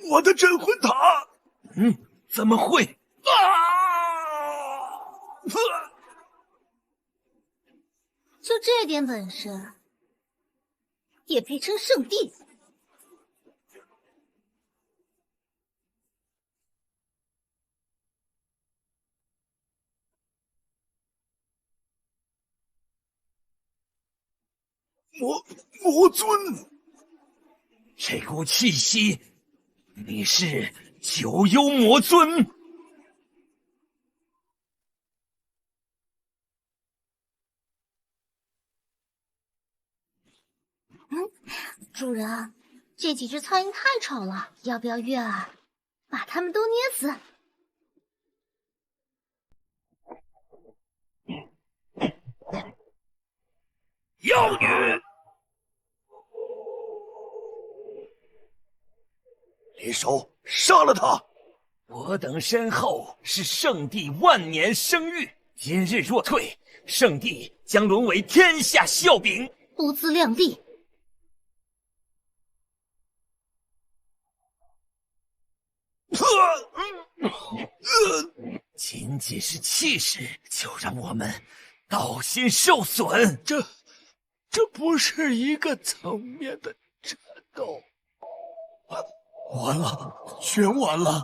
我的镇魂塔！怎么会？就这点本事，也配称圣地？魔尊，这股气息，你是九幽魔尊？主人，这几只苍蝇太吵了，要不要月儿把它们都捏死？妖女，联手杀了他！我等身后是圣地万年声誉，今日若退，圣地将沦为天下笑柄。不自量力！仅仅是气势，就让我们道心受损。这不是一个层面的战斗。完了，全完了！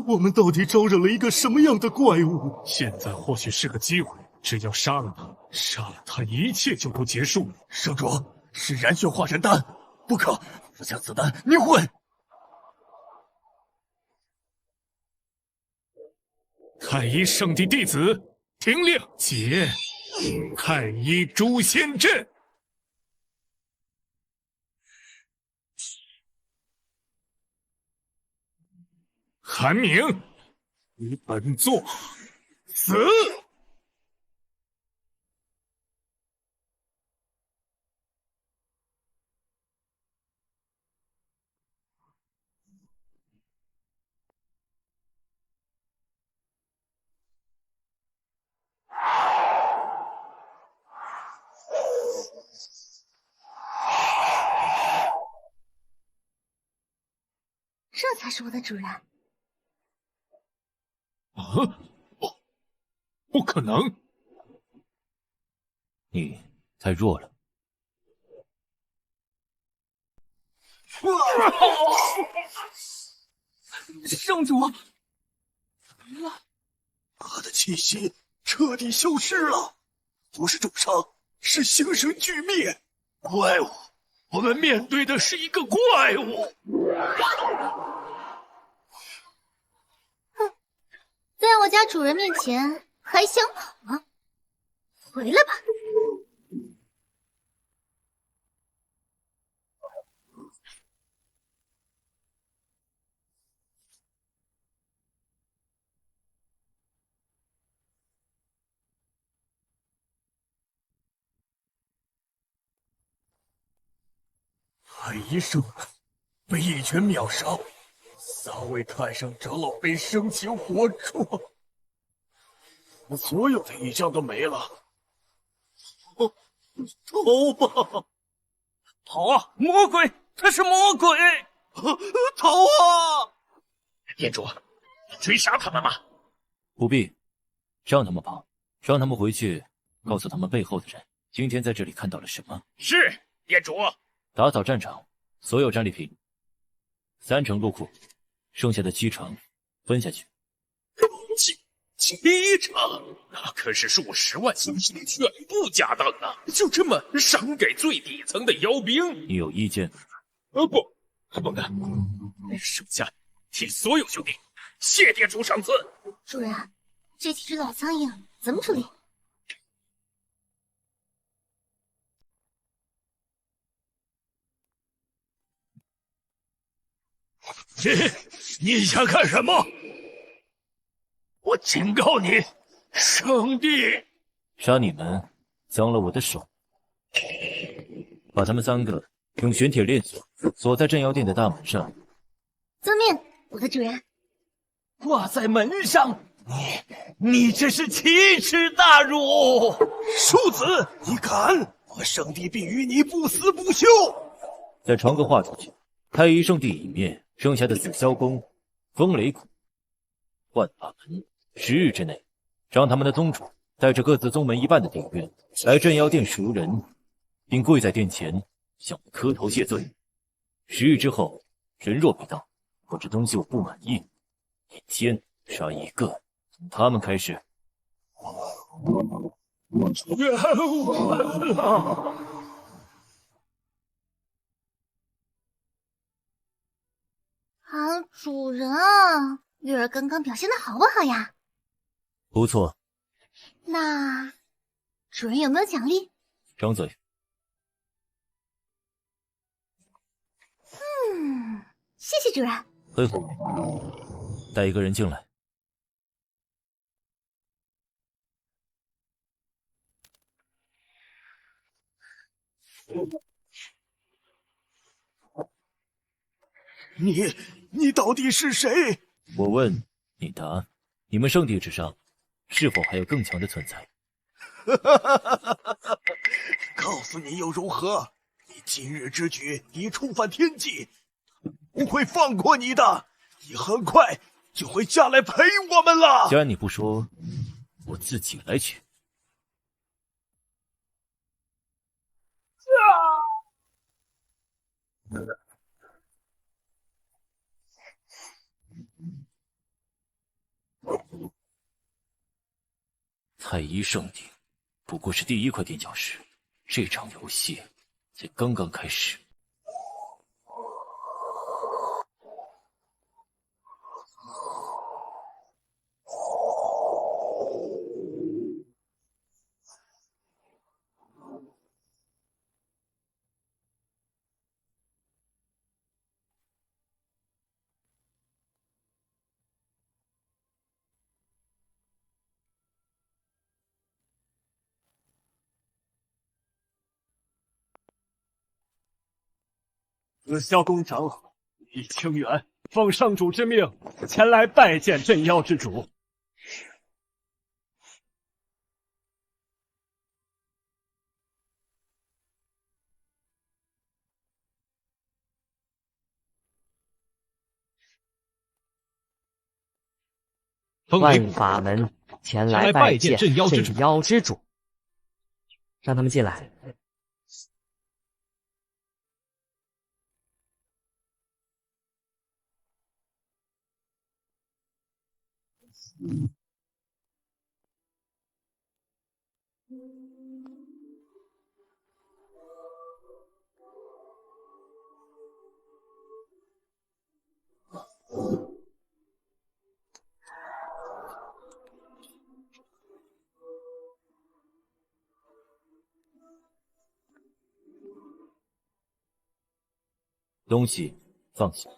我们到底招惹了一个什么样的怪物？现在或许是个机会，只要杀了他，杀了他，一切就都结束了。圣主，是燃血化神丹，不可！不将子弹迷魂！太一圣地弟子，听令解太一诛仙阵。韩明，你本座死！这才是我的主人。不可能！你太弱了。圣主，他的气息彻底消失了，不是重伤，是形神俱灭。怪物，我们面对的是一个怪物。在我家主人面前还想跑吗？回来吧！太医圣被一拳秒杀，3位太上长老被生擒活捉，所有的异象都没了。逃吧！跑啊，魔鬼！他是魔鬼！逃啊！店主，追杀他们吗？不必，让他们跑，让他们回去，告诉他们背后的人，今天在这里看到了什么。是，店主。打扫战场，所有战利品3成入库，剩下的7成分下去。7成，那可是数10万星星全部家当啊！就这么赏给最底层的妖兵？你有意见？不敢。剩下替所有兄弟谢店主赏赐。主人，这几只老苍蝇怎么处理？你想干什么？我警告你，圣地！杀你们，脏了我的手。把他们3个用玄铁链锁锁在镇妖殿的大门上。遵命，我的主人。挂在门上，你这是奇耻大辱！庶子，你敢！我圣帝必与你不死不休！再传个话出去，太一圣地一灭，剩下的紫霄宫、风雷谷、万法门，10日之内，让他们的宗主带着各自宗门一半的鼎院来镇妖殿赎人，并跪在殿前向我磕头谢罪。10日之后，人若未到，或者东西我不满意，一天杀1个，从他们开始。啊，主人啊，月儿刚刚表现的好不好呀？不错。那主人有没有奖励？张嘴。谢谢主人。黑虎，带一个人进来。你到底是谁？我问，你答。你们圣地之上，是否还有更强的存在？告诉你又如何？你今日之举已触犯天际，不会放过你的。你很快就会下来陪我们了。既然你不说，我自己来取。太一圣地不过是第1块垫脚石，这场游戏才刚刚开始。紫霄宫长老李清源奉圣主之命前来拜见镇妖之主。万法门前来拜见镇妖之主，让他们进来。东西放下。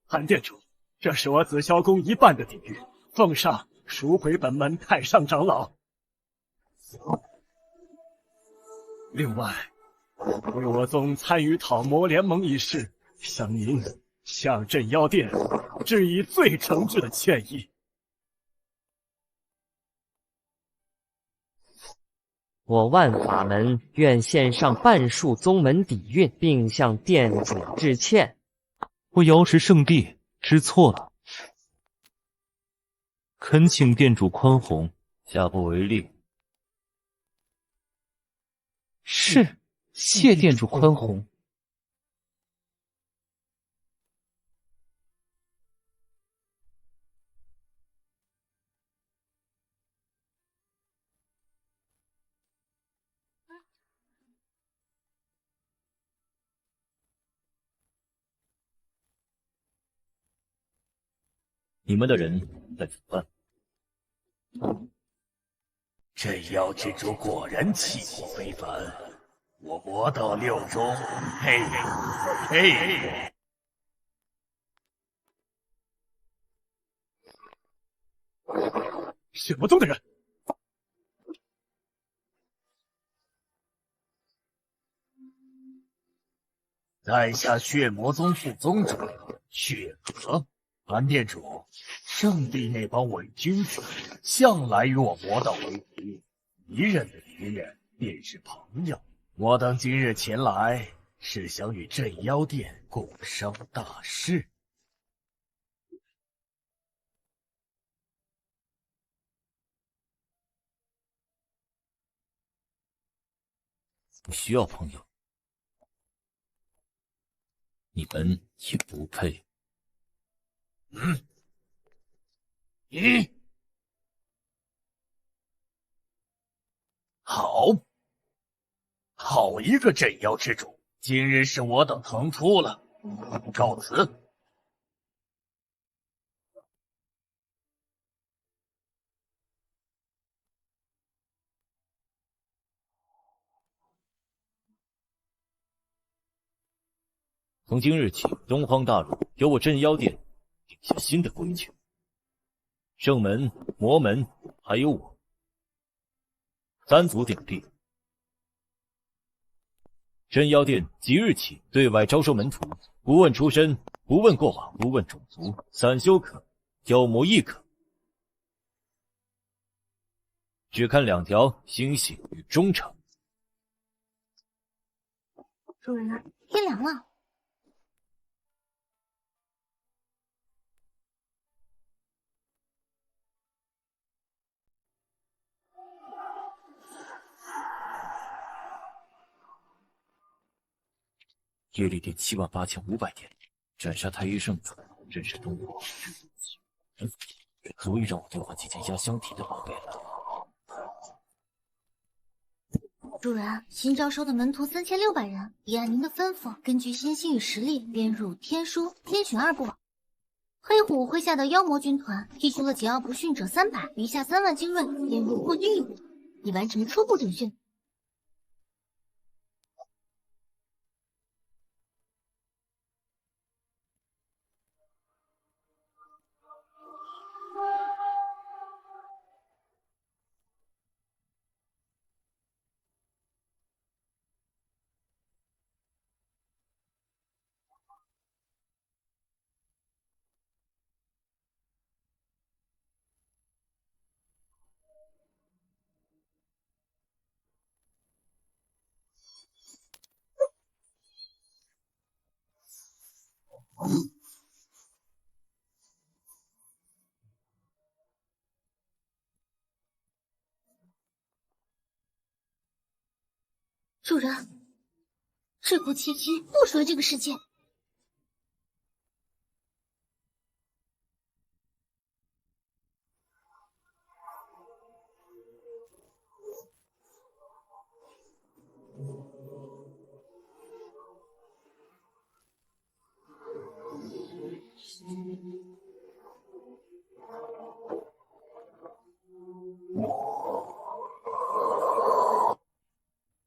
韩店主，这是我紫霄宫一半的地域，奉上赎回本门太上长老。另外，为我宗参与讨魔联盟一事，向您向镇妖殿致以最诚挚的歉意。我万法门愿献上半数宗门底蕴，并向店主致歉。我瑶池圣地知错了，恳请店主宽宏，下不为例。是，谢店主宽宏。你们的人在此办。镇妖之主果然气魄非凡，我魔道六中佩服佩服。血魔宗的人，在下血魔宗副宗主血河。韩店主，圣地那帮伪君子向来与我魔道为敌，敌人的敌人便是朋友。我等今日前来，是想与镇妖殿共商大事。不需要朋友，你们也不配。好一个镇妖之主！今日是我等腾出了，告辞。从今日起，东荒大陆由我镇妖殿定下新的规矩。圣门、魔门还有我三足鼎立。镇妖殿即日起对外招收门徒，不问出身，不问过往，不问种族，散修可，妖魔亦可，只看两条心性与忠诚。主人，天凉了。耶律殿78500点，斩杀太一圣主，真是东荒之极，足以让我兑换几件压箱体的宝贝了。主人，新招收的门徒3600人，已按您的吩咐，根据心性与实力编入天书、天选2部。黑虎麾下的妖魔军团剔除了桀骜不驯者300，余下3万精锐编入破军1部，已完成初步整训。主人，这股气机不属于这个世界。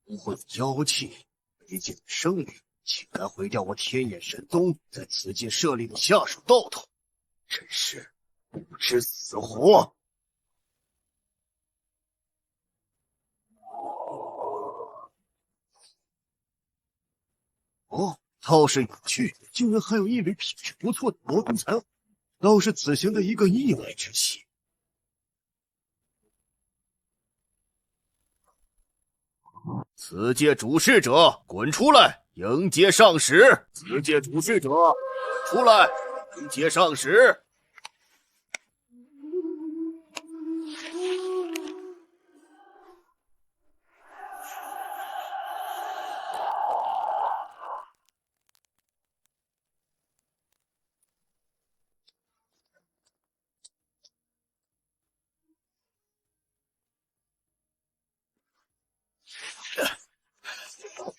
不会妖气，没见生灵，竟然毁掉我天眼神宗在此界设立的下属道统，真是不知死活！哦，倒是有趣，竟然还有一位品质不错的魔尊残，倒是此行的一个意外之喜。此界主事者，滚出来，迎接上使！此界主事者，出来，迎接上使！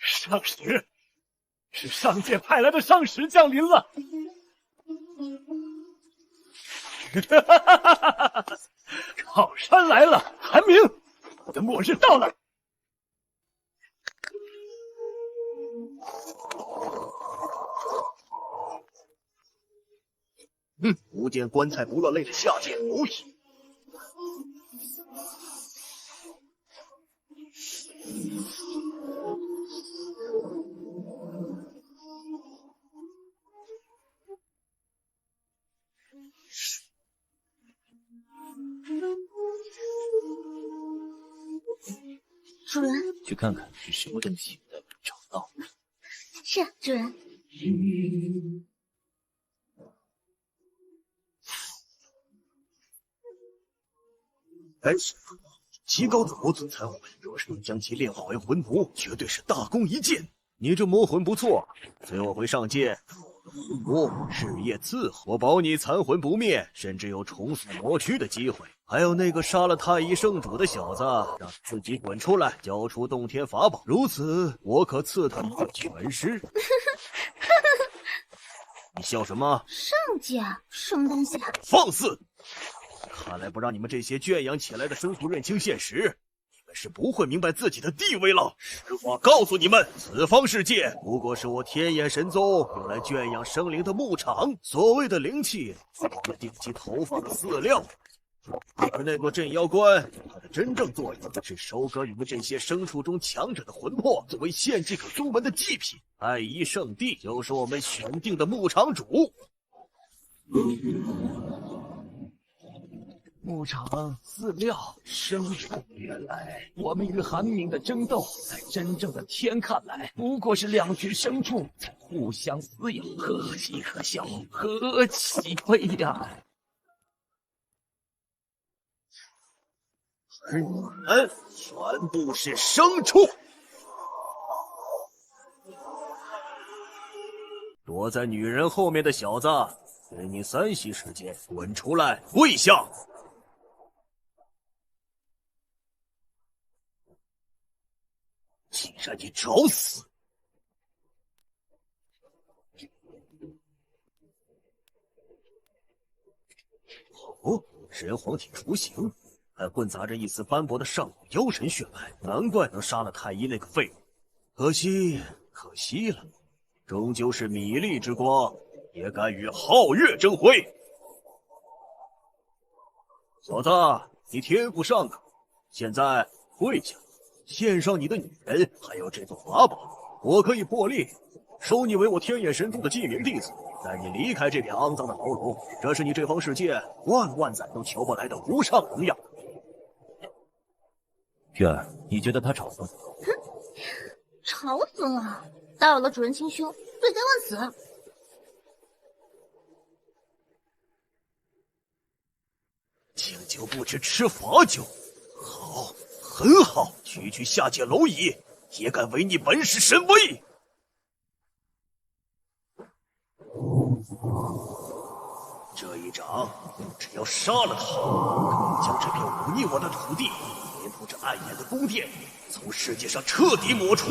上使，是上界派来的上使降临了。靠山来了，韩明，我的末日到了。不见棺材不落泪的下界蝼蚁。主人，去看看是什么东西在找到。是啊，主人。该是极高的魔尊残魂，若是能将其炼化为魂魄，绝对是大功一件。你这魔魂不错，随我回上界，事业伺候，我保你残魂不灭，甚至有重塑魔躯的机会。还有那个杀了太乙圣主的小子，让自己滚出来，交出洞天法宝，如此我可赐他一个全尸。你笑什么？上界什么东西啊？放肆！看来不让你们这些圈养起来的生徒认清现实，你们是不会明白自己的地位了。实话告诉你们，此方世界不过是我天眼神宗用来圈养生灵的牧场，所谓的灵气，是我们定期投放的饲料。而那座镇妖关，它的真正作用是收割你们这些牲畜中强者的魂魄，作为献祭给宗门的祭品。太乙圣地就是我们选定的牧场主。牧场饲料牲畜，原来我们与韩明的争斗，在真正的天看来，不过是两具牲畜在互相撕咬，可喜可笑，何其悲呀！而你们全部是牲畜！躲在女人后面的小子，给你3息时间，滚出来，跪下！竟让你找死！哦，人皇体雏形，还混杂着一丝斑驳的上古妖神血脉，难怪能杀了太医那个废物。可惜了，终究是米粒之光，也敢与皓月争辉。小子，你天赋尚可，现在跪下！献上你的女人，还有这座法宝，我可以破例收你为我天眼神宗的记名弟子，带你离开这片肮脏的牢笼。这是你这方世界万载都求不来的无上荣耀。月儿，你觉得他吵吗？哼，吵死了！打扰了主人清修，罪该万死。敬酒不吃吃罚酒，好。很好，区下界蝼蚁也敢违逆本使神威！这一掌，只要杀了他，可以将这片忤逆我的土地，连同这暗眼的宫殿，从世界上彻底抹除。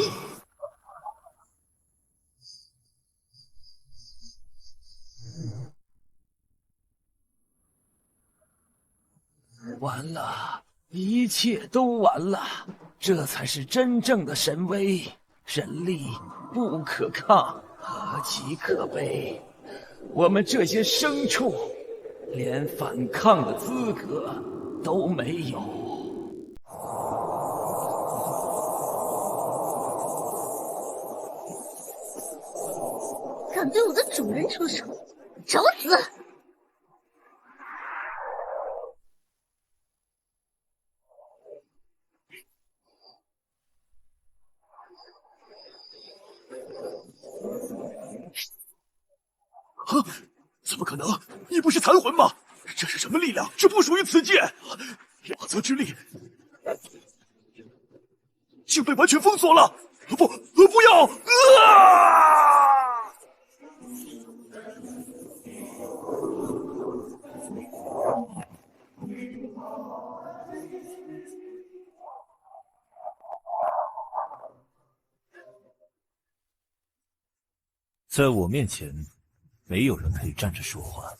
完了。一切都完了，这才是真正的神威，神力不可抗，何其可悲！我们这些牲畜，连反抗的资格都没有。敢对我的主人出手，找死！可能！你不是残魂吗？这是什么力量？这不属于此界！亚泽之力竟被完全封锁了！不要！在我面前，没有人可以站着说话。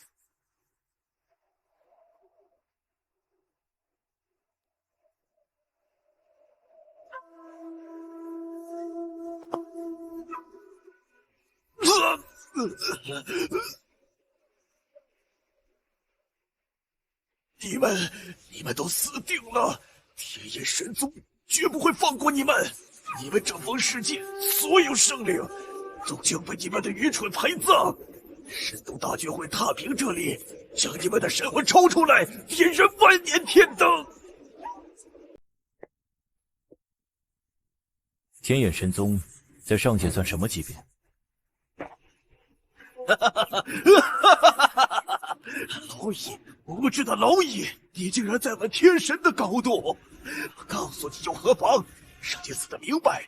你们都死定了！天眼神宗绝不会放过你们！你们这方世界所有生灵，都将被你们的愚蠢陪葬！神宗大军会踏平这里，将你们的神魂抽出来，点燃万年天灯！天眼神宗在上界算什么级别？蝼蚁，无知的蝼蚁！你竟然在问天神的高度！我告诉你又何妨？上界死得明白，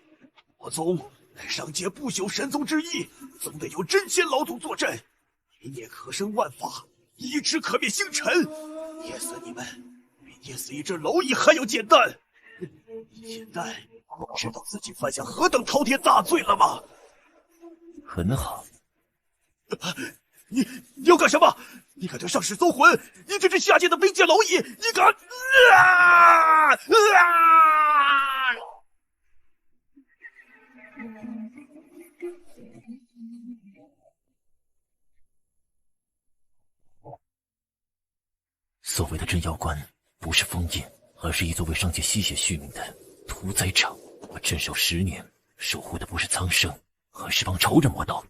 我宗乃上界不朽神宗之一，总得有真仙老祖坐镇，一念可生万法，一指可灭星辰。捏死你们，比捏死一只蝼蚁还要简单。现在知道自己犯下何等滔天大罪了吗？很好。你要干什么？你敢对上世搜魂？你这只下界的卑贱蝼蚁！你敢！所谓的镇妖关，不是封印，而是一座为上界吸血续命的屠宰场。我镇守10年，守护的不是苍生，而是帮仇人磨刀。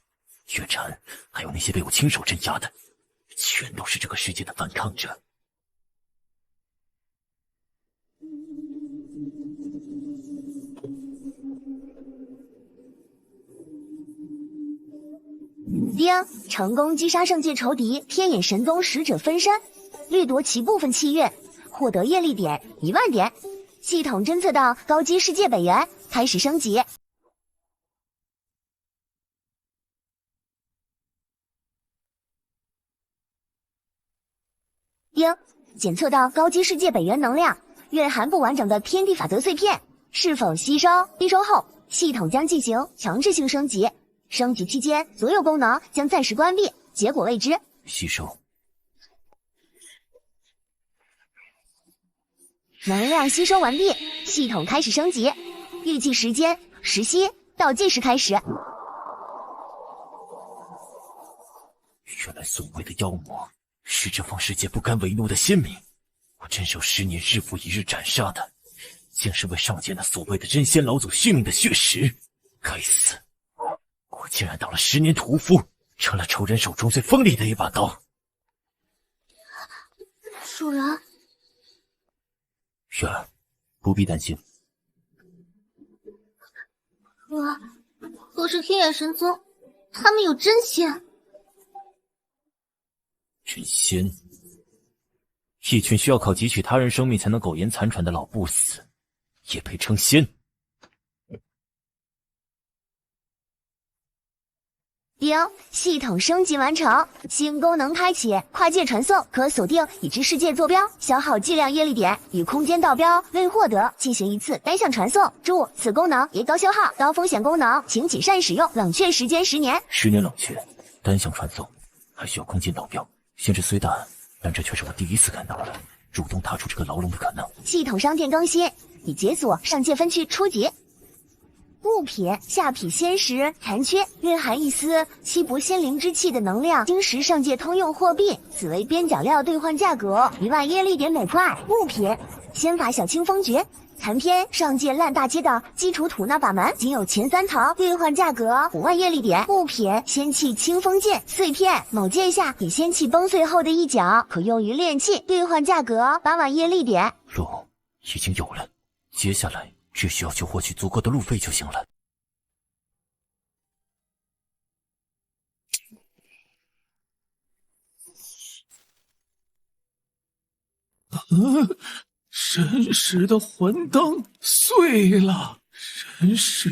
月禅，还有那些被我亲手镇压的，全都是这个世界的反抗者。丁，成功击杀上界仇敌天眼神宗使者分身，掠夺其部分气运，获得业力点1万点。系统侦测到高级世界本源，开始升级。丁，检测到高级世界本源能量，蕴含不完整的天地法则碎片，是否吸收？吸收后，系统将进行强制性升级。升级期间，所有功能将暂时关闭，结果未知。吸收。能量吸收完毕，系统开始升级。预计时间实息倒计时开始。原来所谓的妖魔是这方世界不甘为奴的先民，我镇守10年，日复一日斩杀的，竟是为上界那所谓的真仙老祖续命的血石。该死！我竟然到了10年屠夫，成了仇人手中最锋利的一把刀。主人，雪儿，不必担心。可是天眼神宗，他们有真仙。真仙，一群需要靠汲取他人生命才能苟延残喘的老不死，也配称仙？丁，系统升级完成，新功能开启，跨界传送，可锁定已知世界坐标，消耗计量业力点，与空间道标未获得进行一次单向传送。注：此功能也高消耗、高风险功能，请谨慎使用。冷却时间10年。10年冷却，单向传送，还需要空间道标。限制虽大，但这却是我第一次看到了主动踏出这个牢笼的可能。系统商店更新，已解锁上界分区初级。物品：下品仙石残缺，蕴含一丝稀薄仙灵之气的能量晶石，上界通用货币，此为边角料兑换价格1万业力点每块。物品：仙法小清风诀残篇，上界烂大街的基础吐纳法门，仅有前3层，兑换价格5万业力点。物品：仙气清风剑碎片，某剑下以仙气崩碎后的一角，可用于炼器，兑换价格8万业力点。路已经有了，接下来只需要去获取足够的路费就行了。神石的魂灯碎了，神石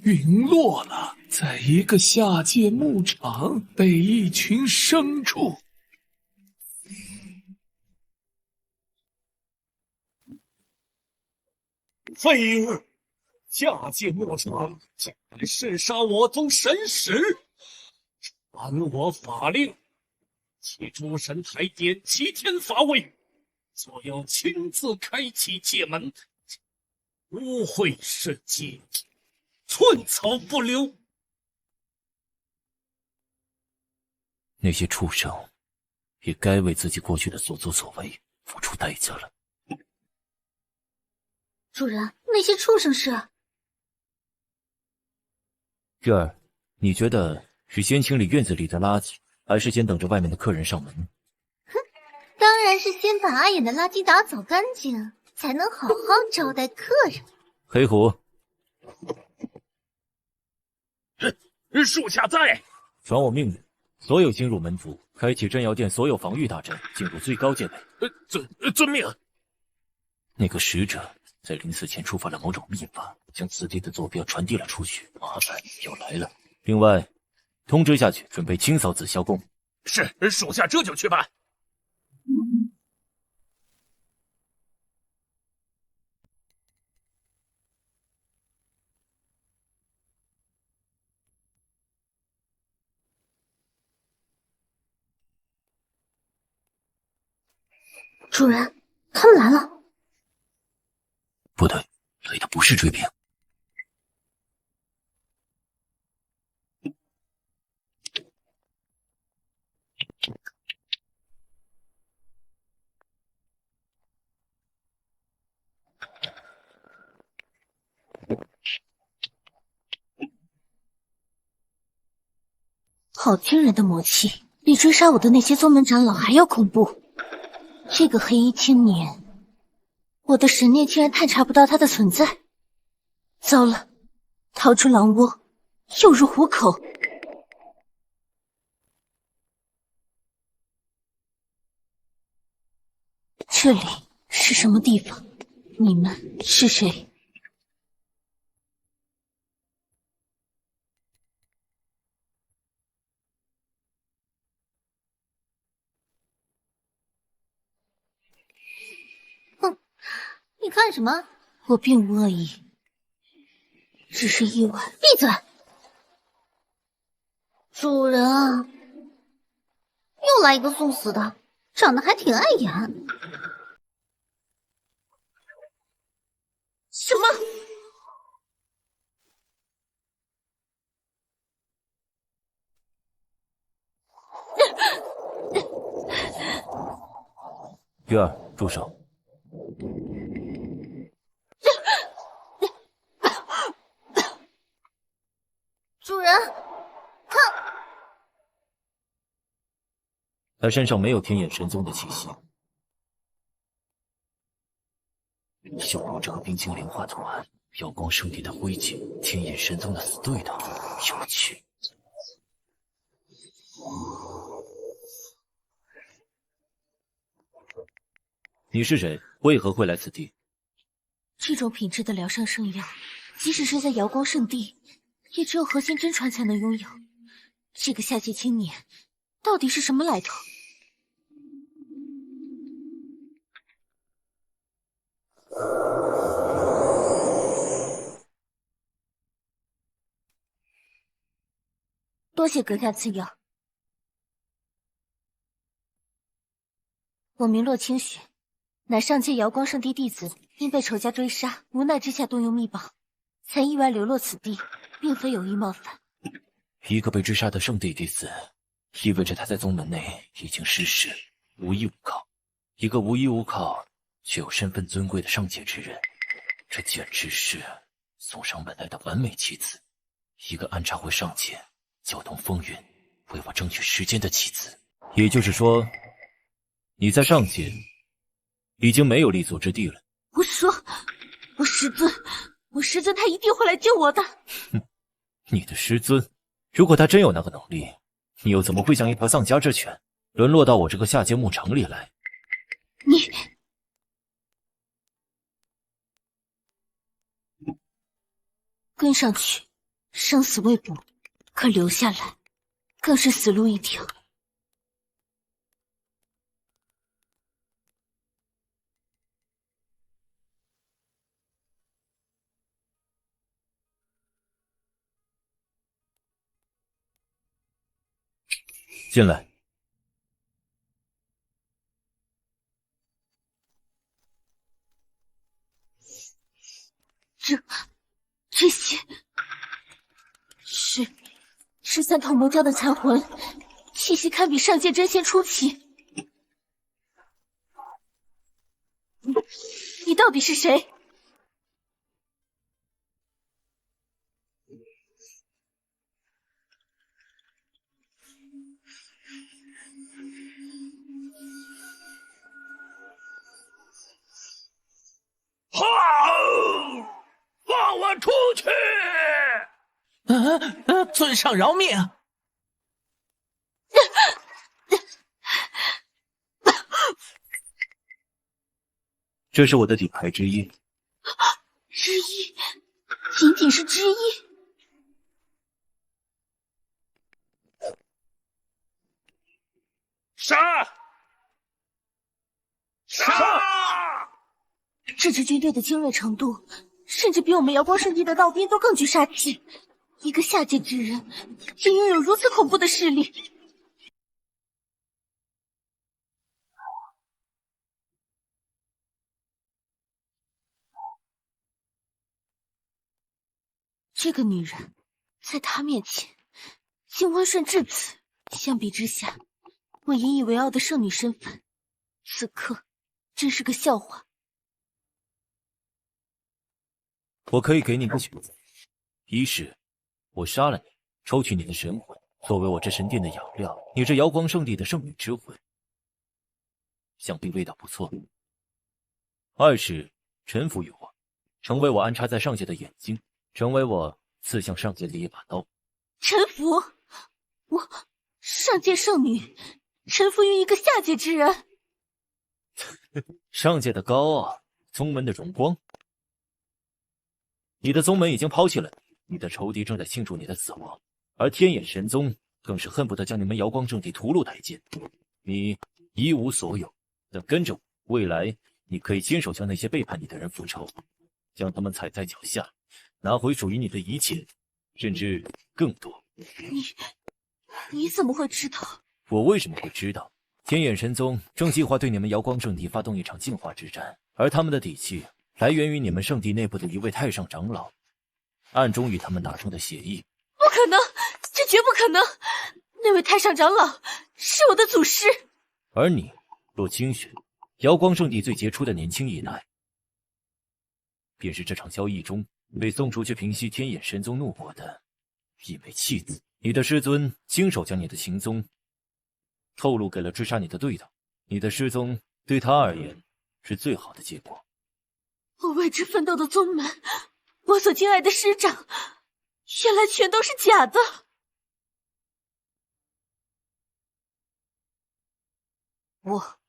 陨落了，在一个下界牧场被一群牲畜。废物！下界牧场竟敢弑杀我宗神石，传我法令，其诸神台点齐天法位，所有亲自开启界门，污秽世界，寸草不留。那些畜生也该为自己过去的所作所为付出代价了。主人，那些畜生是？月儿，你觉得是先清理院子里的垃圾，还是先等着外面的客人上门？当然是先把阿衍的垃圾打扫干净，才能好好招待客人。黑虎，属下在。传我命令，所有进入门族，开启镇妖殿所有防御大阵，进入最高戒备。遵命。那个使者在临死前触发了某种秘法，将此地的坐标传递了出去，麻烦要来了。另外，通知下去，准备清扫紫霄宫。是，属下这就去办。主人，他们来了。不对，来的不是追兵。好惊人的魔气，比追杀我的那些宗门长老还要恐怖。这个黑衣青年，我的神念竟然探查不到他的存在。糟了，逃出狼窝，又入虎口。这里是什么地方？你们是谁？你看什么？我并无恶意，只是意外。闭嘴！主人啊，又来一个送死的，长得还挺碍眼。什么？月儿，住手！主人，他身上没有天眼神宗的气息。小龙这个冰晶莲花图案，瑶光圣地的灰烬，天眼神宗的死对头，有趣。你是谁？为何会来此地？这种品质的疗伤圣药，即使是在瑶光圣地，也只有核心真传才能拥有。这个下界青年，到底是什么来头？多谢阁下赐药。我名洛清雪，乃上界瑶光圣地弟子，因被仇家追杀，无奈之下动用秘宝，才意外流落此地，并非有意冒犯。一个被追杀的圣地弟子，意味着他在宗门内已经失势，无依无靠。一个无依无靠却有身份尊贵的上界之人，这简直是送上门来的完美棋子。一个安插回上界，搅动风云，为我争取时间的棋子。也就是说，你在上界已经没有立足之地了。我说，我师尊他一定会来救我的。哼，你的师尊，如果他真有那个能力，你又怎么会像一条丧家之犬，沦落到我这个下界牧场里来？跟上去，生死未卜；可留下来，更是死路一条。进来。这些是三头魔蛟的残魂，气息堪比上界真仙初期。你到底是谁？放我出去！尊上饶命！这是我的底牌之一。之一，仅仅是之一。杀！这支军队的精锐程度，甚至比我们瑶光圣地的道兵都更具杀气。一个下界之人，竟拥有如此恐怖的势力。这个女人，在他面前竟温顺至此。相比之下，我引以为傲的圣女身份，此刻真是个笑话。我可以给你个选择：一是我杀了你，抽取你的神魂，作为我这神殿的养料；你这瑶光圣地的圣女之魂，想必味道不错。二是臣服于我，成为我安插在上界的眼睛，成为我刺向上界的一把刀。臣服？我上界圣女臣服于一个下界之人？上界的高傲，宗门的荣光。你的宗门已经抛弃了你，你的仇敌正在庆祝你的死亡，而天眼神宗更是恨不得将你们瑶光圣地屠戮殆尽。你一无所有，但跟着我，未来你可以亲手将那些背叛你的人复仇，将他们踩在脚下，拿回属于你的一切，甚至更多。你怎么会知道？我为什么会知道？天眼神宗正计划对你们瑶光圣地发动一场净化之战，而他们的底气来源于你们圣地内部的一位太上长老，暗中与他们达成的协议。不可能，这绝不可能！那位太上长老是我的祖师。而你，洛清雪，瑶光圣地最杰出的年轻一代，便是这场交易中被送出去平息天眼神宗怒火的一枚弃子。你的师尊亲手将你的行踪透露给了追杀你的对头，你的失踪对他而言是最好的结果。我为之奋斗的宗门，我所敬爱的师长，原来全都是假的。我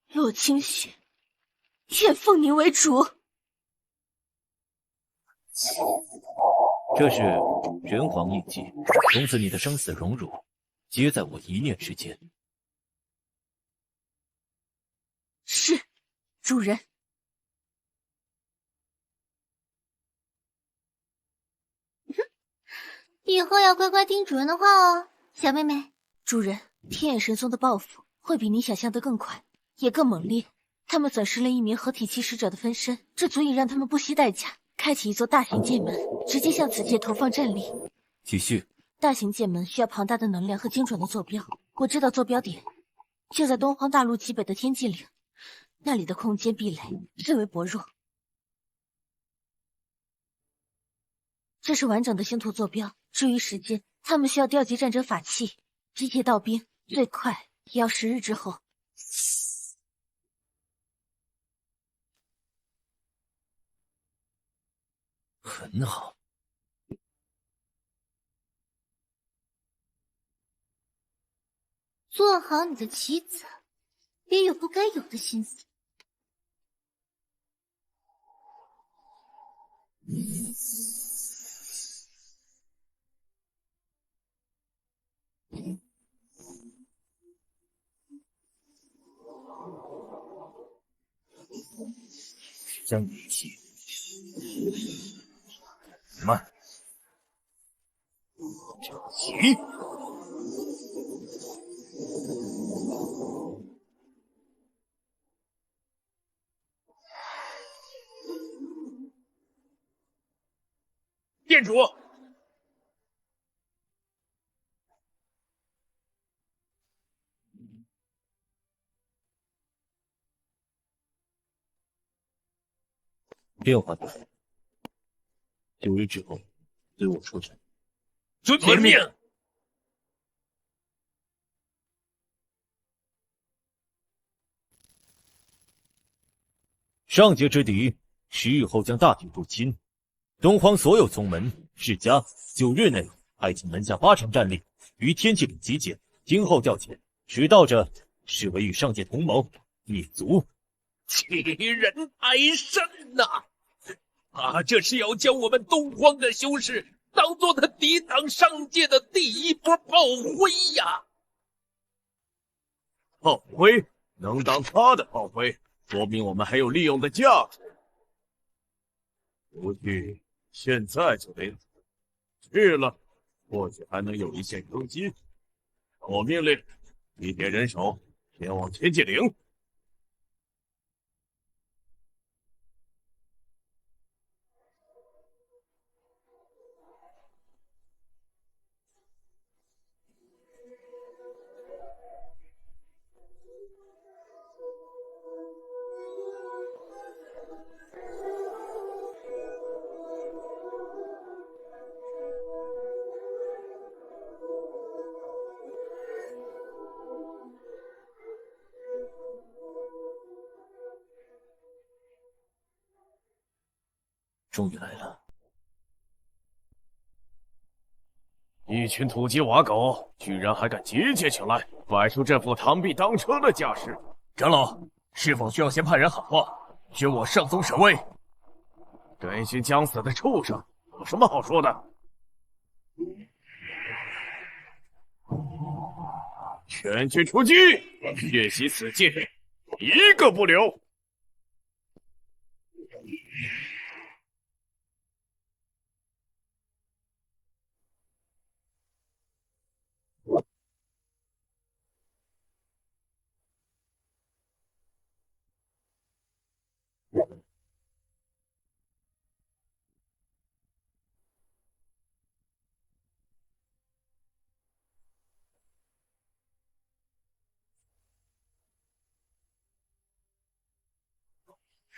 洛清雪愿奉您为主。这是人皇印记，从此你的生死荣辱皆在我一念之间。是，主人。以后要乖乖听主人的话哦，小妹妹。主人，天眼神宗的报复会比你想象的更快，也更猛烈。他们损失了一名合体期使者的分身，这足以让他们不惜代价开启一座大型剑门，直接向此界投放战力。继续。大型剑门需要庞大的能量和精准的坐标，我知道坐标点就在东荒大陆极北的天际岭，那里的空间壁垒最为薄弱。这是完整的星图坐标。至于时间，他们需要调集战争法器、集结道兵，最快也要10日之后。很好。做好你的棋子，别有不该有的心思。将语气慢、整齐。店主，变化大，9日之后随我出战。遵命。上界之敌10日后将大举入侵，东荒所有宗门世家9日内派遣门下8成战力于天际岭集结，今后调遣，只道着视为与上界同谋，灭族。欺人太甚呐！这是要将我们东荒的修士当做他抵挡上界的第一波炮灰呀！炮灰能当他的炮灰，说明我们还有利用的价值。估计现在就得去了，或许还能有一线生机。我命令一点人手前往天界岭。终于来了！一群土鸡瓦狗，居然还敢集结起来，摆出这副螳臂当车的架势！长老，是否需要先派人喊话，宣我上宗神威？这群将死的畜生，有什么好说的？全军出击，血洗此界，一个不留！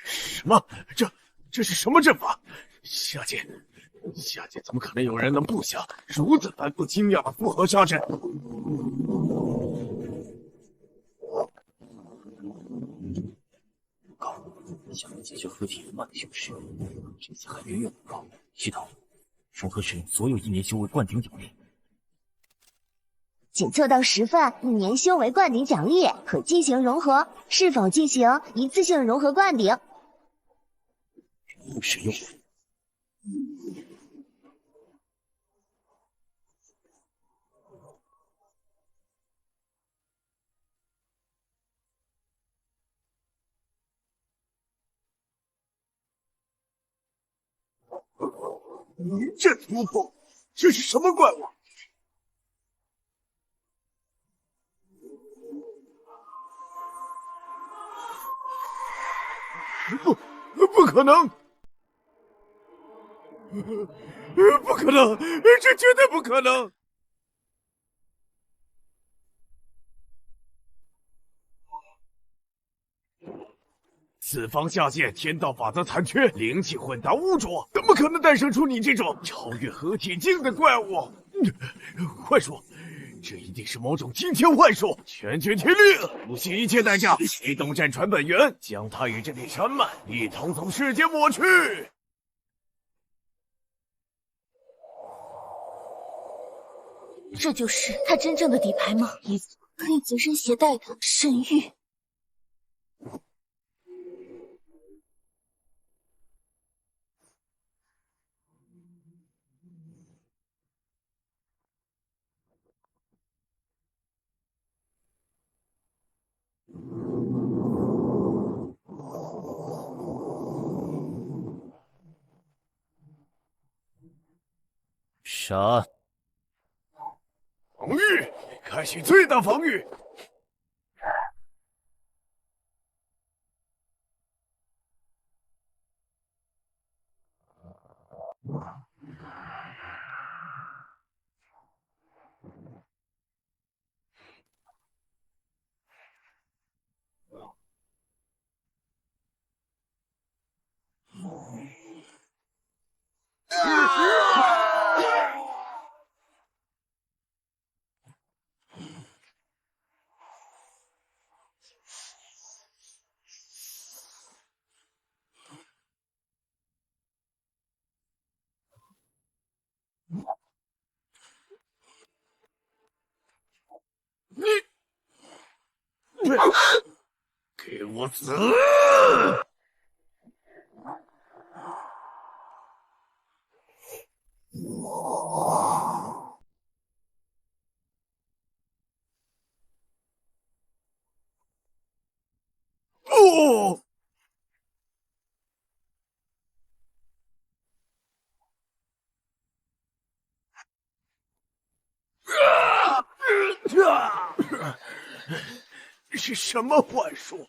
什么？这是什么阵法？下界怎么可能有人能布下如此繁复精妙的复合杀阵？想要解决合体圆满的修士，这次还远远不够。系统，如何使用所有1年修为灌顶奖励？检测到10份1年修为灌顶奖励，可进行融合。是否进行一次性融合灌顶？不使用。一阵突破，这是什么怪物？不可能！不可能！这绝对不可能！此方下界天道法则残缺，灵气混杂污浊，怎么可能诞生出你这种超越合体境的怪物？快说，这一定是某种惊天幻术！全军听令，不惜一切代价启动战船本源，将他与这片山脉一同从世间抹去！这就是他真正的底牌吗？一组可以随身携带的神玉。杀！防御，开启最大防御。给我死！不！是什么幻术？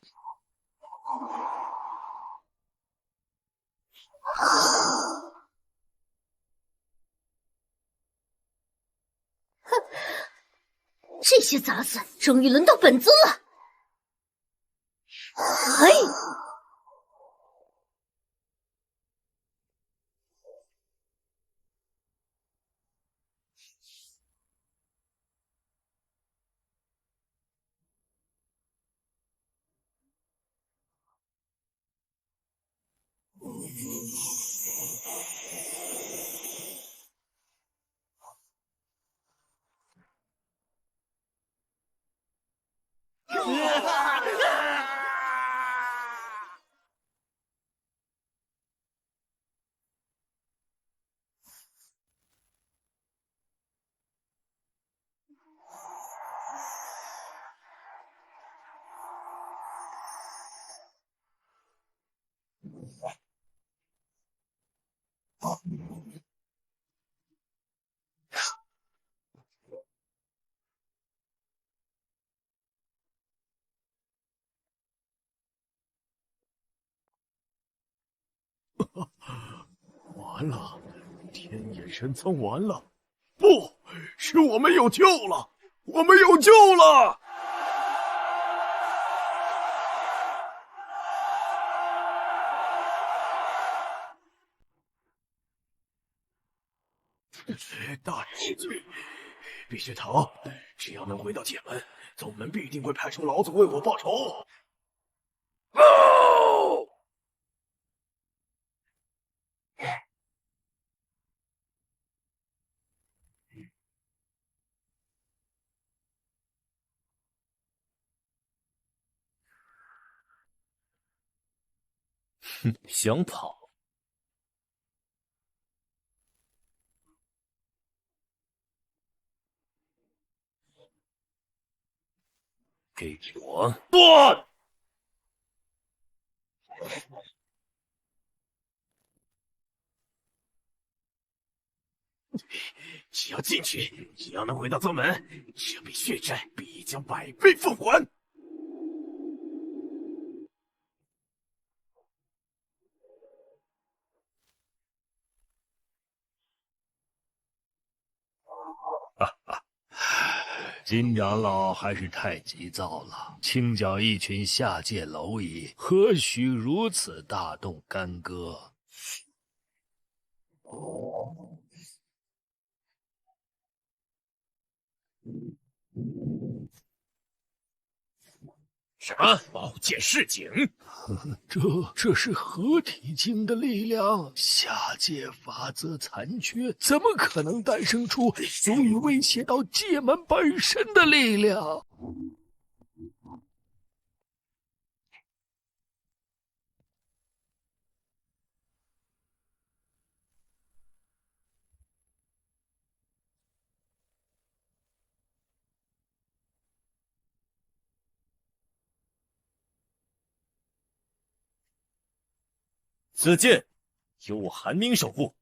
这些杂碎终于轮到本尊了！嘿！完了，天眼神苍完了！不是我们有救了，我们有救了！大人无惧，必须逃！只要能回到界门，宗门必定会派出老祖为我报仇。哼，想跑？给我断！只要进去，只要能回到宗门，这笔血债必将百倍奉还。金长老还是太急躁了，清剿一群下界蝼蚁，何须如此大动干戈？什么宝剑示警？这是合体境的力量，下界法则残缺，怎么可能诞生出足以威胁到界门本身的力量？此剑由我韩明守护。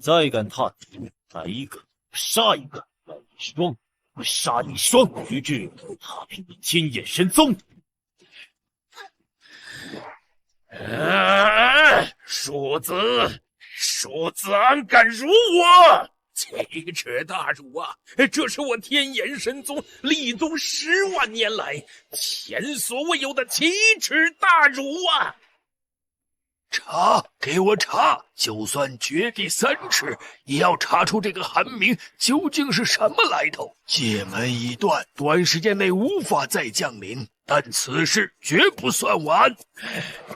再敢踏足，来一个杀一个，来一双杀一双，直至踏平天眼神宗。庶子安敢辱我！奇耻大辱啊！这是我天眼神宗立宗10万年来前所未有的奇耻大辱啊！查，给我查！就算掘地3尺，也要查出这个韩明究竟是什么来头。界门已断，短时间内无法再降临，但此事绝不算晚。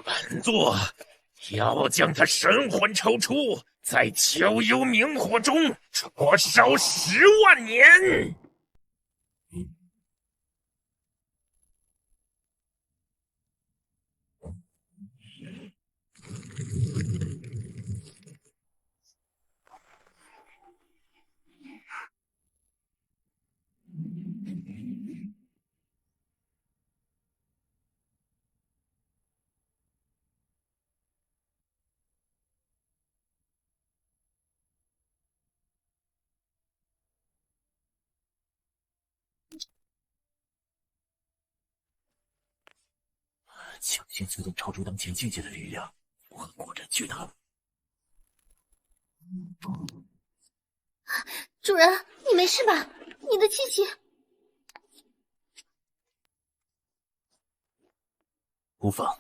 本座要将他神魂抽出，在焦幽冥火中灼烧10万年。强行催动超出当前境界的力量，负荷果然巨大。主人，你没事吧？你的气息……无妨。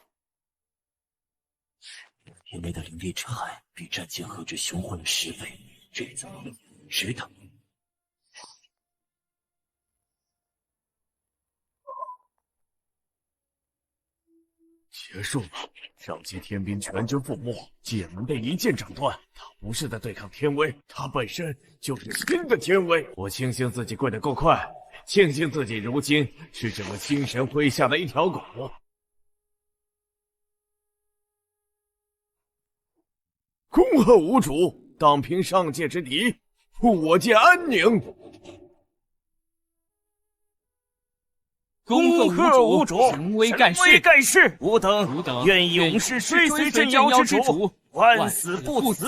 天内的灵力之海比战舰何止雄浑了10倍，这次值得。结束了，上界天兵全军覆没，界门被一剑斩断。他不是在对抗天威，他本身就是新的天威。我庆幸自己跪得够快，庆幸自己如今是整个星神麾下的一条狗。恭贺无主，荡平上界之敌，护我界安宁。恭贺无主，神威盖世，吾等愿永世追随镇妖之主，万死不辞。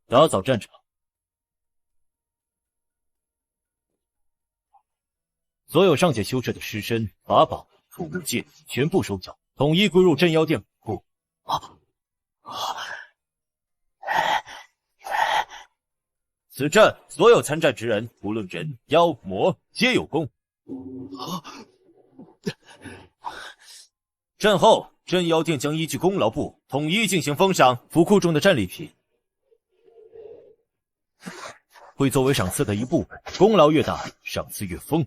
打扫战场。所有上界修士的尸身、法宝、武器全部收缴，统一归入镇妖殿保护。此战所有参战之人，无论人、妖、魔，皆有功。战后，镇妖殿将依据功劳簿统一进行封赏，府库中的战利品会作为赏赐的一部分，功劳越大，赏赐越丰。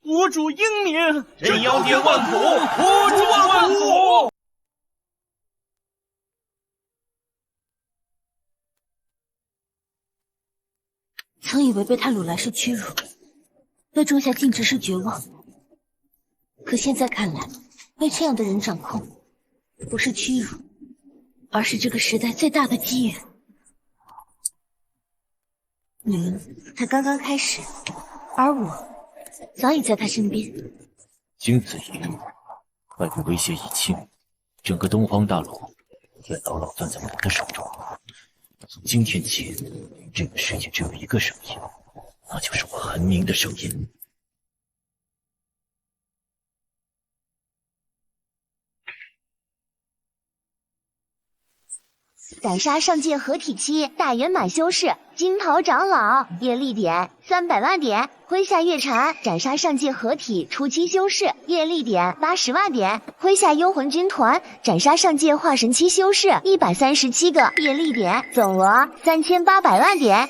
无主英明，镇妖殿万古，无主万古。曾以为被他掳来是屈辱，被种下禁制是绝望，可现在看来，被这样的人掌控，不是屈辱，而是这个时代最大的机缘。你才刚刚开始，而我早已在他身边。经此一役，外部威胁已清，整个东荒大陆也牢牢攥在我的手中。从今天起，这个世界只有一个声音，那就是我韩明的声音。斩杀上界合体期大圆满修士，金桃长老业力点300万点，麾下月蝉斩杀上界合体初期修士，业力点80万点，麾下幽魂军团斩杀上界化神期修士137个，业力点总额3800万点。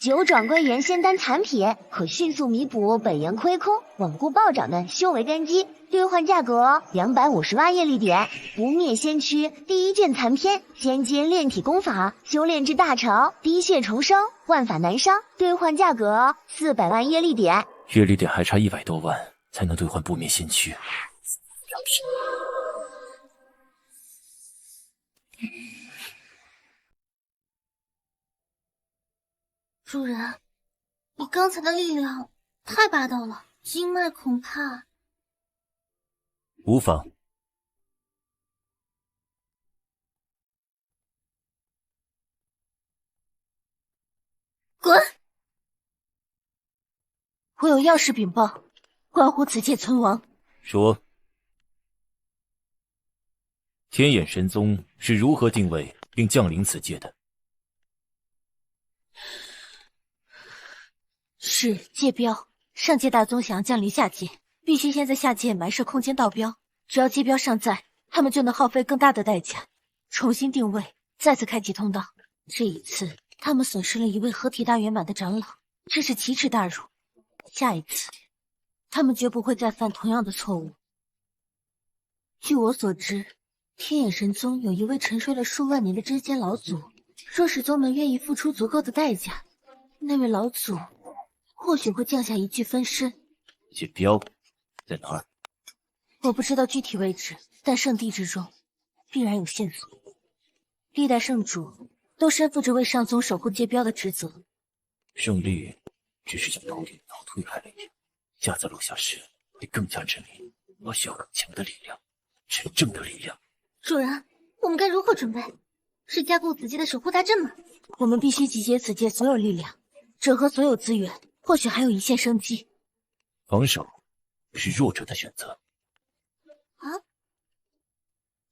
九转归元仙丹残品，可迅速弥补本源亏空、稳固暴涨的修为根基。兑换价格250万业力点。不灭仙躯第一卷残篇，仙阶炼体功法，修炼至大成，滴血重生，万法难伤。兑换价格400万业力点。业力点还差100多万才能兑换不灭仙躯。主人，你刚才的力量太霸道了，经脉恐怕……无妨。滚！我有要事禀报，关乎此界存亡。说。天眼神宗是如何定位并降临此界的？是界标，上界大宗想要降临下界，必须先在下界埋设空间道标，只要界标尚在，他们就能耗费更大的代价重新定位，再次开启通道。这一次他们损失了一位合体大圆满的长老，这是奇耻大辱。下一次他们绝不会再犯同样的错误。据我所知，天眼神宗有一位沉睡了数万年的真仙老祖，若是宗门愿意付出足够的代价，那位老祖或许会降下一具分身。界标在哪儿？我不知道具体位置，但圣地之中必然有线索。历代圣主都身负着为上宗守护界标的职责。胜利只是将头顶倒推开了一点，下次落下时会更加致命。我需要更强的力量，真正的力量。主人，我们该如何准备？是加固此界的守护大阵吗？我们必须集结此界所有力量，整合所有资源，或许还有一线生机。防守是弱者的选择。啊，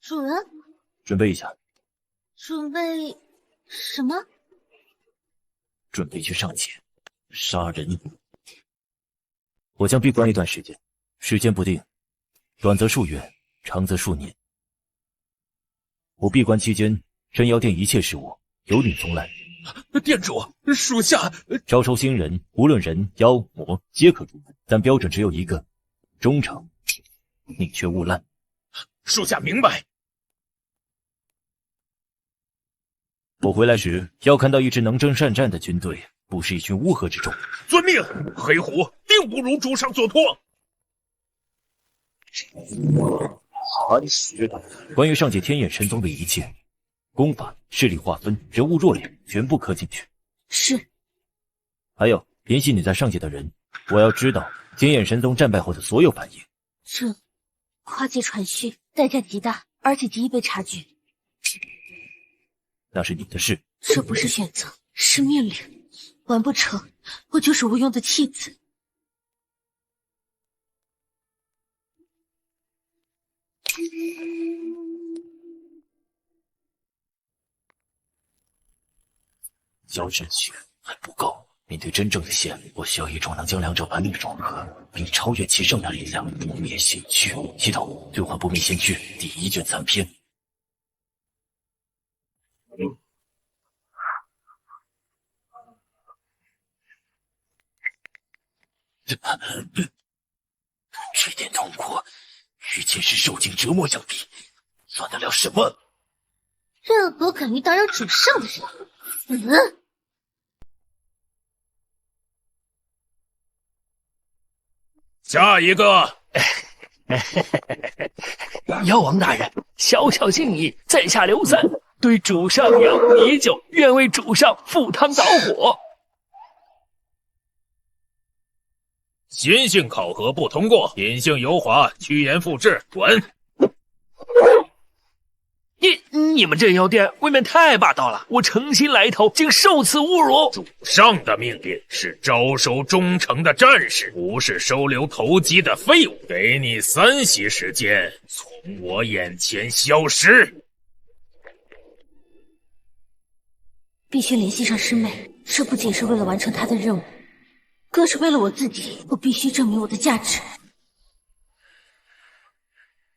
主人，准备一下。准备什么？准备去上界杀人。我将闭关一段时间，时间不定，短则数月，长则数年。我闭关期间，真妖殿一切事务由你从来。店主，属下招收新人，无论人妖魔皆可入门，但标准只有一个：忠诚。宁缺毋滥。属下明白。我回来时要看到一支能征善战的军队，不是一群乌合之众。遵命，黑虎定不容主上所托。关于上界天眼神宗的一切功法、势力划分、人物弱点，全部刻进去。是。还有联系你在上界的人，我要知道天眼神宗战败后的所有反应。这跨界传讯代价极大，而且极易被察觉。那是你的事。这不是选择，是命令。完不成，我就是无用的弃子。交战血还不够，面对真正的仙，我需要一种能将两者完美融合并超越其胜的力量。不灭仙躯，系统兑换不灭仙躯第一卷残篇。这点痛苦与前世受尽折磨相比，算得了什么？任何敢于打扰主上的人，死！下一个。妖王大人，小小敬意，在下刘三，对主上仰慕已久，愿为主上赴汤蹈火。心性考核不通过，品性油滑，趋炎附势，滚！你们镇妖殿未免太霸道了！我诚心来投，竟受此侮辱！主上的命令是招收忠诚的战士，不是收留投机的废物。给你3息时间，从我眼前消失。必须联系上师妹，这不仅是为了完成她的任务，更是为了我自己。我必须证明我的价值。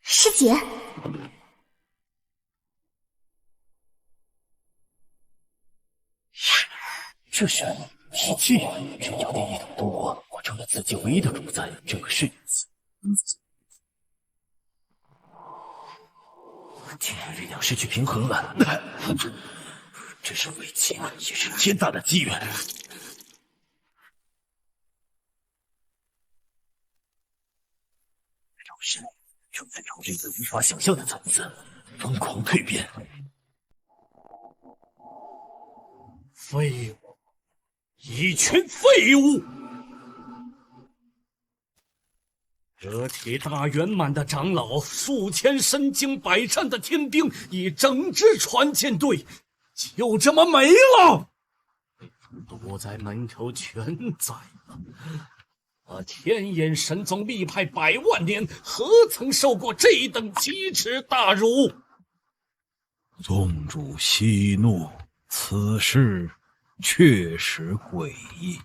师姐。这是奇迹！只要你一统东荒，我成了自己唯一的主宰。这个世界，天与力量失去平衡了。这是危机，也是天大的机缘。这是正在朝着一个无法想象的层次疯狂蜕变。废物，一群废物！合体大圆满的长老，数千身经百战的天兵，一整支传剑队，就这么没了。躲在门口全宰了。我天眼神宗历派100万年，何曾受过这等奇耻大辱？宗主息怒，此事确实诡异。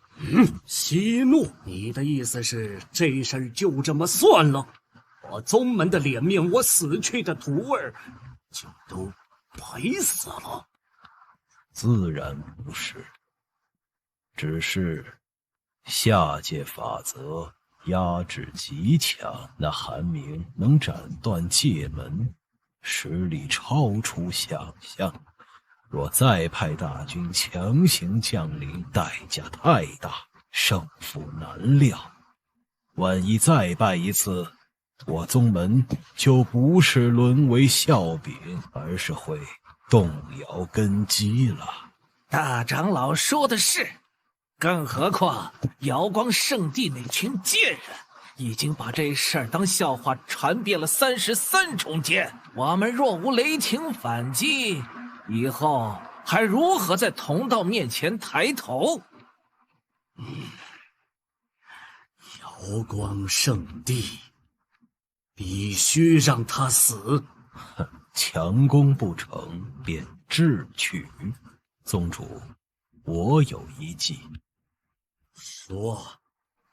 息怒？你的意思是这事儿就这么算了？我宗门的脸面，我死去的徒儿就都白死了？自然不是，只是下界法则压制极强，那韩明能斩断界门，实力超出想象。若再派大军强行降临，代价太大，胜负难料。万一再败一次，我宗门就不是沦为笑柄，而是会动摇根基了。大长老说的是，更何况瑶光圣地那群贱人已经把这事儿当笑话传遍了33重天。我们若无雷霆反击，以后还如何在同道面前抬头？瑶光圣地，必须让他死。强攻不成便智取。宗主，我有一计。说。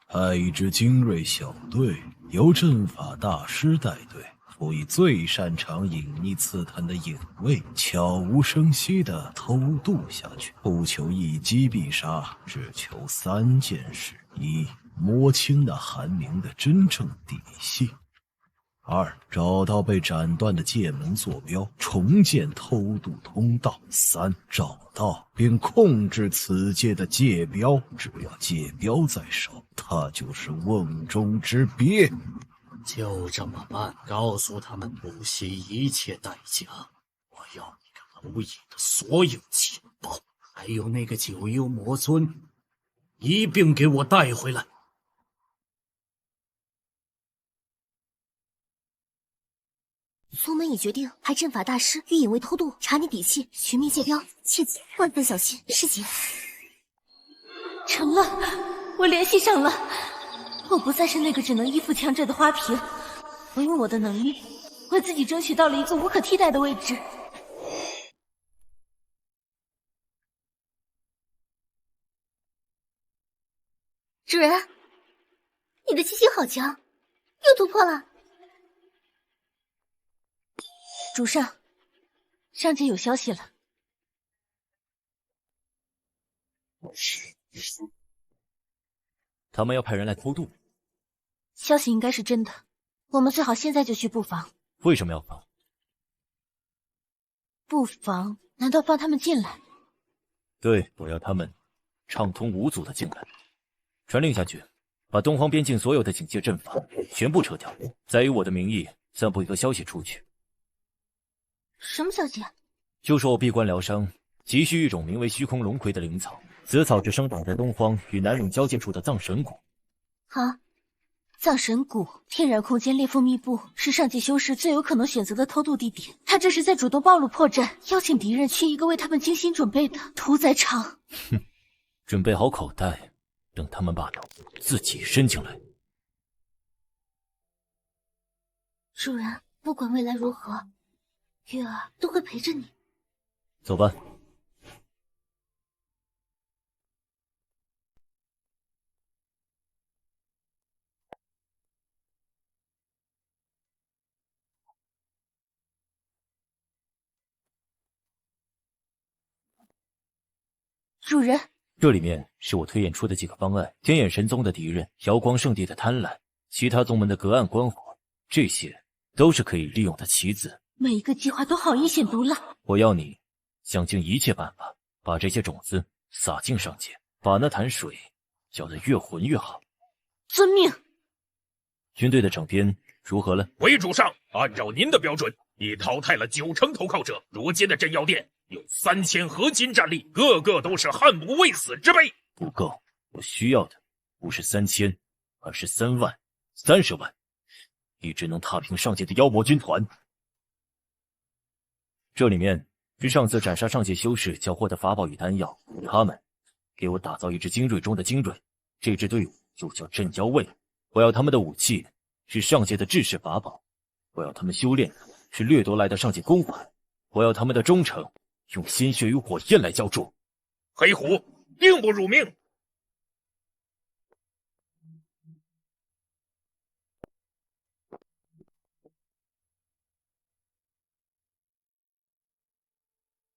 派一支精锐小队，由阵法大师带队，辅以最擅长隐匿刺探的隐卫，悄无声息地偷渡下去，不求一击必杀，只求3件事：一，摸清那韩明的真正底细；二，找到被斩断的界门坐标，重建偷渡通道；三，找到并控制此界的界标，只要界标在手，他就是瓮中之鳖。就这么办，告诉他们不惜一切代价，我要那个蝼蚁的所有情报，还有那个九幽魔尊，一并给我带回来。宗门已决定派阵法大师与隐卫偷渡，查你底细，寻觅界标，切记万分小心，师姐。成了，我联系上了。我不再是那个只能依附强者的花瓶，我用我的能力为自己争取到了一个无可替代的位置。主人，你的气息好强，又突破了。主上，上界有消息了。他们要派人来偷渡，消息应该是真的，我们最好现在就去布防。为什么要防？布防？难道放他们进来？对，我要他们畅通无阻的进来。传令下去，把东荒边境所有的警戒阵法全部撤掉，再以我的名义散布一个消息出去。什么消息？就说我闭关疗伤，急需一种名为虚空龙葵的灵草，此草只生长在东荒与南陇交界处的藏神谷。好，藏神谷天然空间裂缝密布，是上界修士最有可能选择的偷渡地点。他这是在主动暴露破绽，邀请敌人去一个为他们精心准备的屠宰场。哼，准备好口袋，等他们把头自己伸进来。主人，不管未来如何，月儿都会陪着你。走吧。主人，这里面是我推演出的几个方案：天眼神宗的敌人，瑶光圣地的贪婪，其他宗门的隔岸观火，这些都是可以利用的棋子。每一个计划都好阴险毒辣。我要你想尽一切办法，把这些种子撒进上界，把那潭水搅得越浑越好。遵命。军队的整编如何了？回主上，按照您的标准，已淘汰了90%投靠者。如今的镇妖殿有3000合金战力，个个都是悍不畏死之辈。不够，我需要的不是3000，而是3万、30万，一支能踏平上界的妖魔军团。这里面是上次斩杀上界修士缴获的法宝与丹药，他们给我打造一支精锐中的精锐。这支队伍就叫镇妖卫。我要他们的武器是上界的制式法宝，我要他们修炼的是掠夺来的上界功法，我要他们的忠诚用鲜血与火焰来浇筑。黑虎定不辱命。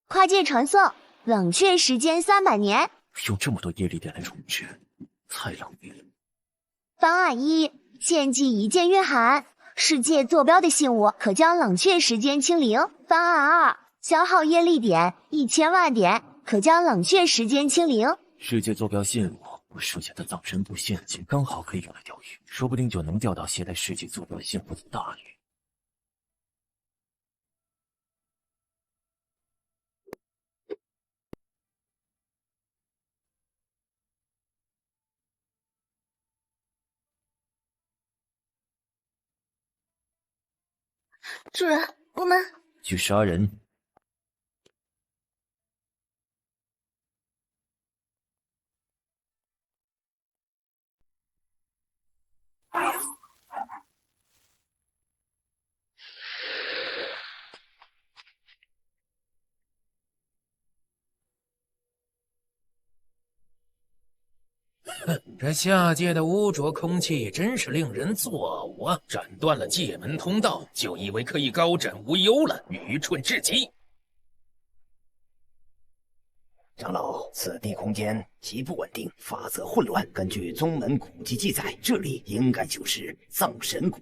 跨界传送，冷却时间300年。用这么多业力点来重置，太浪费了。方案1，献祭一件月函，世界坐标的信物可将冷却时间清零。方案2，消耗业力点1000万点，可将冷却时间清零。世界坐标信物，我设下的藏身部陷阱刚好可以用来钓鱼，说不定就能钓到携带世界坐标信物的大鱼。主人，我们去杀人。这下界的污浊空气真是令人作呕啊！斩断了界门通道，就以为可以高枕无忧了，愚蠢至极。长老，此地空间极不稳定，法则混乱。根据宗门古籍记载，这里应该就是藏神谷。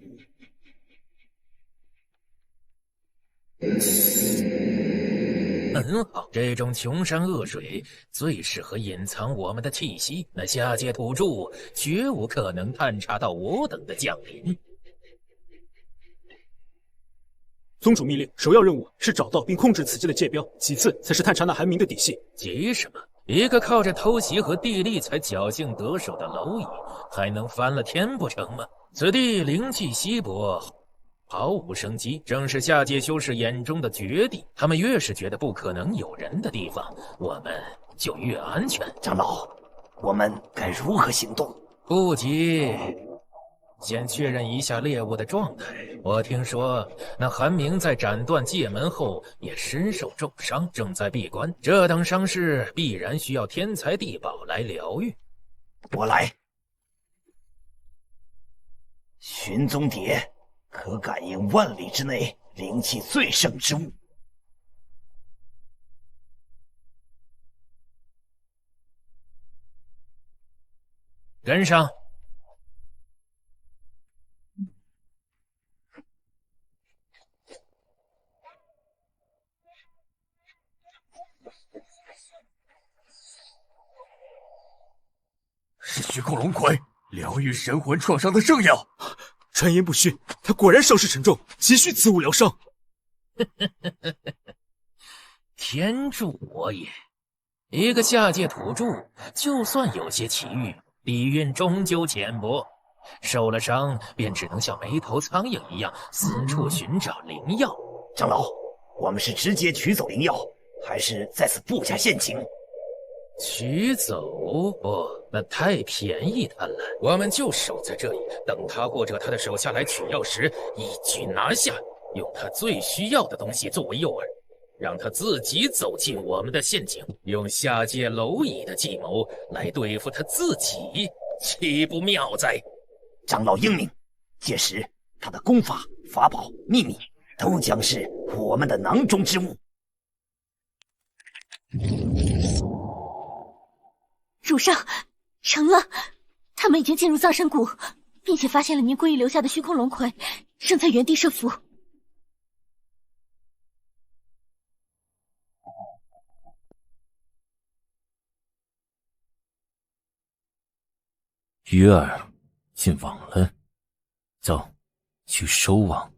很好，这种穷山恶水最适合隐藏我们的气息，那下界土著绝无可能探查到我等的降临。宗主密令，首要任务是找到并控制此界的界标，其次才是探查那寒冥的底细。急什么？一个靠着偷袭和地利才侥幸得手的蝼蚁，还能翻了天不成吗？此地灵气稀薄，毫无生机，正是下界修士眼中的绝地。他们越是觉得不可能有人的地方，我们就越安全。长老，我们该如何行动？不急，先确认一下猎物的状态。我听说那韩明在斩断界门后也身受重伤，正在闭关。这等伤势必然需要天才地宝来疗愈。我来。寻踪蝶可感应万里之内灵气最盛之物。跟上。是虚空龙葵，疗愈神魂创伤的圣药。传言不虚，他果然伤势沉重，急需此物疗伤。天助我也！一个下界土著，就算有些奇遇，底蕴终究浅薄，受了伤便只能像没头苍蝇一样四处寻找灵药。长老，我们是直接取走灵药，还是在此布下陷阱？取走？不，那太便宜他了。我们就守在这里，等他或者他的手下来取药时，一举拿下，用他最需要的东西作为诱饵，让他自己走进我们的陷阱，用下界蝼蚁的计谋来对付他自己，岂不妙哉？长老英明，届时他的功法、法宝、秘密都将是我们的囊中之物。主上，成了，他们已经进入葬神谷，并且发现了您故意留下的虚空龙葵，正在原地设伏。鱼儿进网了，走，去收网。